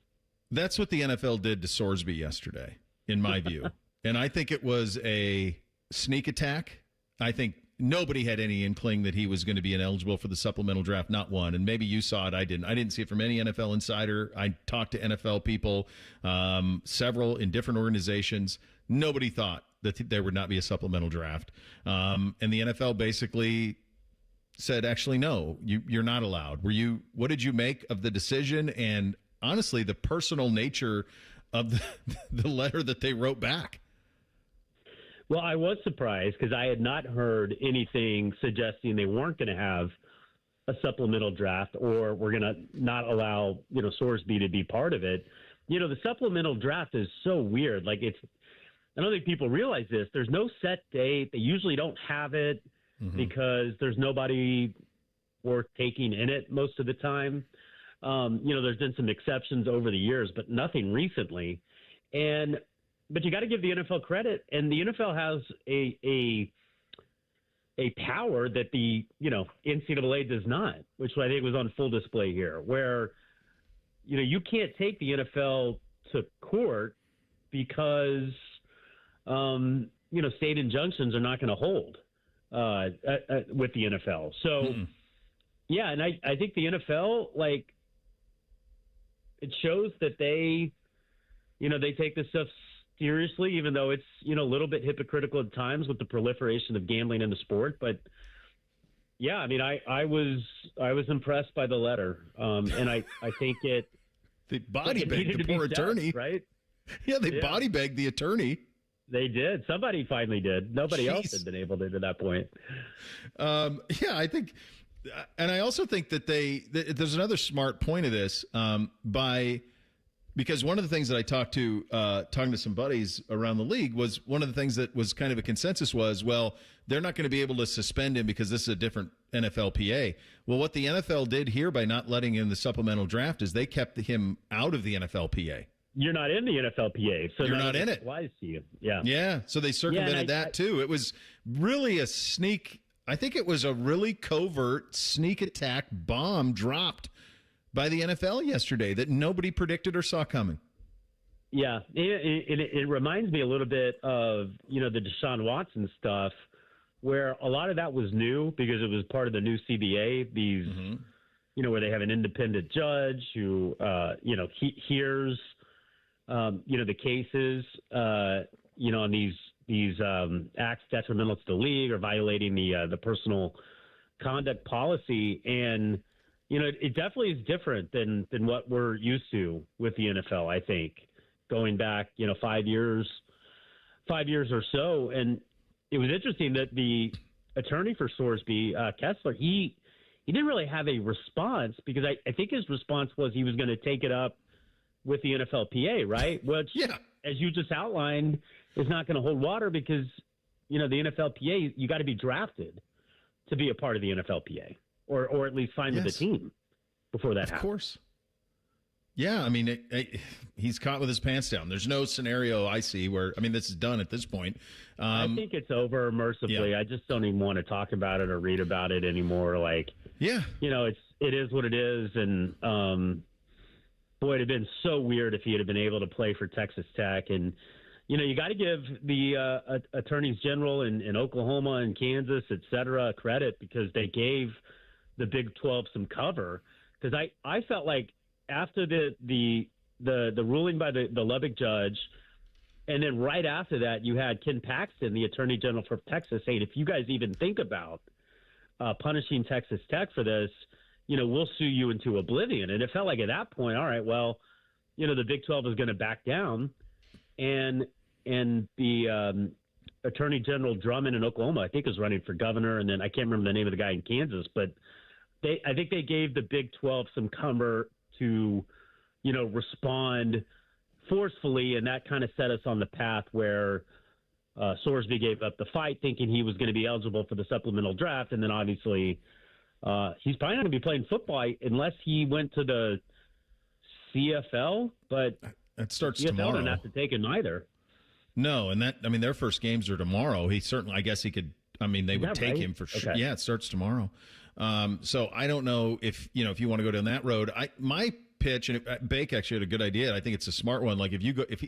That's what the NFL did to Sorsby yesterday, in my view. And I think it was a sneak attack. I think nobody had any inkling that he was going to be ineligible for the supplemental draft, not one. And maybe you saw it, I didn't. I didn't see it from any NFL insider. I talked to NFL people, several in different organizations. Nobody thought that there would not be a supplemental draft. And the NFL basically said, actually, no, you're not allowed. What did you make of the decision? And honestly, the personal nature of the letter that they wrote back. Well, I was surprised because I had not heard anything suggesting they weren't going to have a supplemental draft or we're going to not allow, Sorsby to be part of it. The supplemental draft is so weird. I don't think people realize this. There's no set date. They usually don't have it because there's nobody worth taking in it most of the time. There's been some exceptions over the years, but nothing recently. But you got to give the NFL credit, and the NFL has a power that the NCAA does not, which I think was on full display here, where you can't take the NFL to court because state injunctions are not going to hold with the NFL. So yeah, and I think the NFL it shows that they take this stuff seriously, even though it's a little bit hypocritical at times with the proliferation of gambling in the sport. But yeah, I mean, I was impressed by the letter, and I think it they body bagged the poor attorney, right? Yeah, they body bagged the attorney. They did. Somebody finally did. Nobody else had been able to that point. Yeah, I think, and I also think that there's another smart point of this because one of the things that I talking to some buddies around the league was one of the things that was kind of a consensus was, well, they're not going to be able to suspend him because this is a different NFLPA. Well, what the NFL did here by not letting in the supplemental draft is they kept him out of the NFLPA. You're not in the NFLPA, so you're not in it. Applies to you. Yeah. Yeah. So they circumvented that too. It was really a sneak. I think it was a really covert sneak attack bomb dropped by the NFL yesterday that nobody predicted or saw coming. Yeah, it reminds me a little bit of the Deshaun Watson stuff, where a lot of that was new because it was part of the new CBA. These, where they have an independent judge who hears the cases, on these these acts detrimental to the league or violating the personal conduct policy. And, it definitely is different than what we're used to with the NFL, I think, going back, 5 years or so. And it was interesting that the attorney for Sorsby, Kessler, he didn't really have a response because I think his response was he was going to take it up with the NFLPA, right? Which, as you just outlined, is not going to hold water because, the NFLPA, you got to be drafted to be a part of the NFLPA or at least sign with the team before that happens. Of course. Yeah, I mean, he's caught with his pants down. There's no scenario I see where, this is done at this point. I think it's over mercifully. Yeah. I just don't even want to talk about it or read about it anymore. Like, it is what it is. And, boy, it'd have been so weird if he had been able to play for Texas Tech. And, you got to give the attorneys general in Oklahoma and Kansas, et cetera, credit because they gave the Big 12 some cover. Because I felt like after the ruling by the Lubbock judge, and then right after that, you had Ken Paxton, the attorney general for Texas, saying, if you guys even think about punishing Texas Tech for this, we'll sue you into oblivion. And it felt like at that point, all right, well, the Big 12 is going to back down. And the Attorney General Drummond in Oklahoma, I think, is running for governor. And then I can't remember the name of the guy in Kansas, but I think they gave the Big 12 some cover to, respond forcefully. And that kind of set us on the path where Sorsby gave up the fight thinking he was going to be eligible for the supplemental draft. And then obviously he's probably not going to be playing football unless he went to the CFL, but that starts CFL tomorrow. Don't have to take him either. No, and their first games are tomorrow. He certainly, I guess he could. They would take him for sure. Okay. Yeah, it starts tomorrow. So I don't know if you want to go down that road. My pitch, and Bake actually had a good idea. I think it's a smart one. Like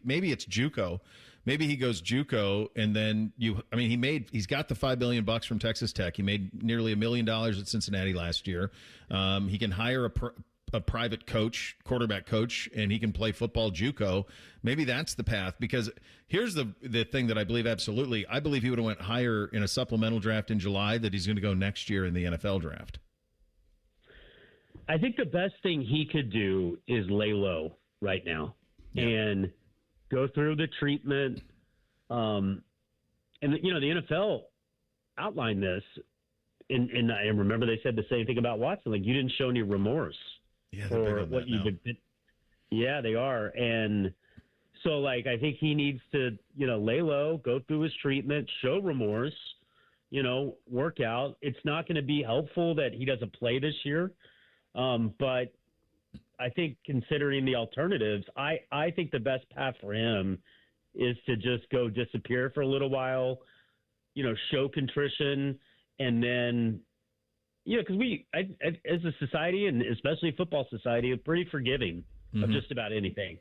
maybe it's JUCO, maybe he goes JUCO, and then he's got the $5 billion from Texas Tech. He made nearly $1 million at Cincinnati last year. He can hire a private coach, quarterback coach, and he can play football JUCO. Maybe that's the path, because here's the thing that I believe absolutely. I believe he would have went higher in a supplemental draft in July that he's going to go next year in the NFL draft. I think the best thing he could do is lay low right now and go through the treatment. And the NFL outlined this, and remember they said the same thing about Watson. Like, you didn't show any remorse. Yeah, they're big on that now. Yeah, they are. And so, like, I think he needs to, lay low, go through his treatment, show remorse, work out. It's not going to be helpful that he doesn't play this year. But I think considering the alternatives, I think the best path for him is to just go disappear for a little while, show contrition, and then, because as a society, and especially football society, are pretty forgiving of just about anything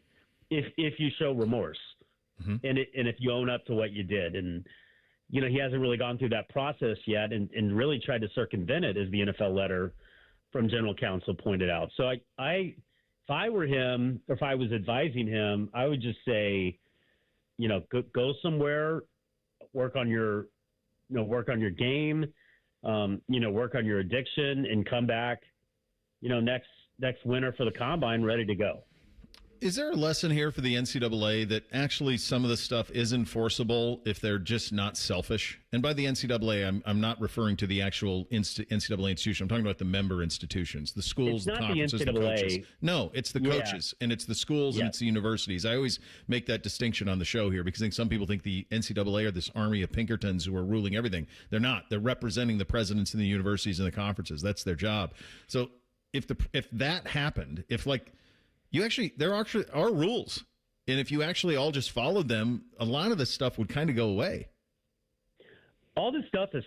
if you show remorse and if you own up to what you did. And, he hasn't really gone through that process yet and really tried to circumvent it, as the NFL letter from general counsel pointed out. So if I were him, or if I was advising him, I would just say, go somewhere, work on your game, work on your addiction, and come back, next winter for the combine ready to go. Is there a lesson here for the NCAA that actually some of the stuff is enforceable if they're just not selfish? And by the NCAA, I'm not referring to the actual NCAA institution. I'm talking about the member institutions, the schools, the conferences, the coaches. No, it's the coaches, and it's the schools, and it's the universities. I always make that distinction on the show here because I think some people think the NCAA are this army of Pinkertons who are ruling everything. They're not. They're representing the presidents in the universities and the conferences. That's their job. So if that happened, there actually are rules, and if you actually all just followed them, a lot of this stuff would kind of go away. All this stuff is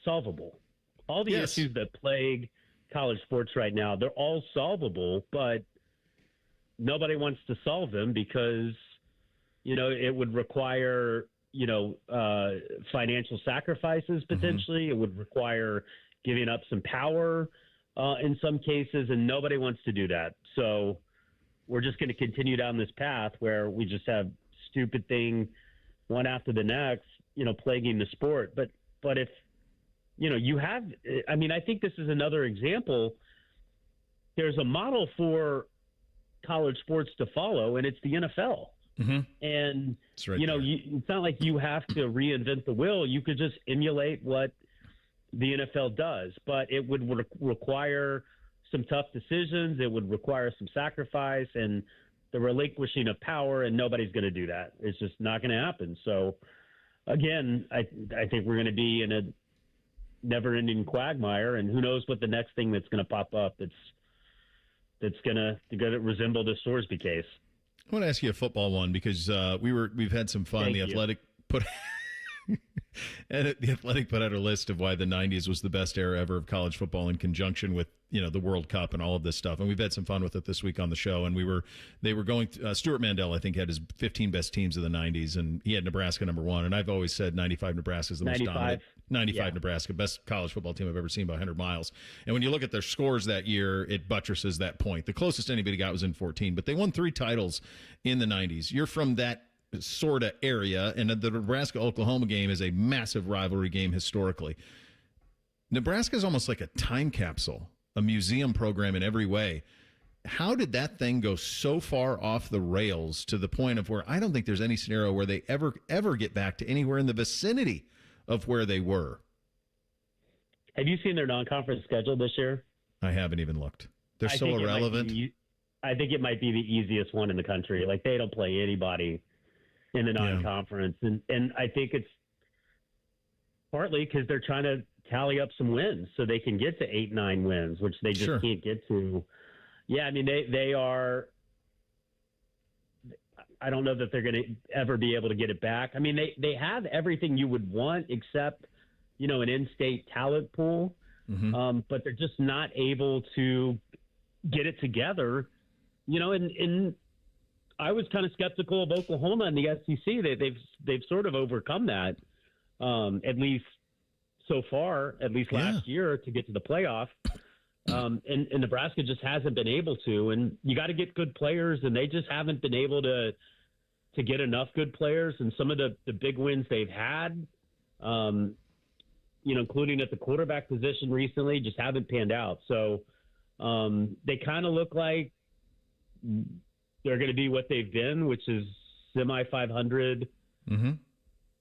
solvable. All the issues that plague college sports right now, they're all solvable, but nobody wants to solve them because, it would require, financial sacrifices potentially. It would require giving up some power in some cases, and nobody wants to do that. So we're just going to continue down this path where we just have stupid thing one after the next plaguing the sport. But if, you have, I think this is another example. There's a model for college sports to follow, and it's the NFL. Mm-hmm. And, right it's not like you have to reinvent the wheel. You could just emulate what the NFL does, but it would require some tough decisions. It would require some sacrifice and the relinquishing of power, and nobody's going to do that. It's just not going to happen. So, again, I think we're going to be in a never-ending quagmire, and who knows what the next thing that's going to pop up that's going to resemble the Sorsby case. I want to ask you a football one because we've had some fun. The Athletic put out a list of why the 90s was the best era ever of college football in conjunction with the World Cup and all of this stuff, and we've had some fun with it this week on the show. And they were going. Stuart Mandel, I think, had his 15 best teams of the 90s, and he had Nebraska number one. And I've always said 95 Nebraska is the most dominant. 95 Nebraska, best college football team I've ever seen by 100 miles. And when you look at their scores that year, it buttresses that point. The closest anybody got was in 14, but they won 3 titles in the 90s. You're from that sort of area, and the Nebraska-Oklahoma game is a massive rivalry game historically. Nebraska is almost like a time capsule, a museum program in every way. How did that thing go so far off the rails to the point of where I don't think there's any scenario where they ever get back to anywhere in the vicinity of where they were? Have you seen their non-conference schedule this year? I haven't even looked. They're so irrelevant. I think it might be the easiest one in the country. Like, they don't play anybody in the non-conference. And I think it's partly because they're trying to tally up some wins so they can get to 8-9 wins, which they just can't get to. Yeah, they are. I don't know that they're going to ever be able to get it back. They have everything you would want except, an in-state talent pool, but they're just not able to get it together. And I was kind of skeptical of Oklahoma and the SEC. They've sort of overcome that, at least so far, at least last year, to get to the playoff. And Nebraska just hasn't been able to. And you got to get good players, and they just haven't been able to get enough good players. And some of the big wins they've had, including at the quarterback position recently, just haven't panned out. So they kind of look like they're going to be what they've been, which is semi 500. Mm-hmm.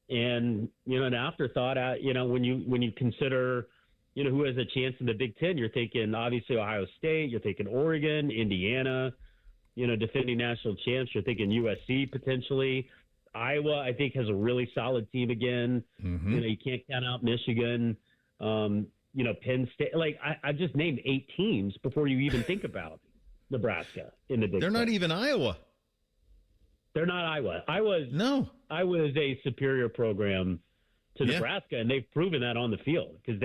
And, an afterthought, when you consider, who has a chance in the Big Ten, you're thinking obviously Ohio State, you're thinking Oregon, Indiana, defending national champs, you're thinking USC potentially. Iowa, I think, has a really solid team again. Mm-hmm. You can't count out Michigan, Penn State. Like, I just named 8 teams before you even think about Nebraska in the Big Ten. They're not even Iowa. They're not Iowa. Iowa is a superior program to Nebraska, and they've proven that on the field because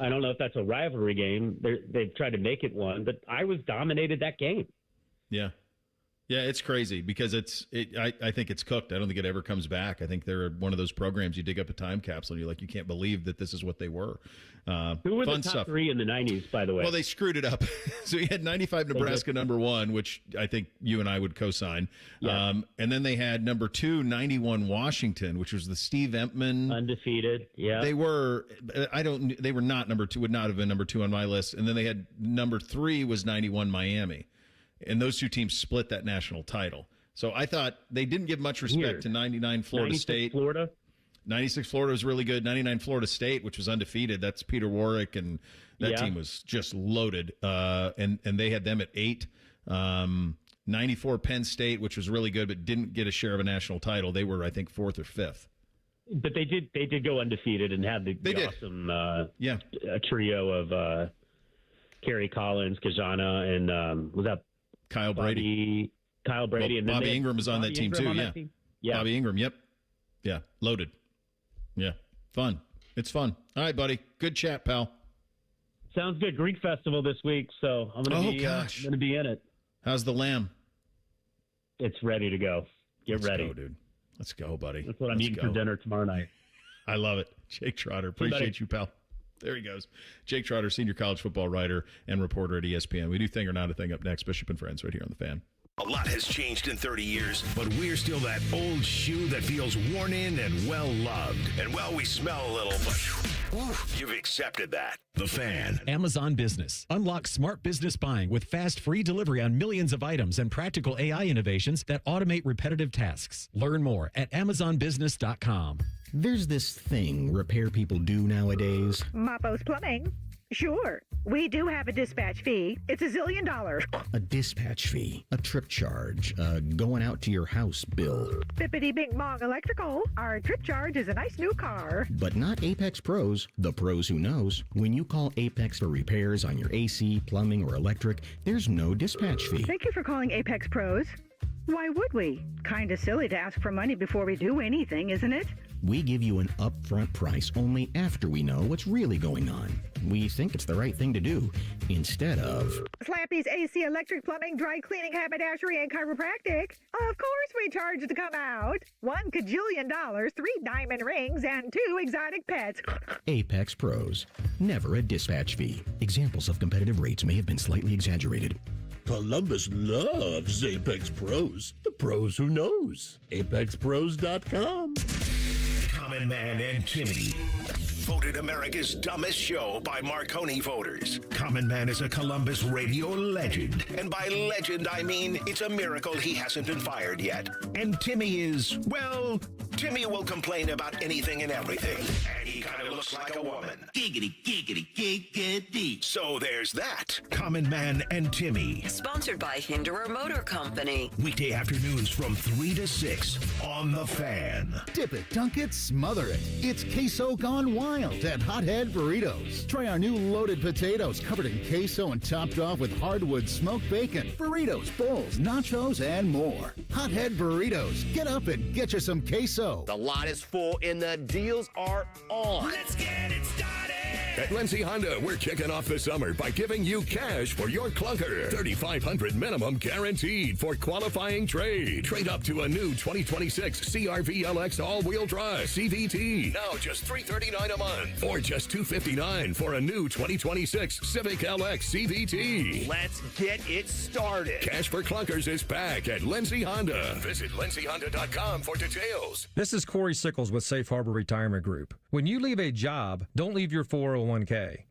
I don't know if that's a rivalry game. They've tried to make it one, but Iowa's dominated that game. Yeah. Yeah, it's crazy because I think it's cooked. I don't think it ever comes back. I think they're one of those programs you dig up a time capsule and you're like, you can't believe that this is what they were. Who were the top 3 in the 90s, by the way? Well, they screwed it up. So you had 95 Nebraska number 1, which I think you and I would co-sign. Yeah. And then they had number 2, 91 Washington, which was the Steve Empman. Undefeated, yeah. They were not number 2, would not have been number 2 on my list. And then they had number 3 was 91 Miami. And those two teams split that national title. So I thought they didn't give much respect to 99 Florida State. Florida? 96 Florida was really good. 99 Florida State, which was undefeated. That's Peter Warwick, and that team was just loaded. And they had them at 8. 94 Penn State, which was really good, but didn't get a share of a national title. They were, I think, 4th or 5th. But they did go undefeated and have the awesome trio of Kerry Collins, Kajana, and was that Kyle Brady. Well, and Bobby Ingram was on that team too. Yeah. Bobby Ingram. Yep. Yeah. Loaded. Yeah. Fun. It's fun. All right, buddy. Good chat, pal. Sounds good. Greek Festival this week, so I'm going to be in it. How's the lamb? It's ready to go. Let's ready, go, dude. Let's go, buddy. That's what I'm eating for dinner tomorrow night. I love it. Jake Trotter. Appreciate you, pal. There he goes. Jake Trotter, senior college football writer and reporter at ESPN. We do Thing or Not a Thing up next. Bishop and Friends right here on The Fan. A lot has changed in 30 years, but we're still that old shoe that feels worn in and well-loved. And well, we smell a little, but you've accepted that. The Fan. Amazon Business. Unlock smart business buying with fast, free delivery on millions of items and practical AI innovations that automate repetitive tasks. Learn more at AmazonBusiness.com. There's this thing repair people do nowadays. Mappo's Plumbing. Sure. We do have a dispatch fee. It's $1 zillion. A dispatch fee, a trip charge, going out to your house bill. Bippity Bing Bong Electrical. Our trip charge is a nice new car. But not Apex Pros, the pros who knows. When you call Apex for repairs on your AC, plumbing, or electric, there's no dispatch fee. Thank you for calling Apex Pros. Why would we? Kinda silly to ask for money before we do anything, isn't it? We give you an upfront price only after we know what's really going on. We think it's the right thing to do, instead of... Slappy's AC, electric, plumbing, dry cleaning, haberdashery, and chiropractic. Of course we charge to come out. $1 kajillion, 3 diamond rings, and 2 exotic pets. Apex Pros. Never a dispatch fee. Examples of competitive rates may have been slightly exaggerated. Columbus loves Apex Pros. The pros who knows. ApexPros.com. Common Man and Timmy. Voted America's dumbest show by Marconi voters. Common Man is a Columbus radio legend. And by legend, I mean it's a miracle he hasn't been fired yet. And Timmy is, well, Timmy will complain about anything and everything. And he kind of looks like a woman. Giggity, giggity, giggity. So there's that. Common Man and Timmy. Sponsored by Hinderer Motor Company. Weekday afternoons from 3 to 6 on The Fan. Dip it, dunk it, smother it. It's queso gone wild at Hothead Burritos. Try our new loaded potatoes covered in queso and topped off with hardwood smoked bacon, burritos, bowls, nachos, and more. Hothead Burritos. Get up and get you some queso. The lot is full and the deals are on. Let's get it started. At Lindsay Honda, we're kicking off the summer by giving you cash for your clunker. $3,500 minimum guaranteed for qualifying trade. Trade up to a new 2026 CRV LX all-wheel drive CVT. Now just $339 a month. Or just $259 for a new 2026 Civic LX CVT. Let's get it started. Cash for clunkers is back at Lindsay Honda. Visit lindsayhonda.com for details. This is Corey Sickles with Safe Harbor Retirement Group. When you leave a job, don't leave your 401k.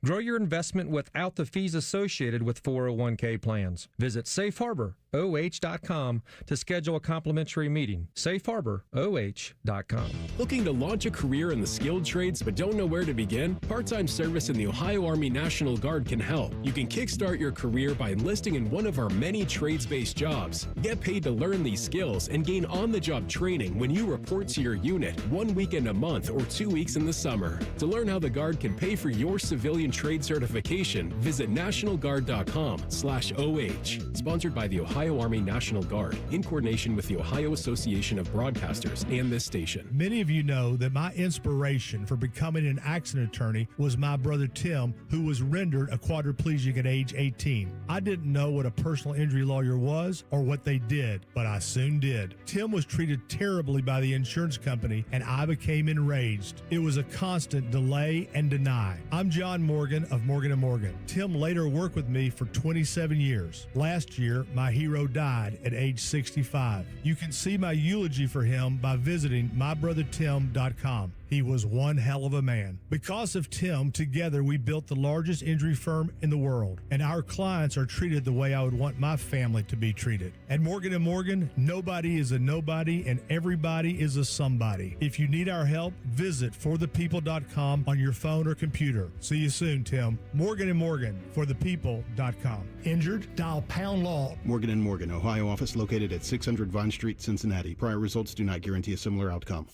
Grow your investment without the fees associated with 401k plans. Visit safeharboroh.com to schedule a complimentary meeting. safeharboroh.com. Looking to launch a career in the skilled trades but don't know where to begin? Part-time service in the Ohio Army National Guard can help. You can kickstart your career by enlisting in one of our many trades-based jobs. Get paid to learn these skills and gain on-the-job training when you report to your unit 1 weekend a month or 2 weeks in the summer. To learn how the Guard can pay for your civilian trade certification, visit nationalguard.com/OH. Sponsored by the Ohio Army National Guard in coordination with the Ohio Association of Broadcasters and this station. Many of you know that my inspiration for becoming an accident attorney was my brother Tim, who was rendered a quadriplegic at age 18. I didn't know what a personal injury lawyer was or what they did, but I soon did. Tim was treated terribly by the insurance company, and I became enraged. It was a constant delay and deny. I'm John Morgan of Morgan & Morgan. Tim later worked with me for 27 years. Last year, my hero died at age 65. You can see my eulogy for him by visiting mybrothertim.com. He was one hell of a man. Because of Tim, together we built the largest injury firm in the world, and our clients are treated the way I would want my family to be treated. At Morgan & Morgan, nobody is a nobody and everybody is a somebody. If you need our help, visit forthepeople.com on your phone or computer. See you soon, Tim. Morgan & Morgan, forthepeople.com. Injured? Dial pound law. Morgan & Morgan, Ohio office located at 600 Vine Street, Cincinnati. Prior results do not guarantee a similar outcome.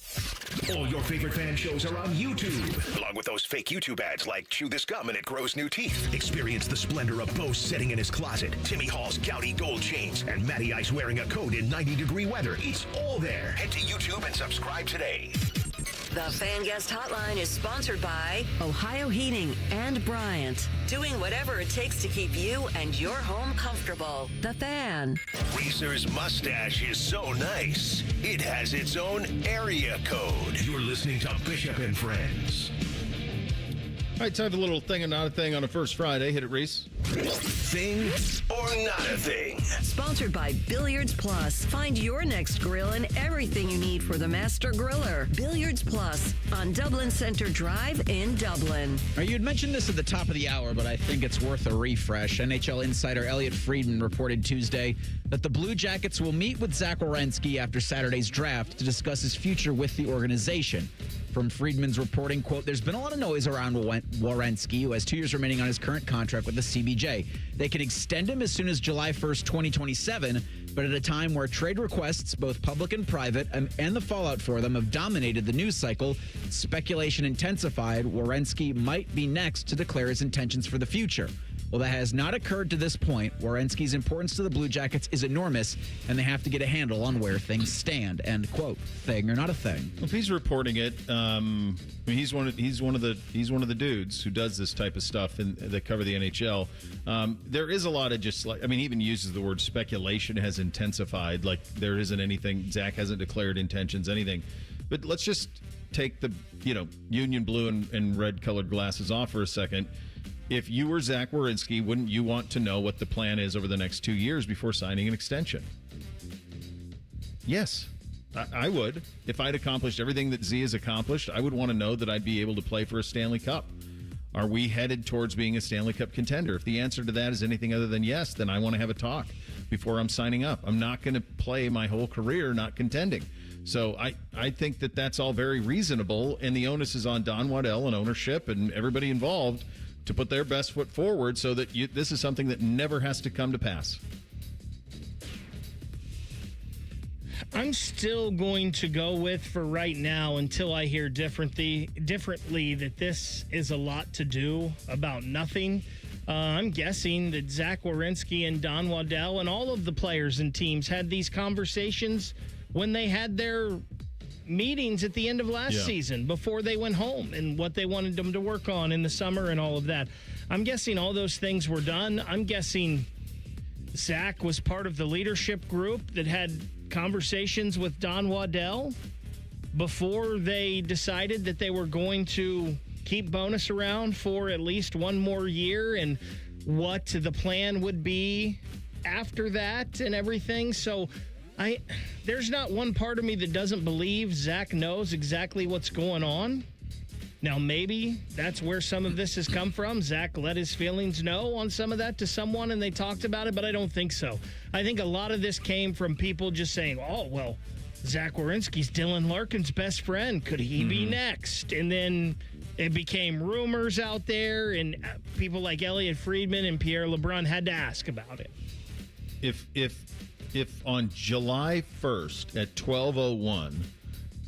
All your favorite fan shows are on YouTube, along with those fake YouTube ads like Chew This Gum and It Grows New Teeth. Experience the splendor of Bo sitting in his closet, Timmy Hall's gouty gold chains, and Matty Ice wearing a coat in 90-degree weather. It's all there. Head to YouTube and subscribe today. The Fan Guest Hotline is sponsored by Ohio Heating and Bryant. Doing whatever it takes to keep you and your home comfortable. The Fan. Reese's mustache is so nice, it has its own area code. You're listening to Bishop and Friends. All right, time for a little thing and not a thing on a first Friday. Hit it, Reese. Thing or not a thing? Sponsored by Billiards Plus. Find your next grill and everything you need for the master griller. Billiards Plus on Dublin Center Drive in Dublin. You had mentioned this at the top of the hour, but I think it's worth a refresh. NHL insider Elliot Friedman reported Tuesday that the Blue Jackets will meet with Zach Werenski after Saturday's draft to discuss his future with the organization. From Friedman's reporting, quote, there's been a lot of noise around Werenski, who has 2 years remaining on his current contract with the CBJ. They could extend him as soon as July 1st, 2027, but at a time where trade requests, both public and private, and the fallout for them have dominated the news cycle, speculation intensified. Werenski might be next to declare his intentions for the future. Well, that has not occurred to this point. Werenski's importance to the Blue Jackets is enormous, and they have to get a handle on where things stand. End quote. Thing or not a thing? If he's reporting it, he's one of the dudes who does this type of stuff that cover the NHL. There is a lot of just like, he even uses the word speculation has intensified. Like there isn't anything. Zach hasn't declared intentions, anything. But let's just take the Union blue and red colored glasses off for a second. If you were Zach Werenski, wouldn't you want to know what the plan is over the next 2 years before signing an extension? Yes, I would. If I'd accomplished everything that Z has accomplished, I would want to know that I'd be able to play for a Stanley Cup. Are we headed towards being a Stanley Cup contender? If the answer to that is anything other than yes, then I want to have a talk before I'm signing up. I'm not going to play my whole career not contending. So I think that that's all very reasonable, and the onus is on Don Waddell and ownership and everybody involved to put their best foot forward so that this is something that never has to come to pass. I'm still going to go with, for right now, until I hear differently, that this is a lot to do about nothing. I'm guessing that Zach Werenski and Don Waddell and all of the players and teams had these conversations when they had their meetings at the end of last season before they went home and what they wanted them to work on in the summer and all of that. I'm guessing all those things were done. I'm guessing Zach was part of the leadership group that had conversations with Don Waddell before they decided that they were going to keep Bonus around for at least one more year and what the plan would be after that and everything. So there's not one part of me that doesn't believe Zach knows exactly what's going on. Now, maybe that's where some of this has come from. Zach let his feelings know on some of that to someone, and they talked about it, but I don't think so. I think a lot of this came from people just saying, oh, well, Zach Werenski's Dylan Larkin's best friend. Could he be next? And then it became rumors out there, and people like Elliot Friedman and Pierre LeBrun had to ask about it. If on July 1st at 12:01,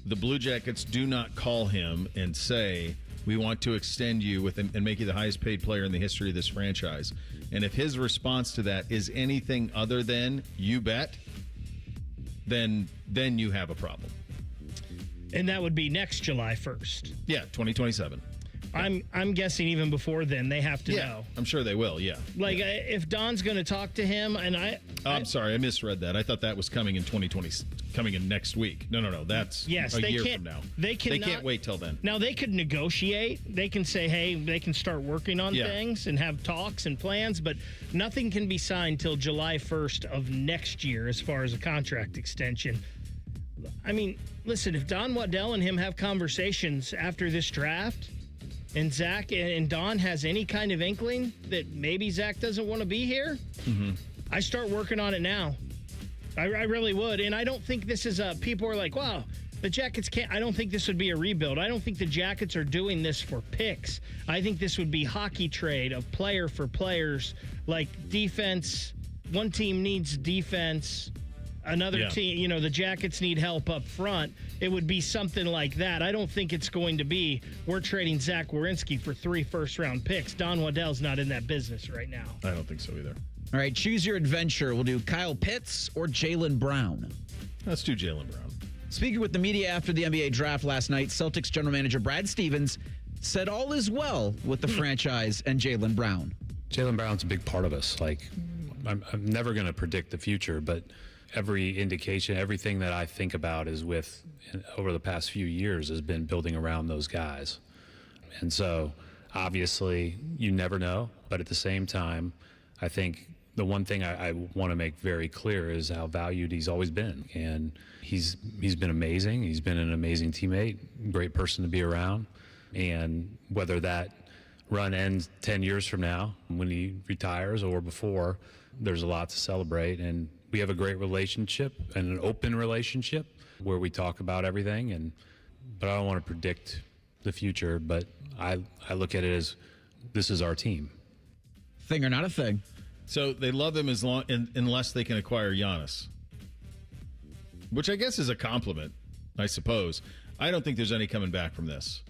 the Blue Jackets do not call him and say, we want to extend you and make you the highest paid player in the history of this franchise, and if his response to that is anything other than, you bet, then you have a problem. And that would be next July 1st. Yeah, 2027. I'm guessing even before then they have to know. I'm sure they will, yeah. Like, if Don's going to talk to him, and I'm sorry, I misread that. I thought that was coming in 2020, coming in next week. No, that's a year from now. They can't wait till then. Now, they could negotiate. They can say, hey, they can start working on things and have talks and plans, but nothing can be signed till July 1st of next year as far as a contract extension. I mean, listen, if Don Waddell and him have conversations after this draft, and Zach and Don has any kind of inkling that maybe Zach doesn't want to be here, I start working on it now. I really would. And I don't think this is people are like, wow, the Jackets can't. I don't think this would be a rebuild. I don't think the Jackets are doing this for picks. I think this would be hockey trade of player for players, like defense. One team needs defense. Another team, the Jackets need help up front. It would be something like that. I don't think it's going to be, we're trading Zach Werenski for 3 first-round picks. Don Waddell's not in that business right now. I don't think so either. All right, choose your adventure. We'll do Kyle Pitts or Jaylen Brown. Let's do Jaylen Brown. Speaking with the media after the NBA draft last night, Celtics general manager Brad Stevens said all is well with the franchise and Jaylen Brown. Jaylen Brown's a big part of us. Like, I'm never going to predict the future, but every indication, everything that I think about is over the past few years has been building around those guys. And so Obviously, you never know, but at the same time, I think the one thing I want to make very clear is how valued he's always been. And he's been amazing. He's been an amazing teammate, great person to be around. And whether that run ends 10 years from now when he retires or before, there's a lot to celebrate. And we have a great relationship and an open relationship where we talk about everything. But I don't want to predict the future, but I look at it as this is our team. Thing or not a thing. So they love him unless they can acquire Giannis, which I guess is a compliment, I suppose. I don't think there's any coming back from this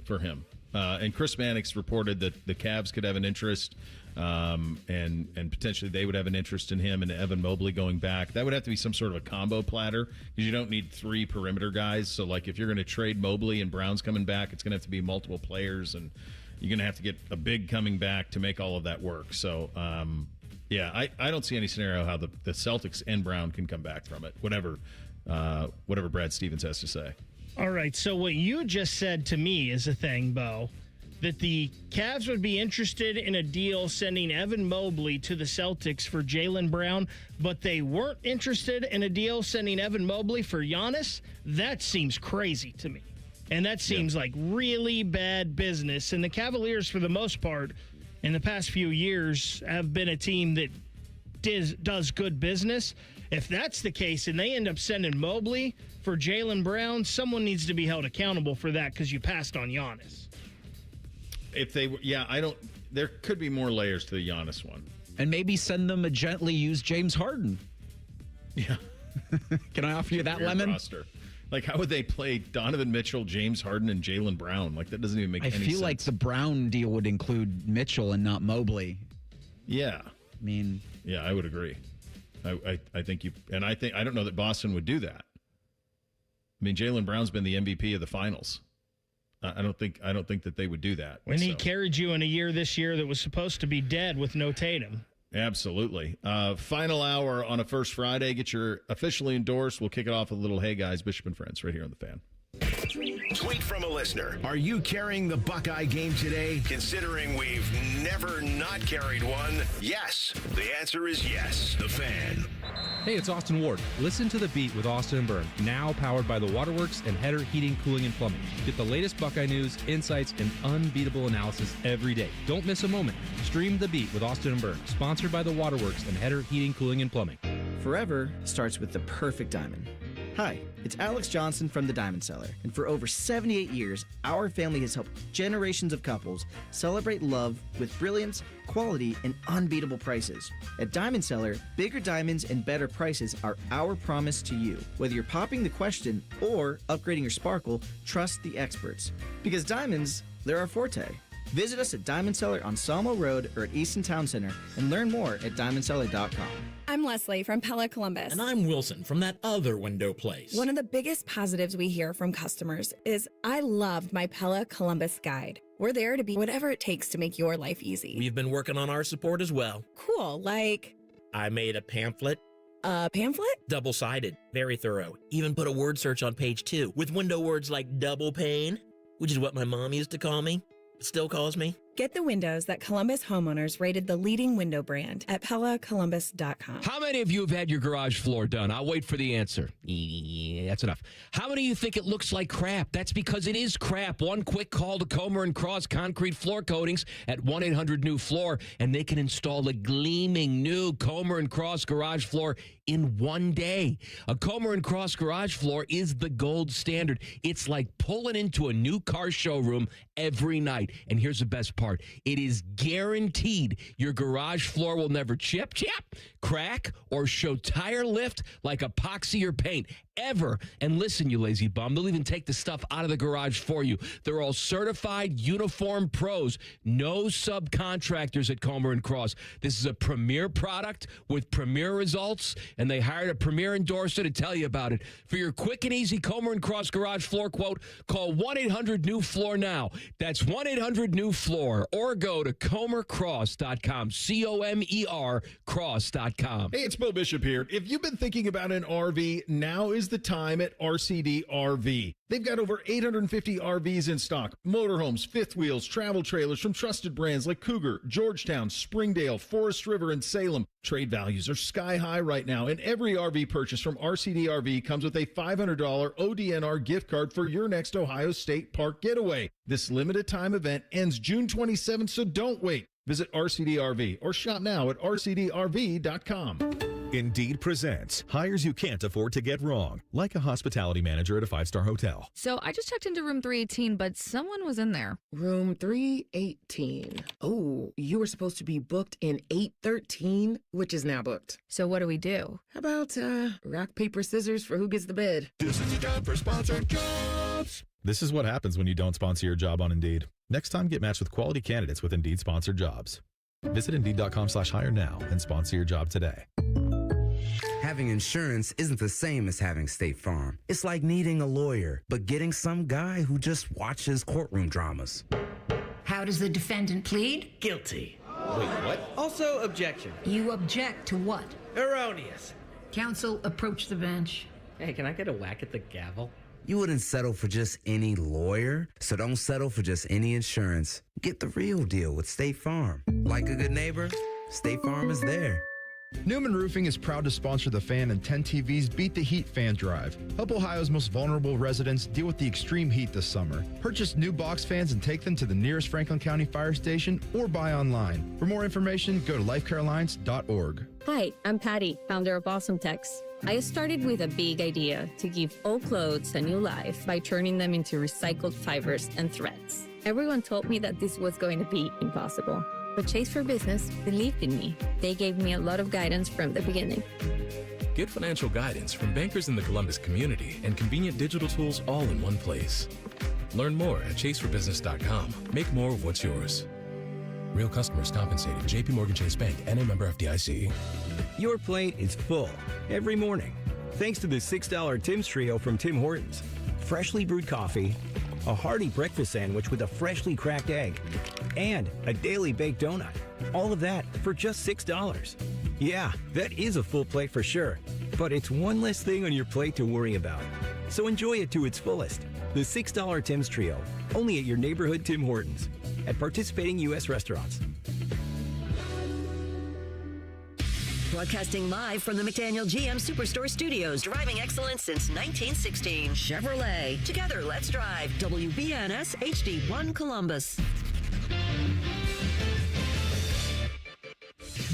for him. And Chris Mannix reported that the Cavs could have an interest, and potentially they would have an interest in him and Evan Mobley going back. That would have to be some sort of a combo platter because you don't need 3 perimeter guys. So, like, if you're going to trade Mobley and Brown's coming back, it's going to have to be multiple players, and you're going to have to get a big coming back to make all of that work. So, yeah, I don't see any scenario how the Celtics and Brown can come back from it, whatever Brad Stevens has to say. All right, so what you just said to me is a thing, Bo, that the Cavs would be interested in a deal sending Evan Mobley to the Celtics for Jaylen Brown, but they weren't interested in a deal sending Evan Mobley for Giannis? That seems crazy to me. And that seems like really bad business. And the Cavaliers, for the most part, in the past few years, have been a team that does good business. If that's the case and they end up sending Mobley for Jaylen Brown, someone needs to be held accountable for that because you passed on Giannis. There could be more layers to the Giannis one. And maybe send them a gently used James Harden. Yeah. Can I offer you that Weird lemon? roster. Like, how would they play Donovan Mitchell, James Harden, and Jaylen Brown? Like, that doesn't even make any sense. I feel like the Brown deal would include Mitchell and not Mobley. Yeah. I mean... Yeah, I would agree. I think you... And I don't know that Boston would do that. I mean, Jaylen Brown's been the MVP of the finals. I don't think that they would do that. When he carried you in a year this year that was supposed to be dead with no Tatum. Absolutely. Final hour on a First Friday. Get your officially endorsed. We'll kick it off with a little Hey Guys, Bishop and Friends right here on The Fan. Tweet from a listener. Are you carrying the Buckeye game today? Considering we've never not carried one, yes. The answer is yes. The Fan. Hey, it's Austin Ward. Listen to The Beat with Austin and Byrne, now powered by the Waterworks and Header Heating, Cooling, and Plumbing. Get the latest Buckeye news, insights, and unbeatable analysis every day. Don't miss a moment. Stream The Beat with Austin and Byrne, sponsored by the Waterworks and Header Heating, Cooling, and Plumbing. Forever starts with the perfect diamond. Hi, it's Alex Johnson from the Diamond Cellar, and for over 78 years, our family has helped generations of couples celebrate love with brilliance, quality, and unbeatable prices. At Diamond Cellar, bigger diamonds and better prices are our promise to you. Whether you're popping the question or upgrading your sparkle, trust the experts. Because diamonds, they're our forte. Visit us at Diamond Cellar on Sawmill Road or at Easton Town Center and learn more at diamondcellar.com. I'm Leslie from Pella Columbus. And I'm Wilson from that other window place. One of the biggest positives we hear from customers is, I loved my Pella Columbus guide. We're there to be whatever it takes to make your life easy. We've been working on our support as well. Cool, like... I made a pamphlet. A pamphlet? Double-sided, very thorough. Even put a word search on page 2 with window words like double pane, which is what my mom used to call me. Still calls me. Get the windows that Columbus homeowners rated the leading window brand at PellaColumbus.com. How many of you have had your garage floor done? I'll wait for the answer. Yeah, that's enough. How many of you think it looks like crap? That's because it is crap. One quick call to Comer & Cross Concrete Floor Coatings at 1-800-NEW-FLOOR, and they can install a gleaming new Comer & Cross garage floor in one day. A Comer & Cross garage floor is the gold standard. It's like pulling into a new car showroom every night. And here's the best part. It is guaranteed your garage floor will never chip, crack, or show tire lift like epoxy or paint ever. And listen, you lazy bum, they'll even take the stuff out of the garage for you. They're all certified uniform pros, no subcontractors at Comer & Cross. This is a premier product with premier results, and they hired a premier endorser to tell you about it. For your quick and easy Comer & Cross garage floor quote, call 1-800-NEW-FLOOR now. That's 1-800-NEW-FLOOR, or go to comercross.com, C-O-M-E-R cross.com. Hey, it's Bo Bishop here. If you've been thinking about an RV, now is is the time at RCD RV. They've got over 850 RVs in stock, motorhomes, fifth wheels, travel trailers from trusted brands like Cougar, Georgetown, Springdale, Forest River, and Salem. Trade values are sky high right now, and every RV purchase from RCD RV comes with a $500 ODNR gift card for your next Ohio State Park getaway. This limited time event ends June 27th, so don't wait. Visit RCD RV or shop now at rcdrv.com. Indeed presents hires you can't afford to get wrong, like a hospitality manager at a 5-star hotel. So I just checked into room 318, but someone was in there. Room 318. Oh, you were supposed to be booked in 813, which is now booked. So what do we do? How about rock, paper, scissors for who gets the bid? This is your time for sponsored jobs. This is what happens when you don't sponsor your job on Indeed. Next time, get matched with quality candidates with Indeed sponsored jobs. Visit Indeed.com/hire now and sponsor your job today. Having insurance isn't the same as having State Farm. It's like needing a lawyer, but getting some guy who just watches courtroom dramas. How does the defendant plead? Guilty. Wait, what? Also, objection. You object to what? Erroneous. Counsel, approach the bench. Hey, can I get a whack at the gavel? You wouldn't settle for just any lawyer, so don't settle for just any insurance. Get the real deal with State Farm. Like a good neighbor, State Farm is there. Newman Roofing is proud to sponsor the Fan and 10 TV's Beat the Heat fan drive. Help Ohio's most vulnerable residents deal with the extreme heat this summer. Purchase new box fans and take them to the nearest Franklin County fire station or buy online. For more information, go to lifecarealliance.org. Hi, I'm Patty, founder of Awesome Tex. I started with a big idea to give old clothes a new life by turning them into recycled fibers and threads. Everyone told me that this was going to be impossible. But Chase for Business believed in me. They gave me a lot of guidance from the beginning. Get financial guidance from bankers in the Columbus community and convenient digital tools all in one place. Learn more at chaseforbusiness.com. Make more of what's yours. Real customers compensated. JP Morgan Chase Bank, N.A. member FDIC. Your plate is full every morning thanks to the $6 Tim's Trio from Tim Hortons. Freshly brewed coffee, a hearty breakfast sandwich with a freshly cracked egg, and a daily baked donut. All of that for just $6. Yeah, that is a full plate for sure, but it's one less thing on your plate to worry about. So enjoy it to its fullest. The $6 Tim's Trio, only at your neighborhood Tim Hortons, at participating U.S. restaurants. Broadcasting live from the McDaniel GM Superstore Studios. Driving excellence since 1916. Chevrolet. Together, let's drive. WBNS HD1 Columbus.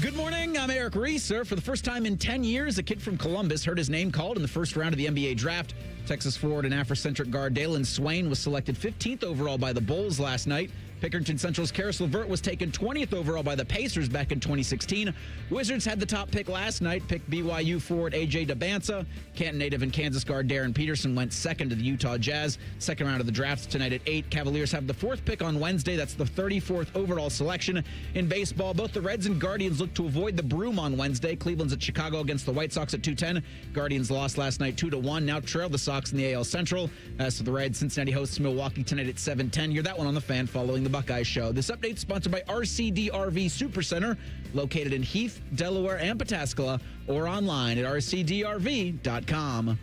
Good morning. I'm Eric Reeser. For the first time in 10 years, a kid from Columbus heard his name called in the first round of the NBA draft. Texas forward and Afrocentric guard Dalton Swain was selected 15th overall by the Bulls last night. Pickerington Central's Karis LeVert was taken 20th overall by the Pacers back in 2016. Wizards had the top pick last night, picked BYU forward A.J. Dabanza. Canton native and Kansas guard Darren Peterson went second to the Utah Jazz. Second round of the draft tonight at 8. Cavaliers have the fourth pick on Wednesday. That's the 34th overall selection. In baseball, both the Reds and Guardians look to avoid the broom on Wednesday. Cleveland's at Chicago against the White Sox at 2:10. Guardians lost last night 2-1. Now trail the Sox in the AL Central. As for the Reds, Cincinnati hosts Milwaukee tonight at 7:10. Hear that one on the Fan following the Buckeyes show. This update is sponsored by RCD RV Supercenter, located in Heath, Delaware, and Pataskala, or online at rcdrv.com.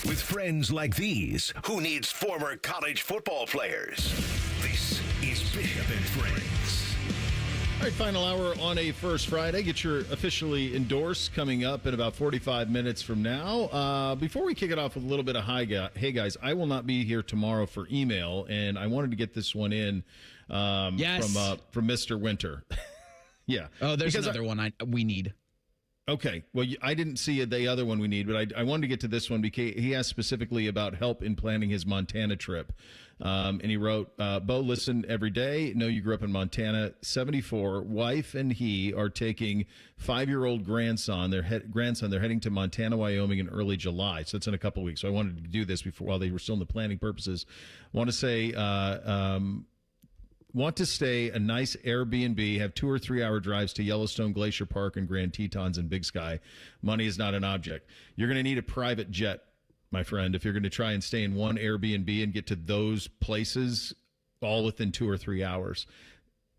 With friends like these, who needs former college football players? This is Bishop and Friends. All right, final hour on a First Friday. Get your officially endorsed coming up in about 45 minutes from now. Before we kick it off with a little bit of hey guys, I will not be here tomorrow for email, and I wanted to get this one in from Mr. Winter. Yeah. Oh, there's another one we need. Okay. Well, I didn't see the other one we need, but I wanted to get to this one because he asked specifically about help in planning his Montana trip. And he wrote, Bo, listen every day. Know you grew up in Montana. 74. Wife and he are taking 5-year-old grandson. They're heading to Montana, Wyoming in early July. So it's in a couple of weeks. So I wanted to do this while they were still in the planning purposes. Want to say, want to stay a nice Airbnb, have 2 or 3 hour drives to Yellowstone Glacier Park and Grand Tetons and Big Sky. Money is not an object. You're going to need a private jet, my friend, if you're going to try and stay in one Airbnb and get to those places all within 2 or 3 hours.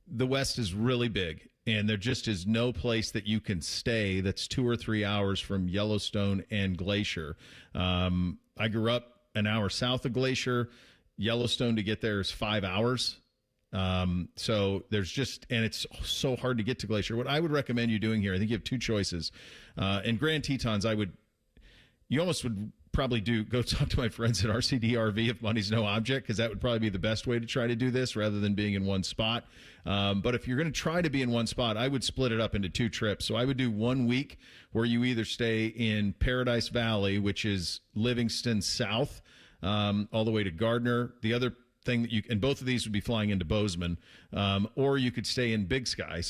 the West is really big, and there just is no place that you can stay that's 2 or 3 hours from Yellowstone and Glacier. I grew up an hour south of Glacier. Yellowstone to get there is 5 hours. So there's just, and it's so hard to get to Glacier. What I would recommend you doing here, I think you have two choices. And Grand Tetons, you almost would probably go talk to my friends at RCD-RV if money's no object, because that would probably be the best way to try to do this rather than being in one spot. But if you're going to try to be in one spot, I would split it up into 2 trips. So I would do 1 week where you either stay in Paradise Valley, which is Livingston South, all the way to Gardner. The other thing and both of these would be flying into Bozeman, or you could stay in Big Sky,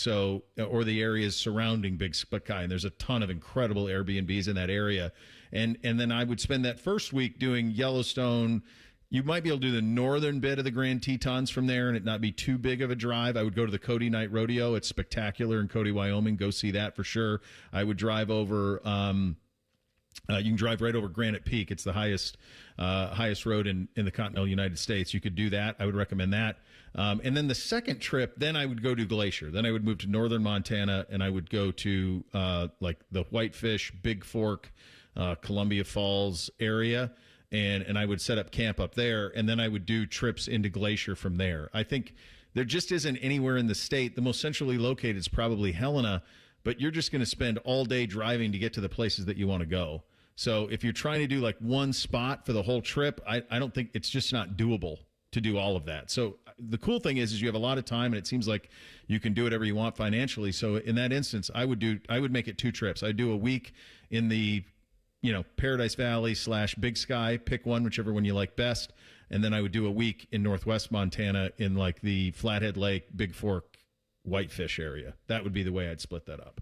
or the areas surrounding Big Sky, and there's a ton of incredible Airbnbs in that area. And then I would spend that first week doing Yellowstone. You might be able to do the northern bit of the Grand Tetons from there and it not be too big of a drive. I would go to the Cody Night Rodeo. It's spectacular in Cody, Wyoming. Go see that for sure. I would drive over you can drive right over Granite Peak. It's the highest road in the continental United States. You could do that. I would recommend that. And then the second trip, then I would go to Glacier. Then I would move to northern Montana, and I would go to like the Whitefish, Big Fork, Columbia Falls area, and I would set up camp up there, and then I would do trips into Glacier from there. I think there just isn't anywhere in the state. The most centrally located is probably Helena, but you're just going to spend all day driving to get to the places that you want to go. So if you're trying to do like one spot for the whole trip, I don't think it's just not doable to do all of that. So the cool thing is you have a lot of time, and it seems like you can do whatever you want financially. So in that instance, I would make it 2 trips. I'd do a week in the Paradise Valley / Big Sky, pick one, whichever one you like best. And then I would do a week in Northwest Montana in like the Flathead Lake, Big Fork, Whitefish area. That would be the way I'd split that up.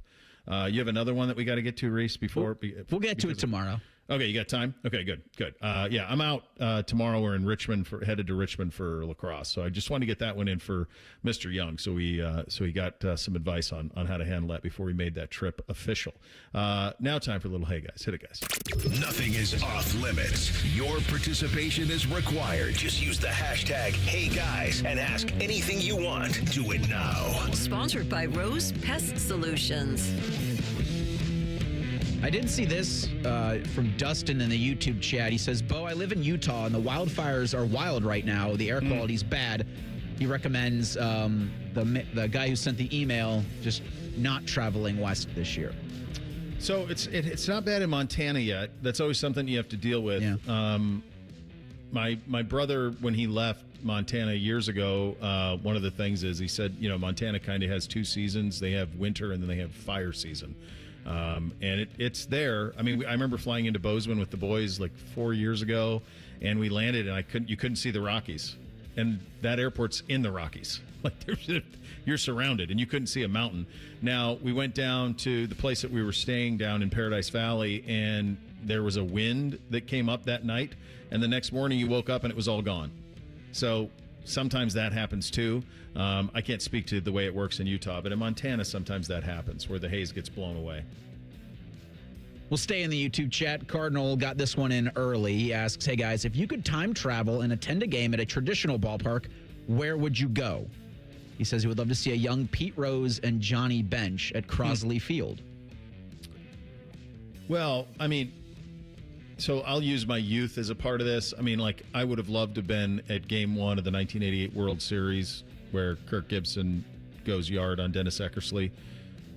You have another one that we got to get to, Reese, before? We'll get to it tomorrow. Okay, you got time? Okay, good. Yeah, I'm out tomorrow. We're in Richmond, headed to Richmond for lacrosse. So I just wanted to get that one in for Mr. Young. So he got some advice on how to handle that before we made that trip official. Now time for a little Hey Guys. Hit it, guys. Nothing is off limits. Your participation is required. Just use the hashtag Hey Guys and ask anything you want. Do it now. Sponsored by Rose Pest Solutions. I did see this from Dustin in the YouTube chat. He says, Bo, I live in Utah, and the wildfires are wild right now. The air quality's bad. He recommends the guy who sent the email just not traveling west this year. So it's not bad in Montana yet. That's always something you have to deal with. Yeah. My brother, when he left Montana years ago, one of the things is he said, Montana kind of has 2 seasons. They have winter, and then they have fire season. And it's there. I mean, I remember flying into Bozeman with the boys like 4 years ago, and we landed, and you couldn't see the Rockies, and that airport's in the Rockies. Like you're surrounded, and you couldn't see a mountain. Now we went down to the place that we were staying down in Paradise Valley, and there was a wind that came up that night, and the next morning you woke up and it was all gone. So sometimes that happens too. I can't speak to the way it works in Utah, but in Montana, sometimes that happens where the haze gets blown away. We'll stay in the YouTube chat. Cardinal got this one in early. He asks, hey guys, if you could time travel and attend a game at a traditional ballpark, where would you go? He says he would love to see a young Pete Rose and Johnny Bench at Crosley Field. Well, I mean, so I'll use my youth as a part of this. I mean, like, I would have loved to have been at Game 1 of the 1988 World Series where Kirk Gibson goes yard on Dennis Eckersley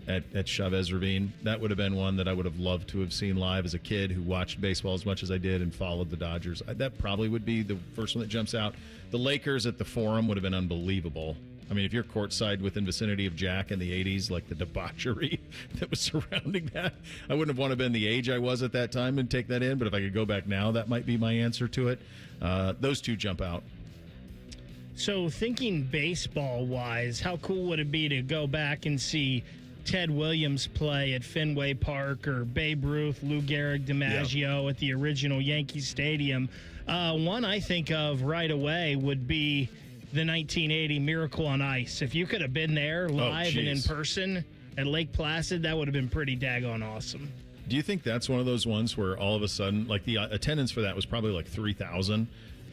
at Chavez Ravine. That would have been one that I would have loved to have seen live as a kid who watched baseball as much as I did and followed the Dodgers. That probably would be the first one that jumps out. The Lakers at the Forum would have been unbelievable. I mean, if you're courtside within vicinity of Jack in the 80s, like the debauchery that was surrounding that, I wouldn't have wanted to been the age I was at that time and take that in. But if I could go back now, that might be my answer to it. Those two jump out. So thinking baseball-wise, how cool would it be to go back and see Ted Williams play at Fenway Park, or Babe Ruth, Lou Gehrig, DiMaggio at the original Yankee Stadium? One I think of right away would be the 1980 Miracle on Ice. If you could have been there live and in person at Lake Placid, that would have been pretty daggone awesome. Do you think that's one of those ones where all of a sudden, like, the attendance for that was probably like 3,000,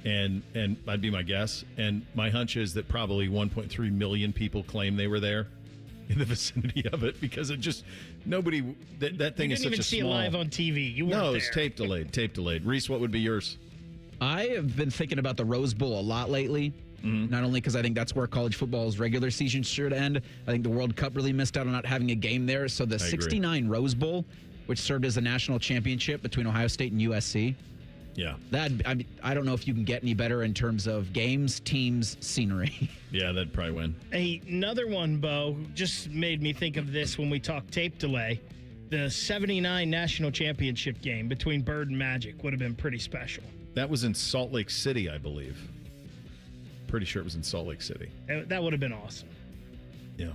And that'd be my guess. And my hunch is that probably 1.3 million people claim they were there in the vicinity of it, because it just nobody that thing is such a small. You didn't even see it live on TV. You weren't No, there. it's tape delayed. Reese, what would be yours? I have been thinking about the Rose Bowl a lot lately. Not only because I think that's where college football's regular season should end. I think the World Cup really missed out on not having a game there. So the 69 Rose Bowl, which served as a national championship between Ohio State and USC. Yeah. I don't know if you can get any better in terms of games, teams, scenery. Yeah, that'd probably win. Another one, Bo, just made me think of this when we talked tape delay. The 79 national championship game between Bird and Magic would have been pretty special. That was in Salt Lake City, I believe. Pretty sure it was in Salt Lake City. That would have been awesome. Yeah.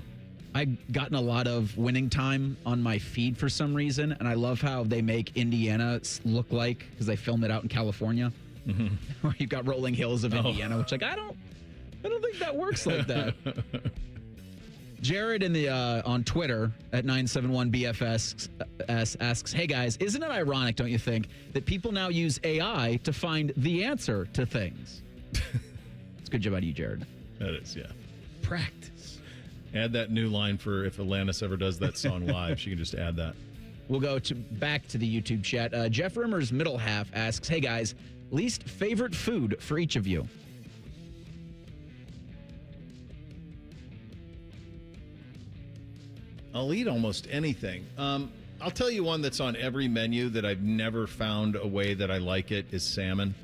I've gotten a lot of winning time on my feed for some reason, and I love how they make Indiana look like, because they film it out in California, where you've got rolling hills of Indiana, which I don't think that works like that. Jared on Twitter at 971BFS asks, "Hey guys, isn't it ironic, don't you think, that people now use AI to find the answer to things?" It's a good job out of you, Jared. That is, yeah. Practice. Add that new line for if Alanis ever does that song live. She can just add that. We'll go back to the YouTube chat. Jeff Rimmer's middle half asks, "Hey guys, least favorite food for each of you?" I'll eat almost anything. I'll tell you one that's on every menu that I've never found a way that I like it is salmon.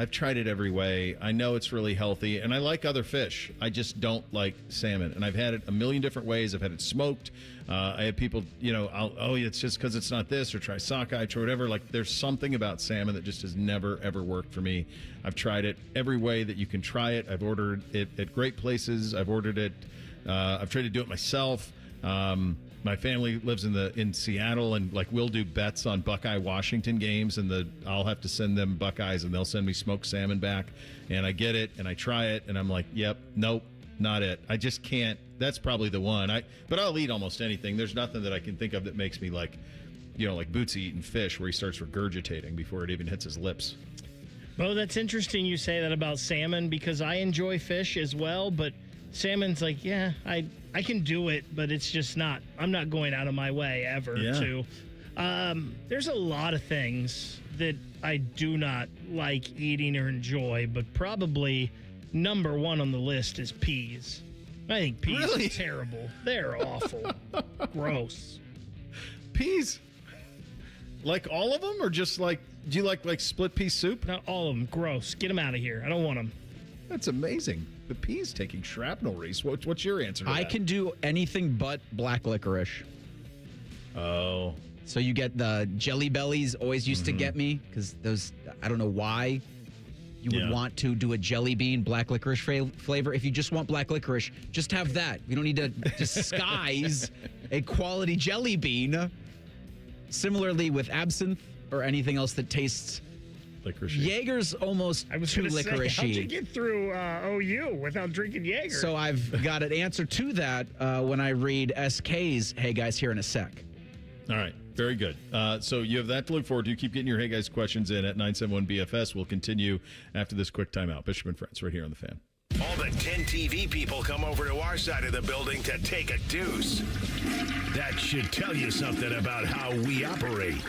I've tried it every way. I know it's really healthy, and I like other fish. I just don't like salmon, and I've had it a million different ways. I've had it smoked. I have people, it's just because it's not this, or try sockeye, try whatever. Like, there's something about salmon that just has never, ever worked for me. I've tried it every way that you can try it. I've ordered it at great places. I've ordered it. I've tried to do it myself. My family lives in Seattle, and we'll do bets on Buckeye Washington games, and I'll have to send them Buckeyes, and they'll send me smoked salmon back, and I get it and I try it, and I'm like, yep, nope, not it. I just can't. That's probably the one. But I'll eat almost anything. There's nothing that I can think of that makes me like Bootsy eating fish, where he starts regurgitating before it even hits his lips. Well, that's interesting you say that about salmon, because I enjoy fish as well, but salmon's like, yeah, I can do it, but it's just not. I'm not going out of my way ever to. There's a lot of things that I do not like eating or enjoy, but probably number one on the list is peas. I think peas are terrible. They're awful. Gross. Peas? Like all of them, or just do you like split pea soup? Not all of them. Gross. Get them out of here. I don't want them. That's amazing. The peas taking shrapnel, Reese. What's your answer to that? I can do anything but black licorice. Oh. So you get the Jelly Bellies always used to get me, because those, I don't know why you would want to do a jelly bean black licorice flavor. If you just want black licorice, just have that. You don't need to disguise a quality jelly bean. Similarly with absinthe or anything else that tastes licorice. Jaeger's almost too licorice-y. How'd you get through OU without drinking Jaeger? So I've got an answer to that when I read SK's Hey Guys here in a sec. All right. Very good. So you have that to look forward to. Keep getting your Hey Guys questions in at 971BFS. We'll continue after this quick timeout. Bishop and Friends right here on The Fan. All the 10 TV people come over to our side of the building to take a deuce. That should tell you something about how we operate.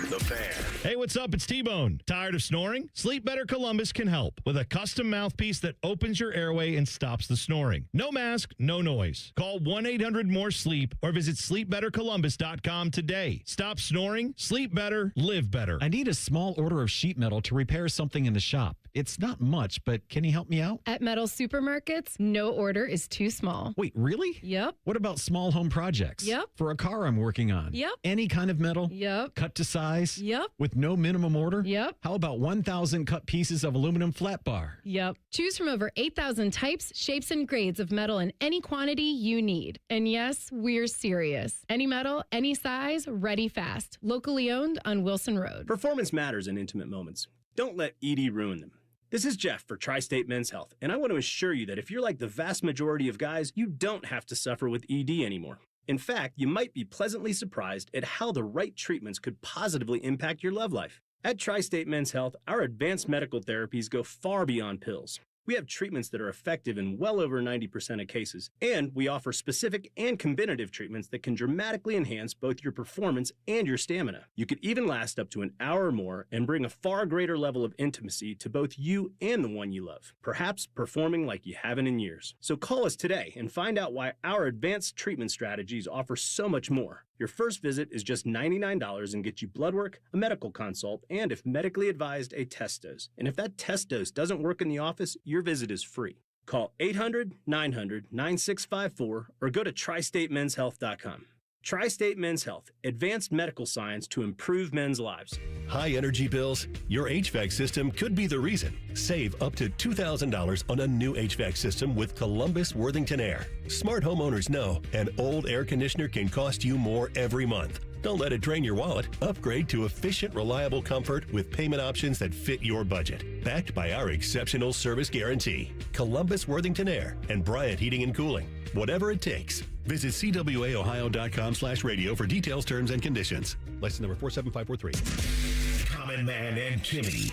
The Fan. Hey, what's up? It's T-Bone. Tired of snoring? Sleep Better Columbus can help with a custom mouthpiece that opens your airway and stops the snoring. No mask, no noise. Call 1-800-MORE-SLEEP or visit sleepbettercolumbus.com today. Stop snoring, sleep better, live better. I need a small order of sheet metal to repair something in the shop. It's not much, but can you help me out? At Metal Supermarkets, no order is too small. Wait, really? Yep. What about small home projects? Yep. For a car I'm working on? Yep. Any kind of metal? Yep. Cut to size? Yep. With no minimum order? Yep. How about 1,000 cut pieces of aluminum flat bar? Yep. Choose from over 8,000 types, shapes, and grades of metal in any quantity you need. And yes, we're serious. Any metal, any size, ready fast. Locally owned on Wilson Road. Performance matters in intimate moments. Don't let ED ruin them. This is Jeff for Tri-State Men's Health, and I want to assure you that if you're like the vast majority of guys, you don't have to suffer with ED anymore. In fact, you might be pleasantly surprised at how the right treatments could positively impact your love life. At Tri-State Men's Health, our advanced medical therapies go far beyond pills. We have treatments that are effective in well over 90% of cases, and we offer specific and combinative treatments that can dramatically enhance both your performance and your stamina. You could even last up to an hour or more and bring a far greater level of intimacy to both you and the one you love, perhaps performing like you haven't in years. So call us today and find out why our advanced treatment strategies offer so much more. Your first visit is just $99 and gets you blood work, a medical consult, and if medically advised, a test dose. And if that test dose doesn't work in the office, your visit is free. Call 800-900-9654 or go to tristatemenshealth.com. Tri-State Men's Health, advanced medical science to improve men's lives. High energy bills? Your HVAC system could be the reason. Save up to $2,000 on a new HVAC system with Columbus Worthington Air. Smart homeowners know an old air conditioner can cost you more every month. Don't let it drain your wallet. Upgrade to efficient, reliable comfort with payment options that fit your budget. Backed by our exceptional service guarantee. Columbus Worthington Air and Bryant Heating and Cooling. Whatever it takes. Visit cwaohio.com/radio for details, terms, and conditions. License number 47543. Common Man and Timmy.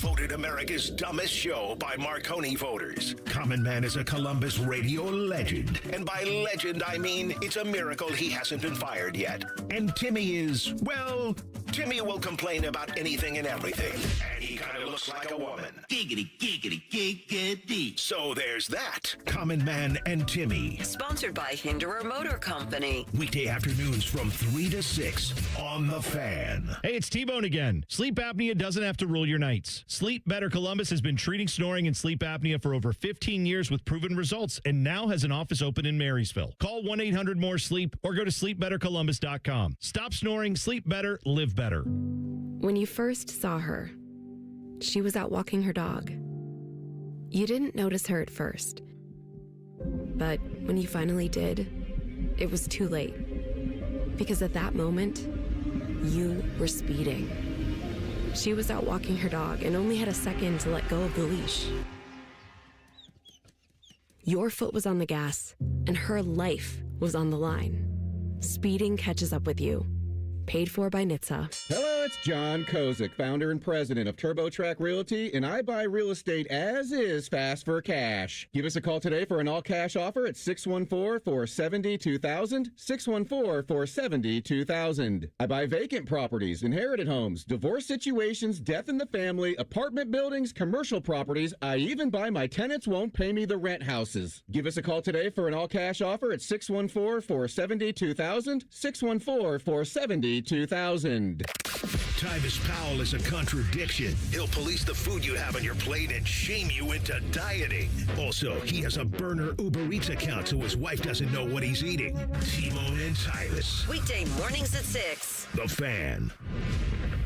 Voted America's dumbest show by Marconi voters. Common Man is a Columbus radio legend. And by legend, I mean it's a miracle he hasn't been fired yet. And Timmy is, well, Timmy will complain about anything and everything. And he kind of looks like a woman. Giggity, giggity, giggity. So there's that. Common Man and Timmy. Sponsored by Hinderer Motor Company. Weekday afternoons from 3 to 6 on The Fan. Hey, it's T-Bone again. Sleep apnea doesn't have to rule your nights. Sleep Better Columbus has been treating snoring and sleep apnea for over 15 years with proven results and now has an office open in Marysville. Call 1-800-MORE-SLEEP or go to sleepbettercolumbus.com. Stop snoring, sleep better, live better. When you first saw her, she was out walking her dog. You didn't notice her at first, but when you finally did, it was too late. Because at that moment, you were speeding. She was out walking her dog and only had a second to let go of the leash. Your foot was on the gas, and her life was on the line. Speeding catches up with you. Paid for by NHTSA. Hello, it's John Kozik, founder and president of TurboTrack Realty, and I buy real estate as is fast for cash. Give us a call today for an all-cash offer at 614-470-2000, 614-470-2000. I buy vacant properties, inherited homes, divorce situations, death in the family, apartment buildings, commercial properties. I even buy my tenants won't pay me the rent houses. Give us a call today for an all-cash offer at 614-470-2000, 614-470-2000. Tyvis Powell is a contradiction. He'll police the food you have on your plate and shame you into dieting. Also, he has a burner Uber Eats account so his wife doesn't know what he's eating. T-Bone and Tyvis. Weekday mornings at 6. The Fan.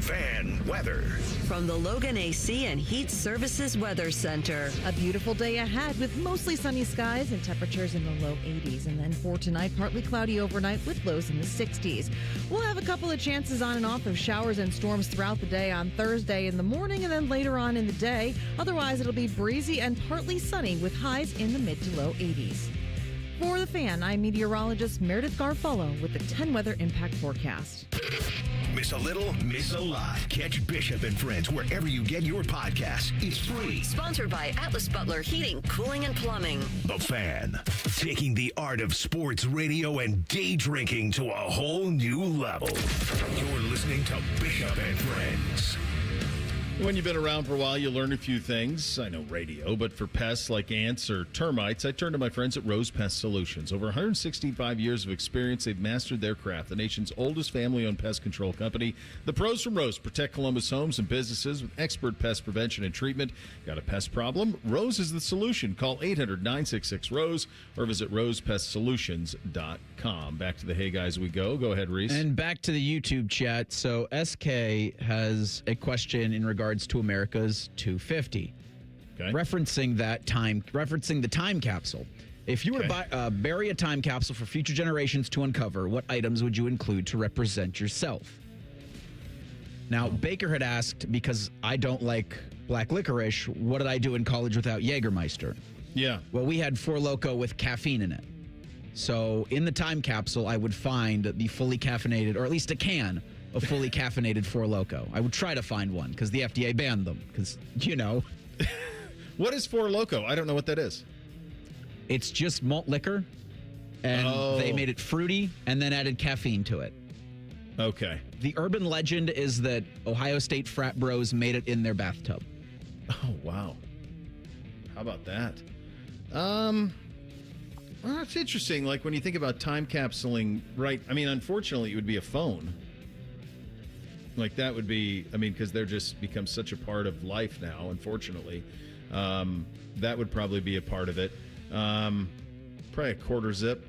Fan weather. From the Logan AC and Heat Services Weather Center. A beautiful day ahead with mostly sunny skies and temperatures in the low 80s. And then for tonight, partly cloudy overnight with lows in the 60s. We'll have a couple of chances on and off of showers and storms throughout the day on Thursday in the morning and then later on in the day. Otherwise, it'll be breezy and partly sunny with highs in the mid to low 80s. For The Fan, I'm meteorologist Meredith Garfolo with the 10 Weather Impact Forecast. Miss a little, miss a lot. Catch Bishop and Friends wherever you get your podcasts. It's free. Sponsored by Atlas Butler Heating, Cooling, and Plumbing. The Fan. Taking the art of sports radio and day drinking to a whole new level. You're listening to Bishop and Friends. When you've been around for a while, you learn a few things. I know radio, but for pests like ants or termites, I turn to my friends at Rose Pest Solutions. Over 165 years of experience, they've mastered their craft. The nation's oldest family-owned pest control company. The pros from Rose protect Columbus homes and businesses with expert pest prevention and treatment. Got a pest problem? Rose is the solution. Call 800-966-ROSE or visit rosepestsolutions.com. Back to the Hey Guys we go. Go ahead, Reese. And back to the YouTube chat. So SK has a question in regards to America's 250. Okay. Referencing the time capsule. If you were to bury a time capsule for future generations to uncover, what items would you include to represent yourself? Now, Baker had asked, because I don't like black licorice, what did I do in college without Jägermeister? Yeah. Well, we had Four Loko with caffeine in it. So in the time capsule, I would find the fully caffeinated, or at least a can a fully caffeinated Four Loko. I would try to find one because the FDA banned them. Because, What is Four Loko? I don't know what that is. It's just malt liquor, and they made it fruity and then added caffeine to it. Okay. The urban legend is that Ohio State frat bros made it in their bathtub. Oh, wow. How about that? Well, it's interesting. Like when you think about time capsuling, right? I mean, unfortunately, it would be a phone. Like that would be, because they're just become such a part of life now, unfortunately. That would probably be a part of it. Probably a quarter zip.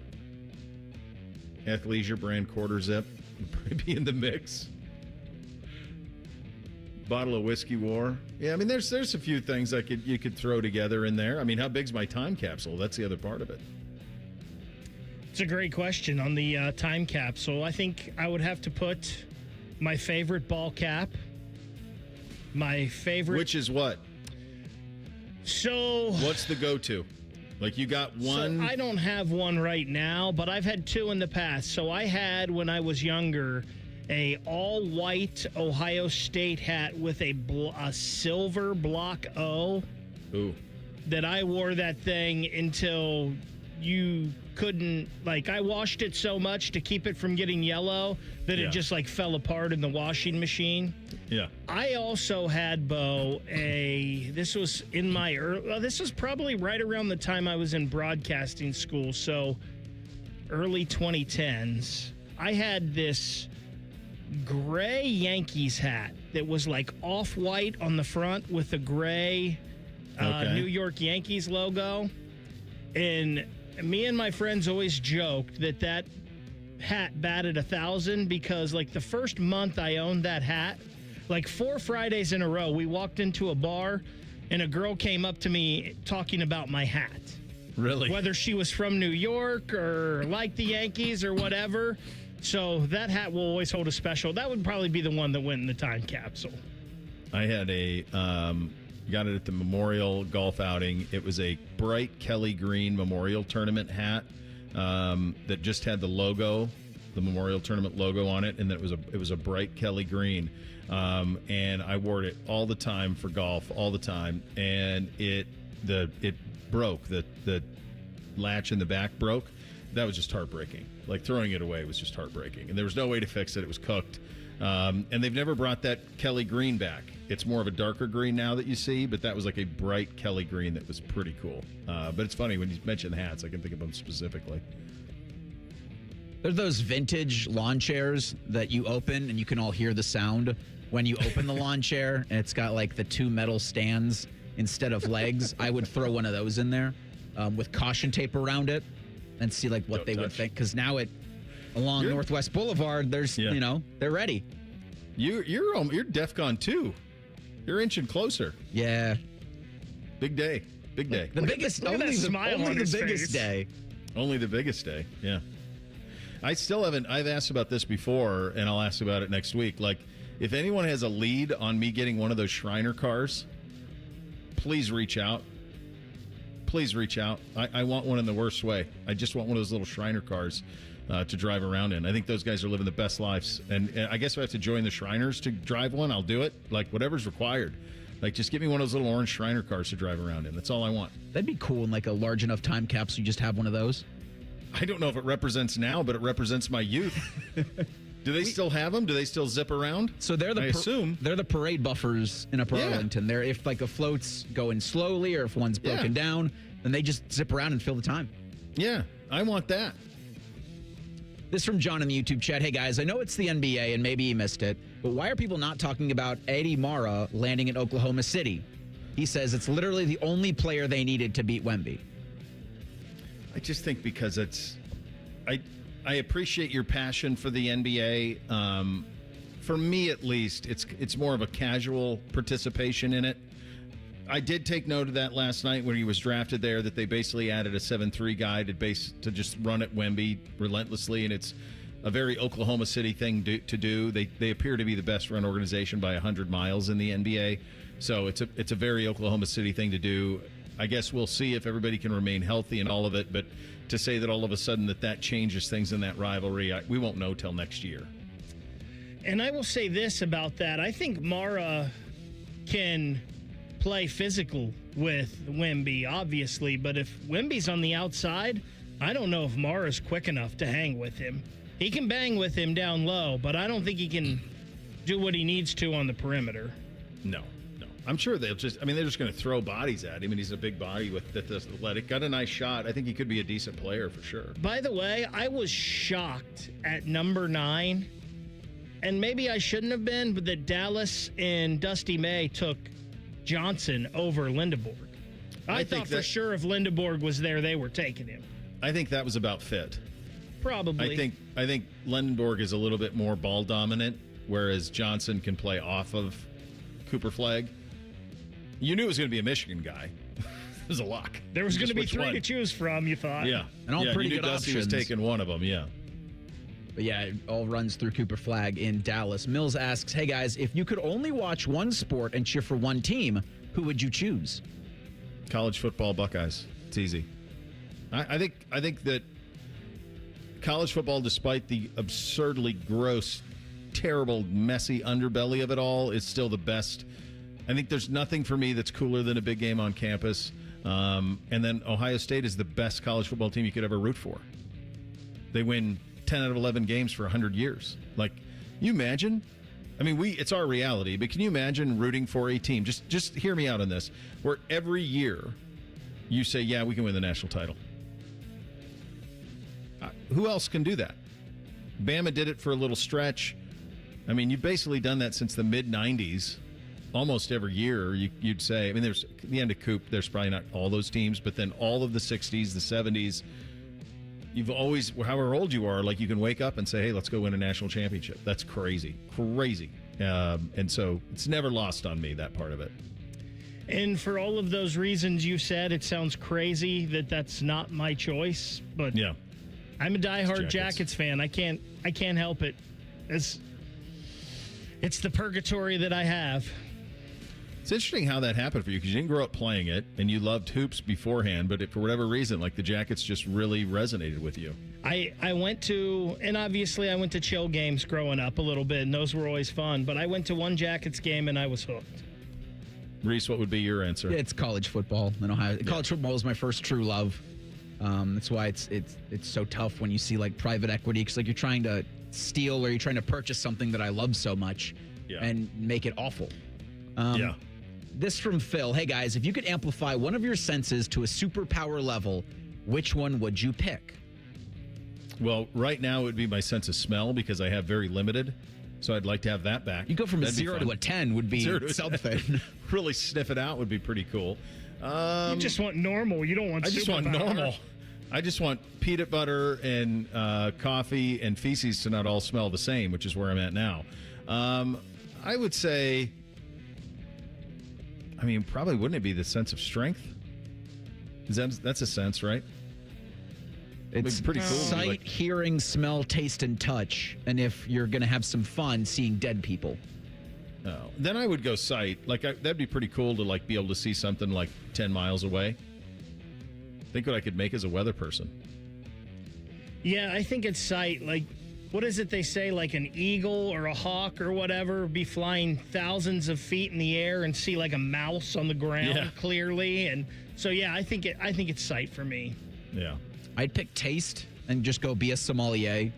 Athleisure brand quarter zip would probably be in the mix. Bottle of Whiskey War. Yeah, there's a few things you could throw together in there. How big's my time capsule? That's the other part of it. It's a great question on the time capsule. I think I would have to put my favorite ball cap. My favorite. Which is what? So. What's the go-to? Like you got one? So I don't have one right now, but I've had two in the past. So I had, when I was younger, a all-white Ohio State hat with a silver block O. Ooh. That I wore that thing until you couldn't, I washed it so much to keep it from getting yellow that it just fell apart in the washing machine. Yeah. I also had, Bo, this was in my this was probably right around the time I was in broadcasting school, so early 2010s. I had this gray Yankees hat that was off-white on the front with the gray New York Yankees logo. And me and my friends always joked that hat batted 1,000 because the first month I owned that hat, 4 Fridays in a row, we walked into a bar and a girl came up to me talking about my hat. Really? Whether she was from New York or liked the Yankees or whatever. So that hat will always hold a special. That would probably be the one that went in the time capsule. I had got it at the Memorial Golf outing. It was a bright Kelly Green Memorial Tournament hat that just had the logo, the Memorial Tournament logo on it, and that it was a bright Kelly Green. And I wore it all the time for golf, all the time, and it broke. The latch in the back broke. That was just heartbreaking. Throwing it away was just heartbreaking, and there was no way to fix it. It was cooked. And they've never brought that Kelly Green back. It's more of a darker green now that you see, but that was a bright Kelly Green that was pretty cool. But it's funny when you mention hats, I can think of them specifically. There's those vintage lawn chairs that you open and you can all hear the sound when you open the lawn chair, and it's got the 2 metal stands instead of legs. I would throw one of those in there with caution tape around it and see what they would think. Because now along Northwest Boulevard, there's they're ready. You're DEFCON 2. You're inching closer. Yeah. Big day. Big day. The biggest only the biggest day. Only the biggest day. Yeah. I still haven't. I've asked about this before, and I'll ask about it next week. If anyone has a lead on me getting one of those Shriner cars, please reach out. Please reach out. I want one in the worst way. I just want one of those little Shriner cars to drive around in. I think those guys are living the best lives. And I guess if I have to join the Shriners to drive one, I'll do it. Whatever's required. Just give me one of those little orange Shriner cars to drive around in. That's all I want. That'd be cool in a large enough time capsule. You just have one of those. I don't know if it represents now, but it represents my youth. Do they still have them? Do they still zip around? So they're I assume they're the parade buffers in Upper Arlington. They're if a float's going slowly or if one's broken down, then they just zip around and fill the time. Yeah, I want that. This from John in the YouTube chat. Hey guys, I know it's the NBA and maybe you missed it, but why are people not talking about Eddie Mara landing in Oklahoma City? He says it's literally the only player they needed to beat Wemby. I just think because I appreciate your passion for the NBA. For me, at least, it's more of a casual participation in it. I did take note of that last night when he was drafted there, that they basically added a 7-3 guy to just run at Wemby relentlessly, and it's a very Oklahoma City thing to do. They appear to be the best run organization by 100 miles in the NBA, so it's a very Oklahoma City thing to do. I guess we'll see if everybody can remain healthy and all of it, but to say that all of a sudden that changes things in that rivalry, we won't know till next year. And I will say this about that. I think Mara can play physical with Wemby, obviously. But if Wemby's on the outside, I don't know if Mara's quick enough to hang with him. He can bang with him down low, but I don't think he can do what he needs to on the perimeter. No. I'm sure they're just going to throw bodies at him, and he's a big body that's athletic. Got a nice shot. I think he could be a decent player for sure. By the way, I was shocked at number 9, and maybe I shouldn't have been, but that Dallas and Dusty May took Johnson over Lindeborg. I thought for sure if Lindeborg was there, they were taking him. I think that was about fit. Probably. I think Lindeborg is a little bit more ball dominant, whereas Johnson can play off of Cooper Flagg. You knew it was going to be a Michigan guy. It was a lock. There was going to be 3 to choose from, you thought. Yeah. And all pretty you knew good Dusty options. was taking one of them, yeah. But yeah, it all runs through Cooper Flagg in Dallas. Mills asks, hey guys, if you could only watch one sport and cheer for one team, who would you choose? College football Buckeyes. It's easy. I think that college football, despite the absurdly gross, terrible, messy underbelly of it all, is still the best. I think there's nothing for me that's cooler than a big game on campus. And then Ohio State is the best college football team you could ever root for. They win 10 out of 11 games for 100 years. Like, you imagine? I mean, it's our reality, but can you imagine rooting for a team? Just hear me out on this. Where every year you say, yeah, we can win the national title. Who else can do that? Bama did it for a little stretch. I mean, you've basically done that since the mid-90s. Almost every year, you'd say. I mean, there's the end of Coop. There's probably not all those teams, but then all of the 60s, the 70s, you've always, however old you are, like you can wake up and say, hey, let's go win a national championship. That's crazy. And so it's never lost on me, that part of it. And for all of those reasons you said, it sounds crazy that that's not my choice. But yeah, I'm a diehard Jackets fan. I can't help it. It's the purgatory that I have. It's interesting how that happened for you, because you didn't grow up playing it, and you loved hoops beforehand, but for whatever reason, like the Jackets just really resonated with you. I went to, and obviously I went to chill games growing up a little bit, and those were always fun, but I went to one Jackets game, and I was hooked. Reese, what would be your answer? It's college football in Ohio. Yeah. College football is my first true love. That's why it's so tough when you see like private equity, because like you're trying to steal or you're trying to purchase something that I love so much and make it awful. This from Phil. Hey guys, if you could amplify one of your senses to a superpower level, which one would you pick? Well, right now it would be my sense of smell, because I have very limited. So I'd like to have that back. You go from a 0 to a 10 would be something. Really sniff it out would be pretty cool. You just want normal. You don't want superpower. I just want normal. I just want peanut butter and coffee and feces to not all smell the same, which is where I'm at now. I would say, I mean, probably wouldn't it be the sense of strength? That's a sense, right? It's pretty cool. Sight, hearing, smell, taste, and touch. And if you're going to have some fun, seeing dead people. Oh, then I would go sight. Like that'd be pretty cool to like be able to see something like 10 miles away. Think what I could make as a weather person. Yeah, I think it's sight. Like, what is it they say? Like an eagle or a hawk or whatever be flying thousands of feet in the air and see like a mouse on the ground clearly. And so, yeah, I think it's sight for me. Yeah. I'd pick taste and just go be a sommelier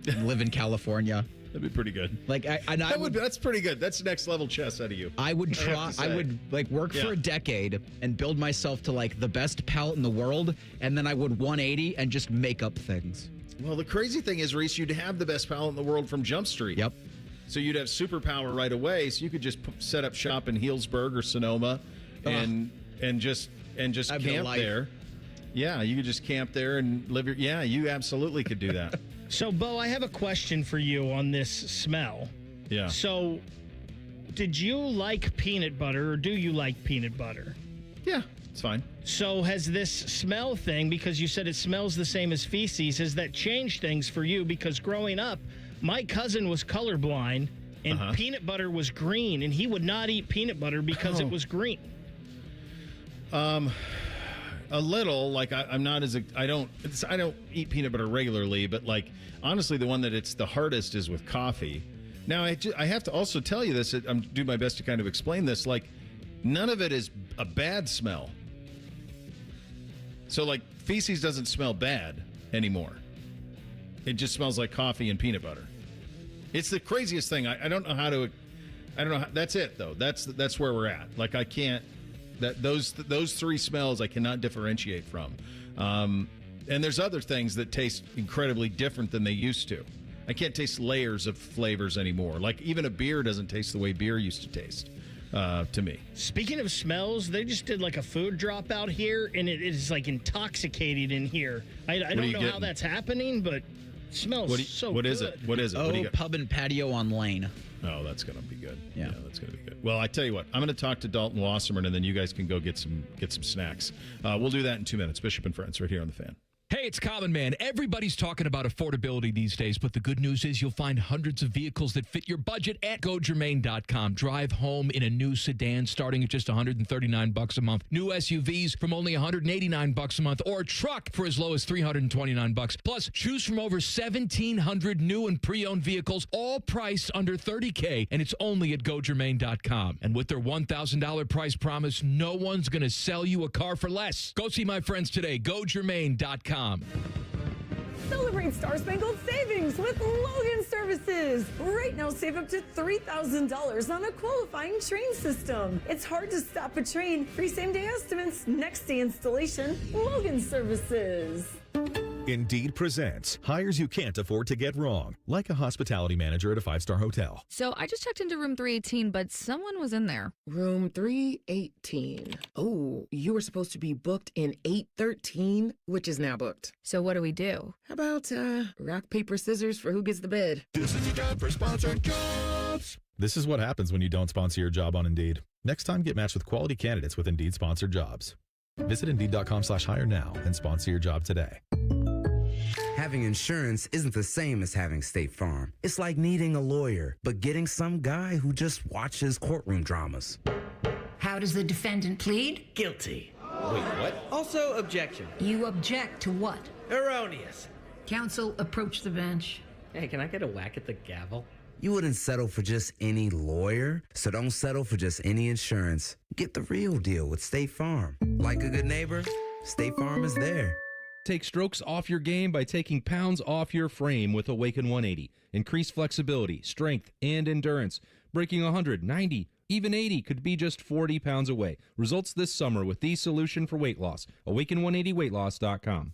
and live in California. That'd be pretty good. Like that's pretty good. That's next level chess out of you. I would try. I would like work for a decade and build myself to like the best palate in the world, and then I would 180 and just make up things. Well, the crazy thing is, Reese, you'd have the best palate in the world from Jump Street. Yep. So you'd have superpower right away. So you could just set up shop in Healdsburg or Sonoma, and just camp there. Yeah, you could just camp there and live your... Yeah, you absolutely could do that. So, Bo, I have a question for you on this smell. Yeah. So, did you like peanut butter, or do you like peanut butter? Yeah, it's fine. So, has this smell thing, because you said it smells the same as feces, has that changed things for you? Because growing up, my cousin was colorblind, and peanut butter was green, and he would not eat peanut butter because it was green. A little, like I'm not as I don't eat peanut butter regularly, but like honestly, the one that it's the hardest is with coffee. Now, I have to also tell you this. I'm doing my best to kind of explain this. Like, none of it is a bad smell. So, like, feces doesn't smell bad anymore. It just smells like coffee and peanut butter. It's the craziest thing. I don't know how to. I don't know. That's it, though. That's where we're at. Like, I can't. Those three smells I cannot differentiate from. And there's other things that taste incredibly different than they used to. I can't taste layers of flavors anymore. Like, even a beer doesn't taste the way beer used to taste to me. Speaking of smells, they just did like a food drop out here, and it is like intoxicated in here. I don't know how that's happening, but it smells so what good. is it? What is it? Oh, what do you got? Pub and Patio on Lane. Oh, that's going to be good. Yeah, that's going to be good. Well, I tell you what, I'm going to talk to Dalton Wasserman, and then you guys can go get some snacks. We'll do that in 2 minutes. Bishop and Friends right here on The Fan. Hey, it's Common Man. Everybody's talking about affordability these days, but the good news is you'll find hundreds of vehicles that fit your budget at GoGermain.com. Drive home in a new sedan starting at just $139 a month. New SUVs from only $189 a month, or a truck for as low as $329. Plus, choose from over 1,700 new and pre-owned vehicles, all priced under $30K, and it's only at GoGermain.com. And with their $1,000 price promise, no one's going to sell you a car for less. Go see my friends today. GoGermain.com. Celebrate Star Spangled Savings with Logan Services. Right now, save up to $3,000 on a qualifying train system. It's hard to stop a train. Free same-day estimates, next-day installation. Logan Services. Indeed presents hires you can't afford to get wrong, like a hospitality manager at a 5-star hotel. So I just checked into room 318, but someone was in there. Room 318. Oh, you were supposed to be booked in 813, which is now booked. So what do we do? How about rock, paper, scissors for who gets the bed? This is your time for sponsored jobs. This is what happens when you don't sponsor your job on Indeed. Next time, get matched with quality candidates with Indeed sponsored jobs. Visit Indeed.com/hire now and sponsor your job today. Having insurance isn't the same as having State Farm. It's like needing a lawyer, but getting some guy who just watches courtroom dramas. How does the defendant plead? Guilty. Wait, what? Also, objection. You object to what? Erroneous. Counsel, approach the bench. Hey, can I get a whack at the gavel? You wouldn't settle for just any lawyer, so don't settle for just any insurance. Get the real deal with State Farm. Like a good neighbor, State Farm is there. Take strokes off your game by taking pounds off your frame with Awaken 180. Increase flexibility, strength, and endurance. Breaking 100, 90, even 80 could be just 40 pounds away. Results this summer with the solution for weight loss. Awaken180weightloss.com.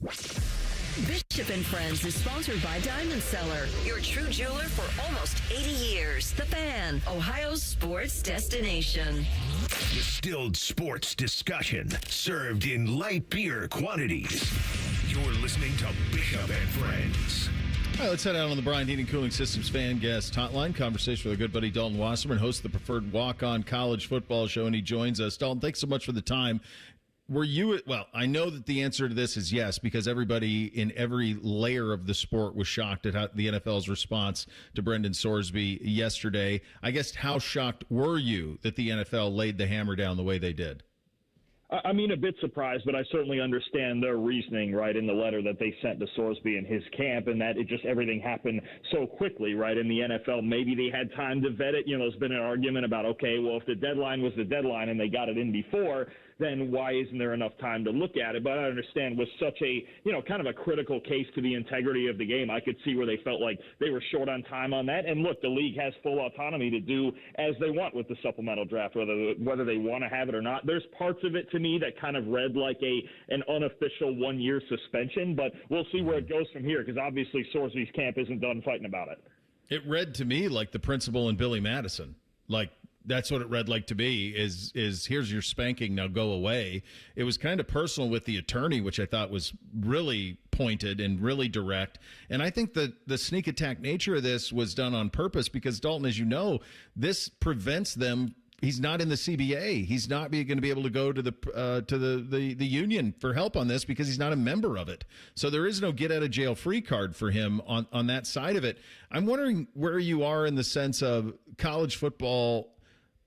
Bishop and Friends is sponsored by Diamond Seller, your true jeweler for almost 80 years. The Fan, Ohio's sports destination. Distilled sports discussion served in light beer quantities. You're listening to Bishop and Friends. All right, let's head out on the Brian Heating Cooling Systems fan guest hotline. Conversation with our good buddy Dalton Wasserman, host of the Preferred Walk-On College Football Show, and he joins us. Dalton, thanks so much for the time. Were you, well, I know that the answer to this is yes, because everybody in every layer of the sport was shocked at how the NFL's response to Brendan Sorsby yesterday. I guess, how shocked were you that the NFL laid the hammer down the way they did? I mean, a bit surprised, but I certainly understand their reasoning, right, in the letter that they sent to Sorsby and his camp, and that it just everything happened so quickly, right? In the NFL, maybe they had time to vet it. You know, there's been an argument about, okay, well, if the deadline was the deadline and they got it in before, then why isn't there enough time to look at it? But I understand with such a, you know, kind of a critical case to the integrity of the game, I could see where they felt like they were short on time on that. And look, the league has full autonomy to do as they want with the supplemental draft, whether they want to have it or not. There's parts of it to me that kind of read like an unofficial 1-year suspension, but we'll see where it goes from here, because obviously Sorsby's camp isn't done fighting about it. It read to me like the principal and Billy Madison. Like, that's what it read like to me, is here's your spanking, now go away. It was kind of personal with the attorney, which I thought was really pointed and really direct. And I think that the sneak attack nature of this was done on purpose because, Dalton, as you know, this prevents them. He's not in the CBA. He's not going to be able to go to the union for help on this because he's not a member of it. So there is no get out of jail free card for him on that side of it. I'm wondering where you are in the sense of college football.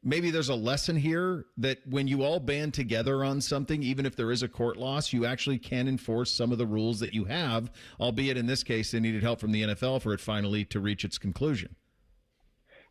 Maybe there's a lesson here that when you all band together on something, even if there is a court loss, you actually can enforce some of the rules that you have, albeit in this case, they needed help from the NFL for it finally to reach its conclusion.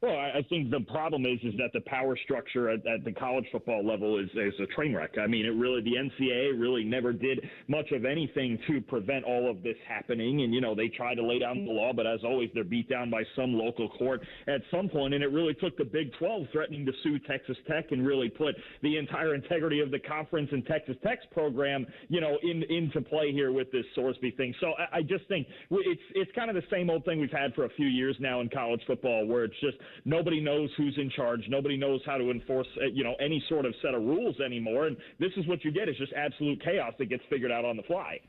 Well, I think the problem is that the power structure at the college football level is a train wreck. I mean, the NCAA really never did much of anything to prevent all of this happening. And, they tried to lay down the law, but as always, they're beat down by some local court at some point. And it really took the Big 12 threatening to sue Texas Tech and really put the entire integrity of the conference and Texas Tech's program, into play here with this Sorsby thing. So I just think it's kind of the same old thing we've had for a few years now in college football, where it's just nobody knows who's in charge. Nobody knows how to enforce, any sort of set of rules anymore. And this is what you get, is just absolute chaos that gets figured out on the fly.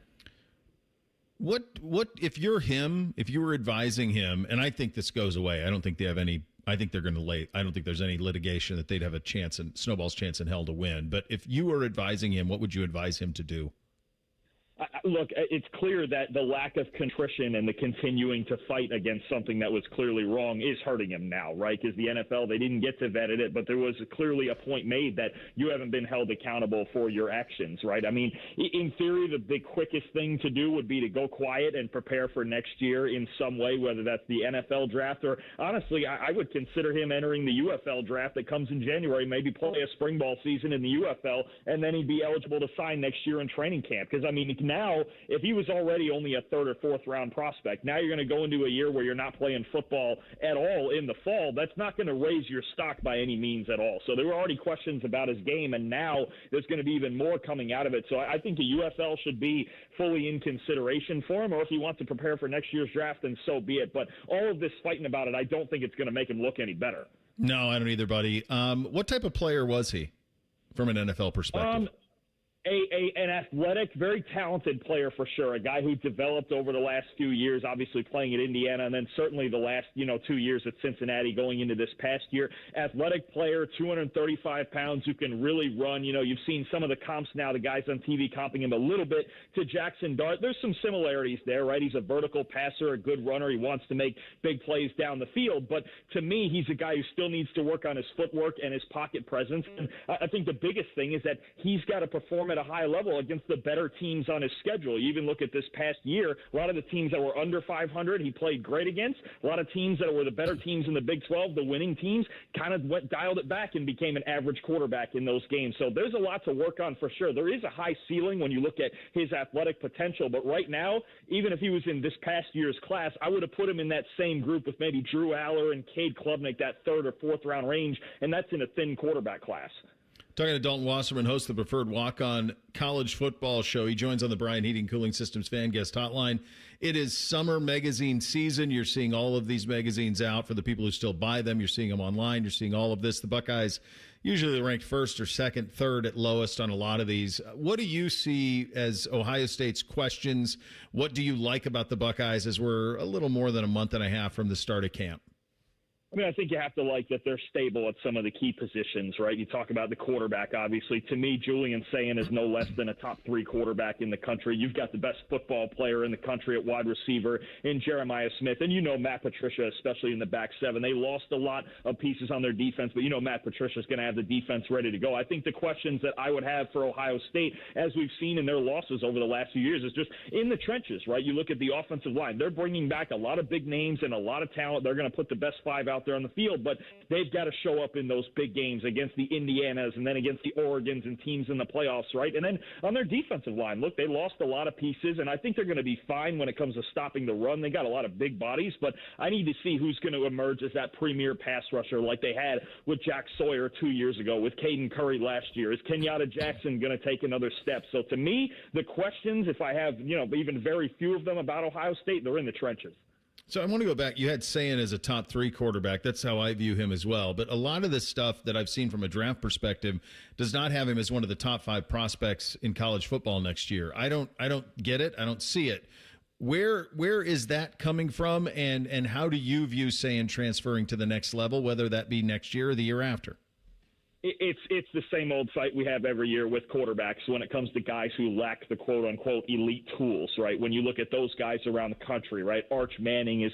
What if you're him, if you were advising him, and I think this goes away. I don't think they have any, I think they're going to I don't think there's any litigation that they'd have a chance, and snowball's chance in hell to win. But if you were advising him, what would you advise him to do? Look, it's clear that the lack of contrition and the continuing to fight against something that was clearly wrong is hurting him now, right? Because the NFL, they didn't get to vet it, but there was clearly a point made that you haven't been held accountable for your actions, right? I mean, in theory, the quickest thing to do would be to go quiet and prepare for next year in some way, whether that's the NFL draft or, honestly, I would consider him entering the UFL draft that comes in January, maybe play a spring ball season in the UFL, and then he'd be eligible to sign next year in training camp. Because, I mean, now, if he was already only a third or fourth round prospect, now you're going to go into a year where you're not playing football at all in the fall. That's not going to raise your stock by any means at all. So there were already questions about his game, and now there's going to be even more coming out of it. So I think the UFL should be fully in consideration for him, or if he wants to prepare for next year's draft, then so be it. But all of this fighting about it, I don't think it's going to make him look any better. No, I don't either, buddy. What type of player was he from an NFL perspective? An athletic, very talented player for sure. A guy who developed over the last few years, obviously playing at Indiana, and then certainly the last 2 years at Cincinnati going into this past year. Athletic player, 235 pounds, who can really run. You've seen some of the comps now, the guys on TV comping him a little bit to Jackson Dart. There's some similarities there, right? He's a vertical passer, a good runner. He wants to make big plays down the field. But to me, he's a guy who still needs to work on his footwork and his pocket presence. And I think the biggest thing is that he's got to perform at a high level against the better teams on his schedule. You even look at this past year, a lot of the teams that were under 500, he played great against. A lot of teams that were the better teams in the Big 12, the winning teams, kind of dialed it back and became an average quarterback in those games. So there's a lot to work on for sure. There is a high ceiling when you look at his athletic potential, but right now, even if he was in this past year's class, I would have put him in that same group with maybe Drew Aller and Cade Klubnik, that third or fourth round range, and that's in a thin quarterback class. Talking to Dalton Wasserman, host of the Preferred Walk-On College Football Show. He joins on the Bryant Heating Cooling Systems Fan Guest Hotline. It is summer magazine season. You're seeing all of these magazines out for the people who still buy them. You're seeing them online. You're seeing all of this. The Buckeyes usually ranked first or second, third at lowest on a lot of these. What do you see as Ohio State's questions? What do you like about the Buckeyes as we're a little more than a month and a half from the start of camp? I mean, I think you have to like that they're stable at some of the key positions, right? You talk about the quarterback, obviously. To me, Julian Sayin is no less than a top 3 quarterback in the country. You've got the best football player in the country at wide receiver in Jeremiah Smith. And Matt Patricia, especially in the back seven. They lost a lot of pieces on their defense, but Matt Patricia's going to have the defense ready to go. I think the questions that I would have for Ohio State, as we've seen in their losses over the last few years, is just in the trenches, right? You look at the offensive line. They're bringing back a lot of big names and a lot of talent. They're going to put the best 5 out there on the field, but they've got to show up in those big games against the Indianas and then against the Oregons and teams in the playoffs, right? And then on their defensive line, look, they lost a lot of pieces, and I think they're going to be fine when it comes to stopping the run. They got a lot of big bodies, but I need to see who's going to emerge as that premier pass rusher like they had with Jack Sawyer 2 years ago, with Caden Curry last year. Is Kenyatta Jackson going to take another step? So to me, the questions, if I have, even very few of them about Ohio State, they're in the trenches. So I want to go back. You had Sayin as a top 3 quarterback. That's how I view him as well. But a lot of the stuff that I've seen from a draft perspective does not have him as one of the top 5 prospects in college football next year. I don't get it. I don't see it. Where is that coming from? And how do you view Sayin transferring to the next level, whether that be next year or the year after? It's the same old fight we have every year with quarterbacks when it comes to guys who lack the quote-unquote elite tools, right? When you look at those guys around the country, right? Arch Manning is,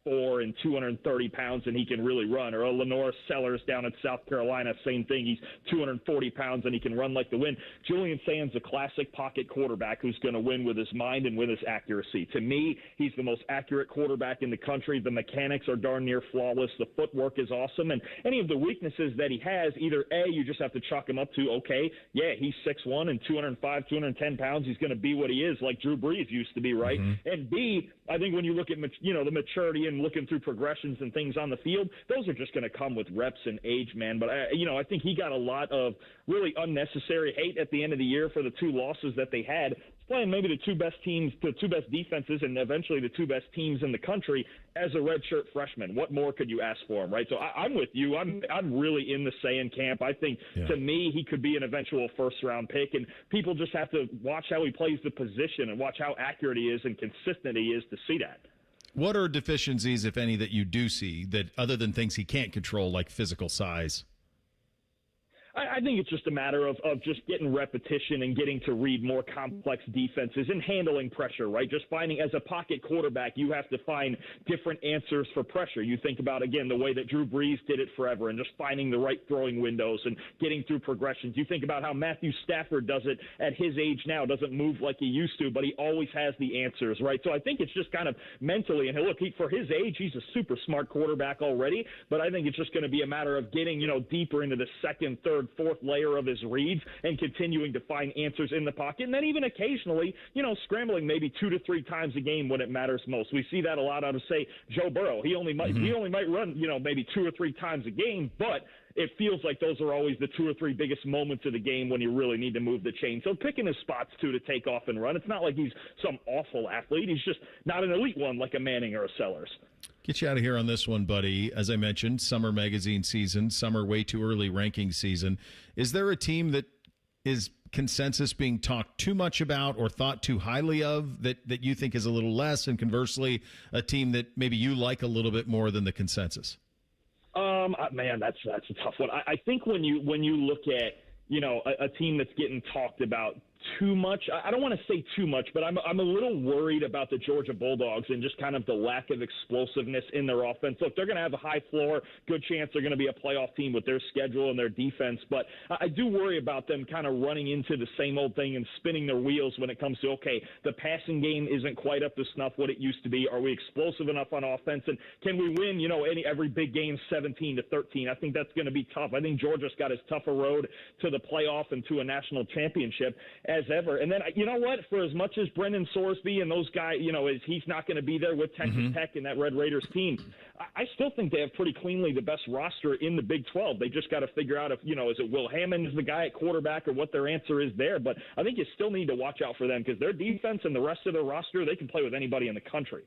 and 230 pounds and he can really run. Or a Lenore Sellers down in South Carolina, same thing. He's 240 pounds and he can run like the wind. Julian Sands, a classic pocket quarterback who's going to win with his mind and with his accuracy. To me, he's the most accurate quarterback in the country. The mechanics are darn near flawless. The footwork is awesome. And any of the weaknesses that he has, either A, you just have to chalk him up to, okay, yeah, he's 6'1" and 205, 210 pounds. He's going to be what he is, like Drew Brees used to be, right? And B, I think when you look at, the maturity and looking through progressions and things on the field, those are just going to come with reps and age, man. But, I think he got a lot of really unnecessary hate at the end of the year for the two losses that they had, playing maybe the two best teams, the two best defenses, and eventually the two best teams in the country as a redshirt freshman. What more could you ask for him, right? So I'm with you. I'm really in the Sayin camp. I think, to me, he could be an eventual first-round pick, and people just have to watch how he plays the position and watch how accurate he is and consistent he is to see that. What are deficiencies, if any, that you do see that other than things he can't control, like physical size? I think it's just a matter of just getting repetition and getting to read more complex defenses and handling pressure, right? Just finding, as a pocket quarterback, you have to find different answers for pressure. You think about, again, the way that Drew Brees did it forever and just finding the right throwing windows and getting through progressions. You think about how Matthew Stafford does it at his age now, doesn't move like he used to, but he always has the answers, right? So I think it's just kind of mentally, and look, for his age, he's a super smart quarterback already, but I think it's just going to be a matter of getting, deeper into the second, third, fourth layer of his reads and continuing to find answers in the pocket. And then even occasionally, scrambling maybe 2 to 3 times a game when it matters most. We see that a lot out of, say, Joe Burrow. He only might run, maybe 2 or 3 times a game, but it feels like those are always the 2 or 3 biggest moments of the game when you really need to move the chain. So picking his spots, too, to take off and run. It's not like he's some awful athlete. He's just not an elite one like a Manning or a Sellers. Get you out of here on this one, buddy. As I mentioned, summer magazine season, summer way too early ranking season. Is there a team that is consensus being talked too much about or thought too highly of that you think is a little less, and conversely, a team that maybe you like a little bit more than the consensus? Man, that's a tough one. I think when you look at, a team that's getting talked about too much. I don't want to say too much, but I'm a little worried about the Georgia Bulldogs and just kind of the lack of explosiveness in their offense. Look, they're going to have a high floor, good chance they're going to be a playoff team with their schedule and their defense, but I do worry about them kind of running into the same old thing and spinning their wheels when it comes to, okay, the passing game isn't quite up to snuff what it used to be. Are we explosive enough on offense? And can we win, every big game 17-13? I think that's going to be tough. I think Georgia's got as tough a road to the playoff and to a national championship as ever. And then, you know what? For as much as Brendan Sorsby and those guys, he's not going to be there with Texas Tech and that Red Raiders team, I still think they have pretty cleanly the best roster in the Big 12. They just got to figure out if, is it Will Hammond is the guy at quarterback or what their answer is there. But I think you still need to watch out for them because their defense and the rest of their roster, they can play with anybody in the country.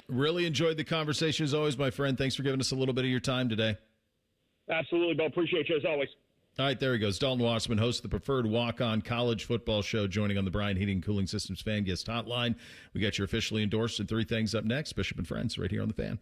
Really enjoyed the conversation as always, my friend. Thanks for giving us a little bit of your time today. Absolutely, Bill. Appreciate you as always. All right, there he goes. Dalton Wasserman, host of the preferred walk-on college football show, joining on the Bryant Heating and Cooling Systems Fan Guest Hotline. We got your officially endorsed and 3 things up next. Bishop and Friends, right here on the Fan.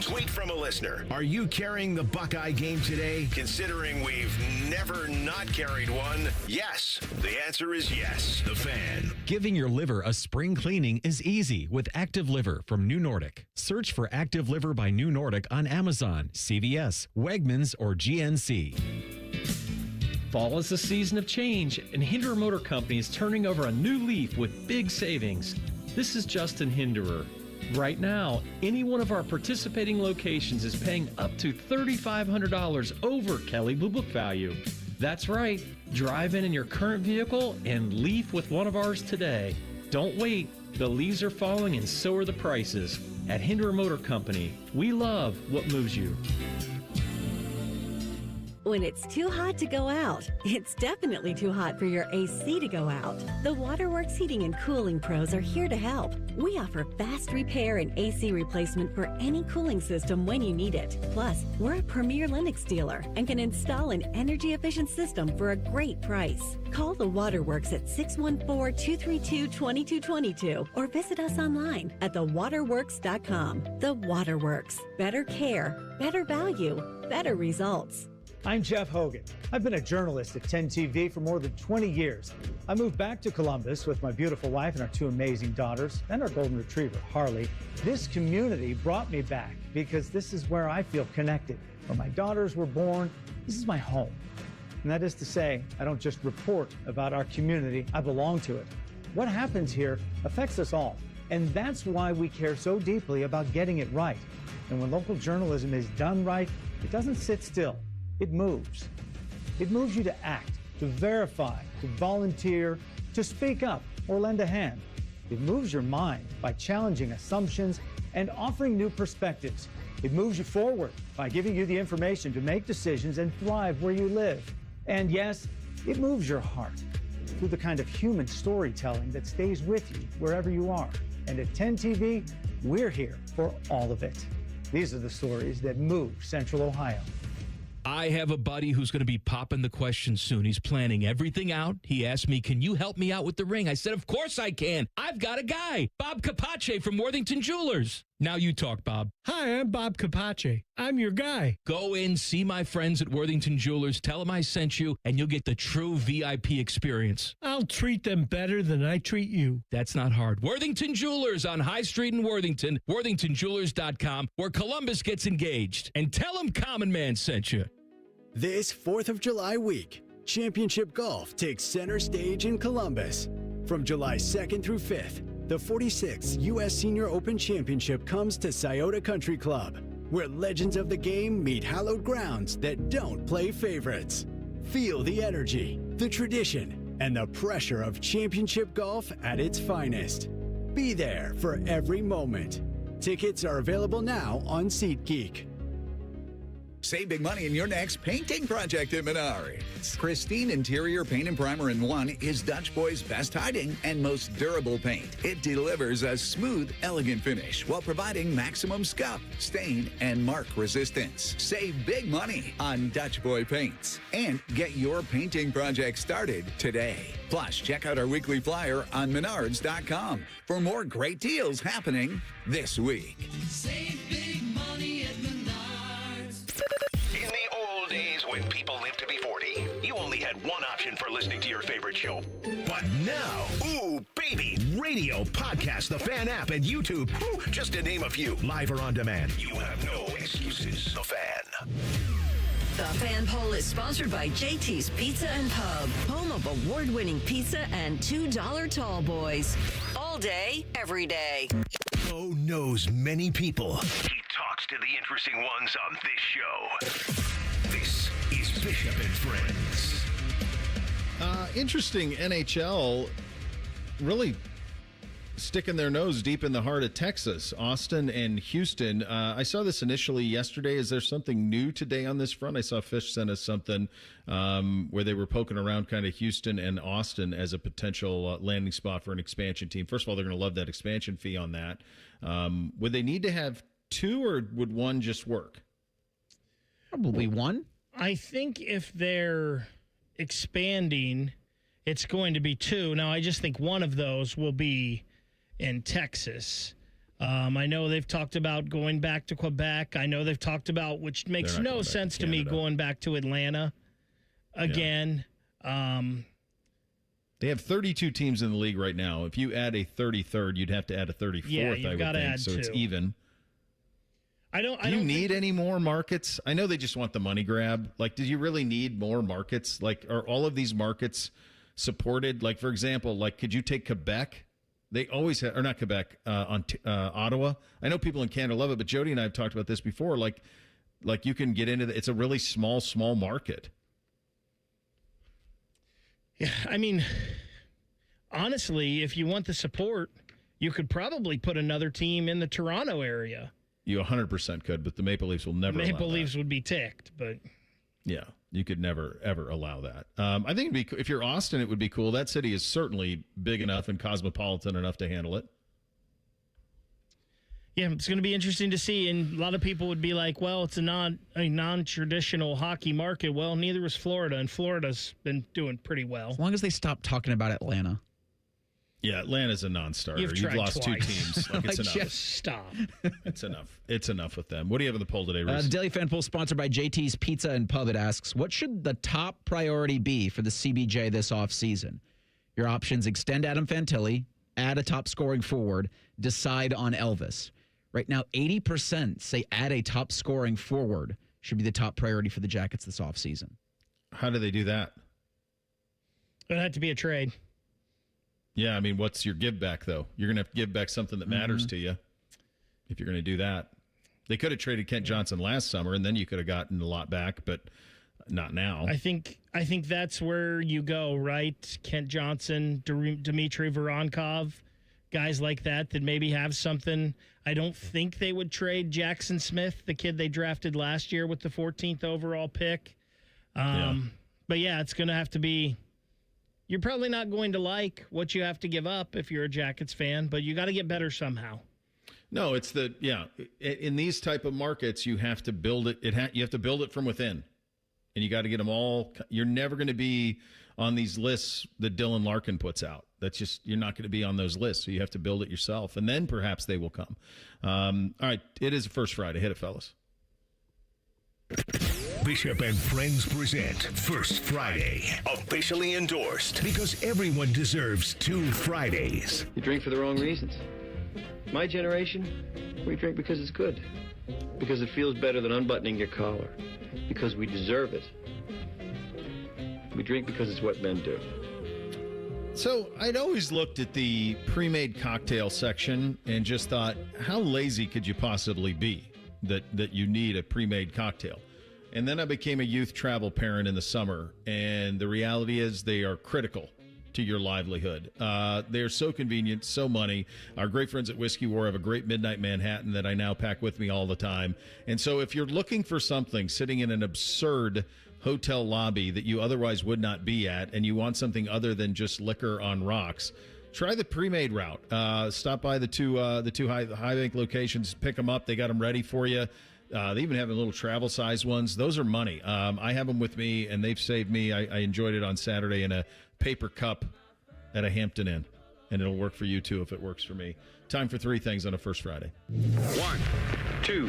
Tweet from a listener. Are you carrying the Buckeye game today? Considering we've never not carried one, yes. The answer is yes. The Fan. Giving your liver a spring cleaning is easy with Active Liver from New Nordic. Search for Active Liver by New Nordic on Amazon, CVS, Wegmans, or GNC. Fall is a season of change, and Hinderer Motor Company is turning over a new leaf with big savings. This is Justin Hinderer. Right now, any one of our participating locations is paying up to $3,500 over Kelley Blue Book value. That's right. Drive in your current vehicle and leaf with one of ours today. Don't wait. The leaves are falling and so are the prices. At Hinderer Motor Company, we love what moves you. When it's too hot to go out, it's definitely too hot for your AC to go out. The Waterworks Heating and Cooling Pros are here to help. We offer fast repair and AC replacement for any cooling system when you need it. Plus, we're a premier Lennox dealer and can install an energy-efficient system for a great price. Call the Waterworks at 614-232-2222 or visit us online at thewaterworks.com. The Waterworks. Better care, better value, better results. I'm Jeff Hogan. I've been a journalist at 10 TV for more than 20 years. I moved back to Columbus with my beautiful wife and our 2 amazing daughters and our golden retriever, Harley. This community brought me back because this is where I feel connected. Where my daughters were born, this is my home. And that is to say, I don't just report about our community, I belong to it. What happens here affects us all. And that's why we care so deeply about getting it right. And when local journalism is done right, it doesn't sit still. It moves. It moves you to act, to verify, to volunteer, to speak up or lend a hand. It moves your mind by challenging assumptions and offering new perspectives. It moves you forward by giving you the information to make decisions and thrive where you live. And yes, it moves your heart through the kind of human storytelling that stays with you wherever you are. And at 10 TV, we're here for all of it. These are the stories that move Central Ohio. I have a buddy who's going to be popping the question soon. He's planning everything out. He asked me, can you help me out with the ring? I said, of course I can. I've got a guy, Bob Capace from Worthington Jewelers. Now you talk, Bob. Hi, I'm Bob Capace. I'm your guy. Go in, see my friends at Worthington Jewelers, tell them I sent you, and you'll get the true VIP experience. I'll treat them better than I treat you. That's not hard. Worthington Jewelers on High Street in Worthington, worthingtonjewelers.com, where Columbus gets engaged. And tell them Common Man sent you. This 4th of July week, Championship Golf takes center stage in Columbus. From July 2nd through 5th, the 46th U.S. Senior Open Championship comes to Scioto Country Club, where legends of the game meet hallowed grounds that don't play favorites. Feel the energy, the tradition, and the pressure of championship golf at its finest. Be there for every moment. Tickets are available now on SeatGeek. Save big money in your next painting project at Menards. Pristine interior paint and primer in one is Dutch Boy's best hiding and most durable paint. It delivers a smooth, elegant finish while providing maximum scuff, stain, and mark resistance. Save big money on Dutch Boy paints and get your painting project started today. Plus, check out our weekly flyer on Menards.com for more great deals happening this week. Save big money at Menards. In the old days when people lived to be 40, you only had one option for listening to your favorite show. But now, ooh, baby, radio, podcast, the Fan app, and YouTube, just to name a few, live or on demand. You have no excuses. The Fan. The Fan Poll is sponsored by JT's Pizza and Pub, home of award-winning pizza and $2 tall boys. All day, every day. Bo knows many people. He talks to the interesting ones on this show. This is Bishop and Friends. Interesting, NHL really sticking their nose deep in the heart of Texas, Austin and Houston. I saw this initially yesterday. Is there something new today on this front? I saw Fish sent us something where they were poking around kind of Houston and Austin as a potential landing spot for an expansion team. First of all, they're going to love that expansion fee on that. Would they need to have two, or would one just work? Probably one. I think if they're expanding, it's going to be two. Now, I just think one of those will be in Texas. I know they've talked about going back to Quebec. I know they've talked about, which makes no sense to me, going back to Atlanta again. Yeah. They have 32 teams in the league right now. If you add a 33rd, you'd have to add a 34th, yeah, you've got to add so two. It's even. Do you need any more markets? I know they just want the money grab. Like, do you really need more markets? Like, are all of these markets supported? Like, for example, like, could you take Quebec? They always have, or not Quebec, Ottawa. I know people in Canada love it, but Jody and I have talked about this before. Like you can get into it's a really small market. Yeah, I mean, honestly, if you want the support, you could probably put another team in the Toronto area. You 100% could, but the Maple Leafs will never. Maple Leafs would be ticked, but yeah, you could never ever allow that. I think it'd be, if you're Austin, it would be cool. That city is certainly big enough and cosmopolitan enough to handle it. Yeah, it's going to be interesting to see. And a lot of people would be like, "Well, it's a non-traditional hockey market." Well, neither was Florida, and Florida's been doing pretty well. As long as they stop talking about Atlanta. Yeah, Atlanta's a non-starter. You've You've tried lost twice. 2 teams. Like, it's enough. Just stop. It's enough. It's enough with them. What do you have in the poll today, Reese? The Daily Fan Poll, sponsored by JT's Pizza and Pub. It asks, what should the top priority be for the CBJ this offseason? Your options: extend Adam Fantilli, add a top scoring forward, decide on Elvis. Right now, 80% say add a top scoring forward should be the top priority for the Jackets this offseason. How do they do that? It would have to be a trade. Yeah, I mean, what's your give back, though? You're going to have to give back something that matters to you if you're going to do that. They could have traded Kent Johnson last summer, and then you could have gotten a lot back, but not now. I think that's where you go, right? Kent Johnson, Dmitry Voronkov, guys like that maybe have something. I don't think they would trade Jackson Smith, the kid they drafted last year with the 14th overall pick. But yeah, it's going to have to be. You're probably not going to like what you have to give up if you're a Jackets fan, but you got to get better somehow. No, it's in these type of markets, you have to build it. You have to build it from within, and you got to get them all. You're never going to be on these lists that Dylan Larkin puts out. That's just, you're not going to be on those lists, so you have to build it yourself, and then perhaps they will come. All right, it is the First Friday. Hit it, fellas. Bishop and Friends present First Friday, officially endorsed, because everyone deserves 2 Fridays. You drink for the wrong reasons. My generation, we drink because it's good, because it feels better than unbuttoning your collar, because we deserve it. We drink because it's what men do. So I'd always looked at the pre-made cocktail section and just thought, how lazy could you possibly be that you need a pre-made cocktail? And then I became a youth travel parent in the summer, and the reality is they are critical to your livelihood. They're so convenient, so money. Our great friends at Whiskey War have a great Midnight Manhattan that I now pack with me all the time. And so if you're looking for something sitting in an absurd hotel lobby that you otherwise would not be at, and you want something other than just liquor on rocks, try the pre-made route. Stop by the two high bank locations, pick them up. They got them ready for you. They even have little travel size ones. Those are money. I have them with me, and they've saved me. I enjoyed it on Saturday in a paper cup at a Hampton Inn, and it'll work for you too if it works for me. Time for 3 things on a First Friday. 1, 2,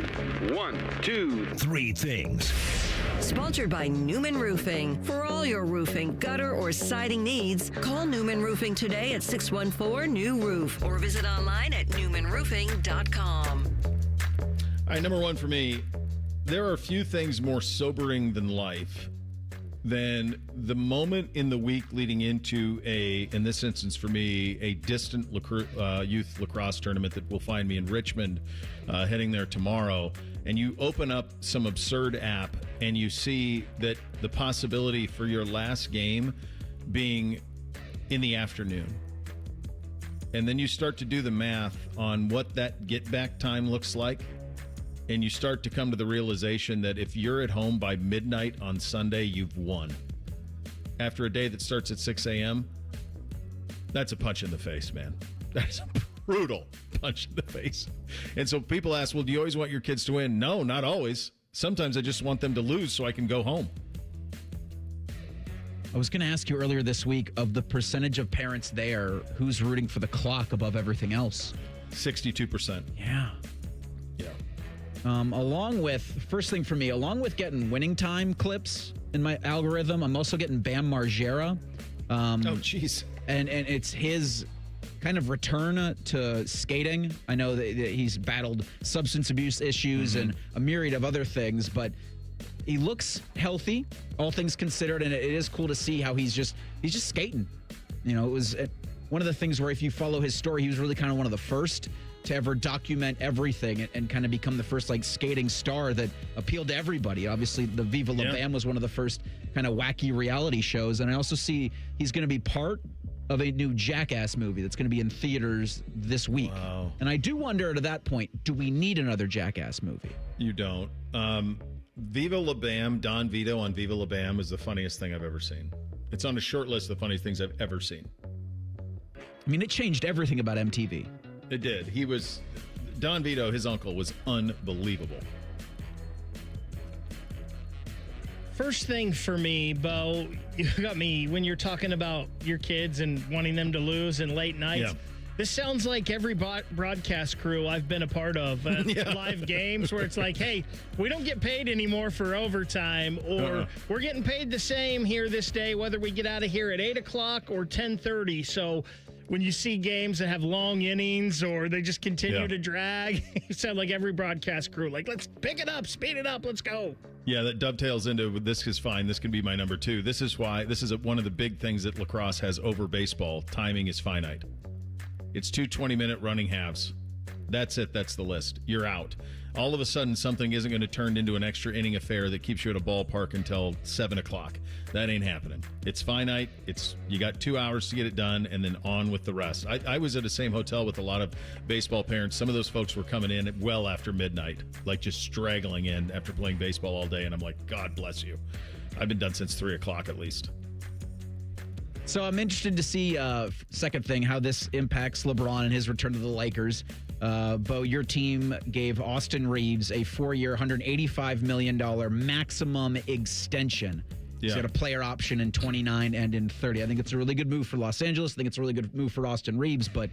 1, 2, 3 things. Sponsored by Newman Roofing. For all your roofing, gutter, or siding needs, call Newman Roofing today at 614-NEW-ROOF or visit online at newmanroofing.com. All right, number 1 for me, there are few things more sobering than life than the moment in the week leading into in this instance for me, a distant youth lacrosse tournament that will find me in Richmond, heading there tomorrow. And you open up some absurd app and you see that the possibility for your last game being in the afternoon. And then you start to do the math on what that get back time looks like. And you start to come to the realization that if you're at home by midnight on Sunday, you've won. After a day that starts at 6 a.m., that's a punch in the face, man. That's a brutal punch in the face. And so people ask, well, do you always want your kids to win? No, not always. Sometimes I just want them to lose so I can go home. I was going to ask you earlier this week, of the percentage of parents there, who's rooting for the clock above everything else? 62%. Yeah. Along with, first thing for me, along with getting winning time clips in my algorithm, I'm also getting Bam Margera. Oh, jeez. And it's his kind of return to skating. I know that he's battled substance abuse issues and a myriad of other things, but he looks healthy, all things considered, and it is cool to see how he's just skating. You know, it was one of the things where if you follow his story, he was really kind of one of the first to ever document everything and kind of become the first skating star that appealed to everybody. Obviously, the Viva La Bam was one of the first kind of wacky reality shows. And I also see he's going to be part of a new Jackass movie that's going to be in theaters this week. Wow. And I do wonder, to that point, do we need another Jackass movie? You don't. Viva La Bam, Don Vito on Viva La Bam is the funniest thing I've ever seen. It's on a short list of the funniest things I've ever seen. I mean, it changed everything about MTV. It did. Don Vito, his uncle, was unbelievable. First thing for me, Bo, you got me when you're talking about your kids and wanting them to lose and late nights. Yeah. This sounds like every broadcast crew I've been a part of at live games where it's like, hey, we don't get paid anymore for overtime, or we're getting paid the same here this day, whether we get out of here at 8 o'clock or 10:30. So when you see games that have long innings or they just continue to drag, you sound like every broadcast crew, like, let's pick it up, speed it up, let's go. Yeah, that dovetails into this is fine. This can be my number 2. This is why one of the big things that lacrosse has over baseball. Timing is finite. It's 2 20-minute running halves. That's it. That's the list. You're out. All of a sudden, something isn't going to turn into an extra inning affair that keeps you at a ballpark until 7 o'clock. That ain't happening. It's finite. You got 2 hours to get it done, and then on with the rest. I was at the same hotel with a lot of baseball parents. Some of those folks were coming in well after midnight, like just straggling in after playing baseball all day, and I'm like, God bless you. I've been done since 3 o'clock at least. So I'm interested to see, second thing, how this impacts LeBron and his return to the Lakers. Bo, your team gave Austin Reeves a 4-year, $185 million maximum extension. Yeah. He's got a player option in 29 and in 30. I think it's a really good move for Los Angeles. I think it's a really good move for Austin Reeves, but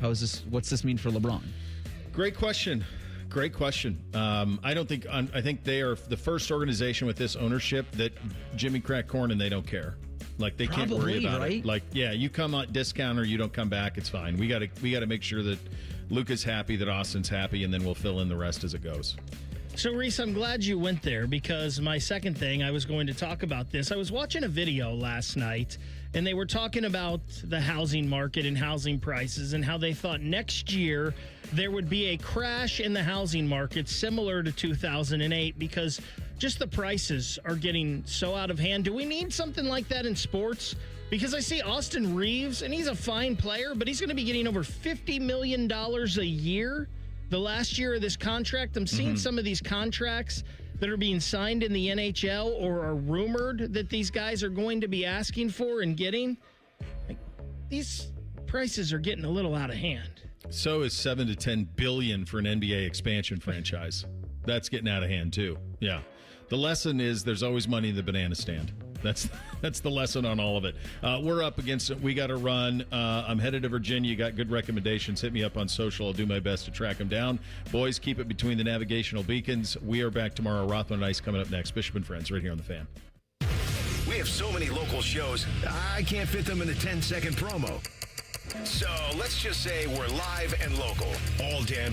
what's this mean for LeBron? Great question. I think they are the first organization with this ownership that Jimmy cracked corn and they don't care. Like they can't worry about it. Like, yeah, you come on discount or you don't come back, it's fine. We got to make sure that Luka's happy, that Austin's happy, and then we'll fill in the rest as it goes. So, Reese, I'm glad you went there because my second thing, I was going to talk about this. I was watching a video last night, and they were talking about the housing market and housing prices and how they thought next year there would be a crash in the housing market similar to 2008 because just the prices are getting so out of hand. Do we need something like that in sports? Because I see Austin Reeves, and he's a fine player, but he's going to be getting over $50 million a year the last year of this contract. I'm seeing some of these contracts that are being signed in the NHL or are rumored that these guys are going to be asking for and getting. Like, these prices are getting a little out of hand. So is $7 to $10 billion for an NBA expansion franchise. That's getting out of hand too. Yeah. The lesson is there's always money in the banana stand. That's the lesson on all of it. We're up against it. We got to run. I'm headed to Virginia. You got good recommendations. Hit me up on social. I'll do my best to track them down. Boys, keep it between the navigational beacons. We are back tomorrow. Rothman and Ice coming up next. Bishop and Friends right here on The Fan. We have so many local shows, I can't fit them in a 10-second promo. So let's just say we're live and local all damn day.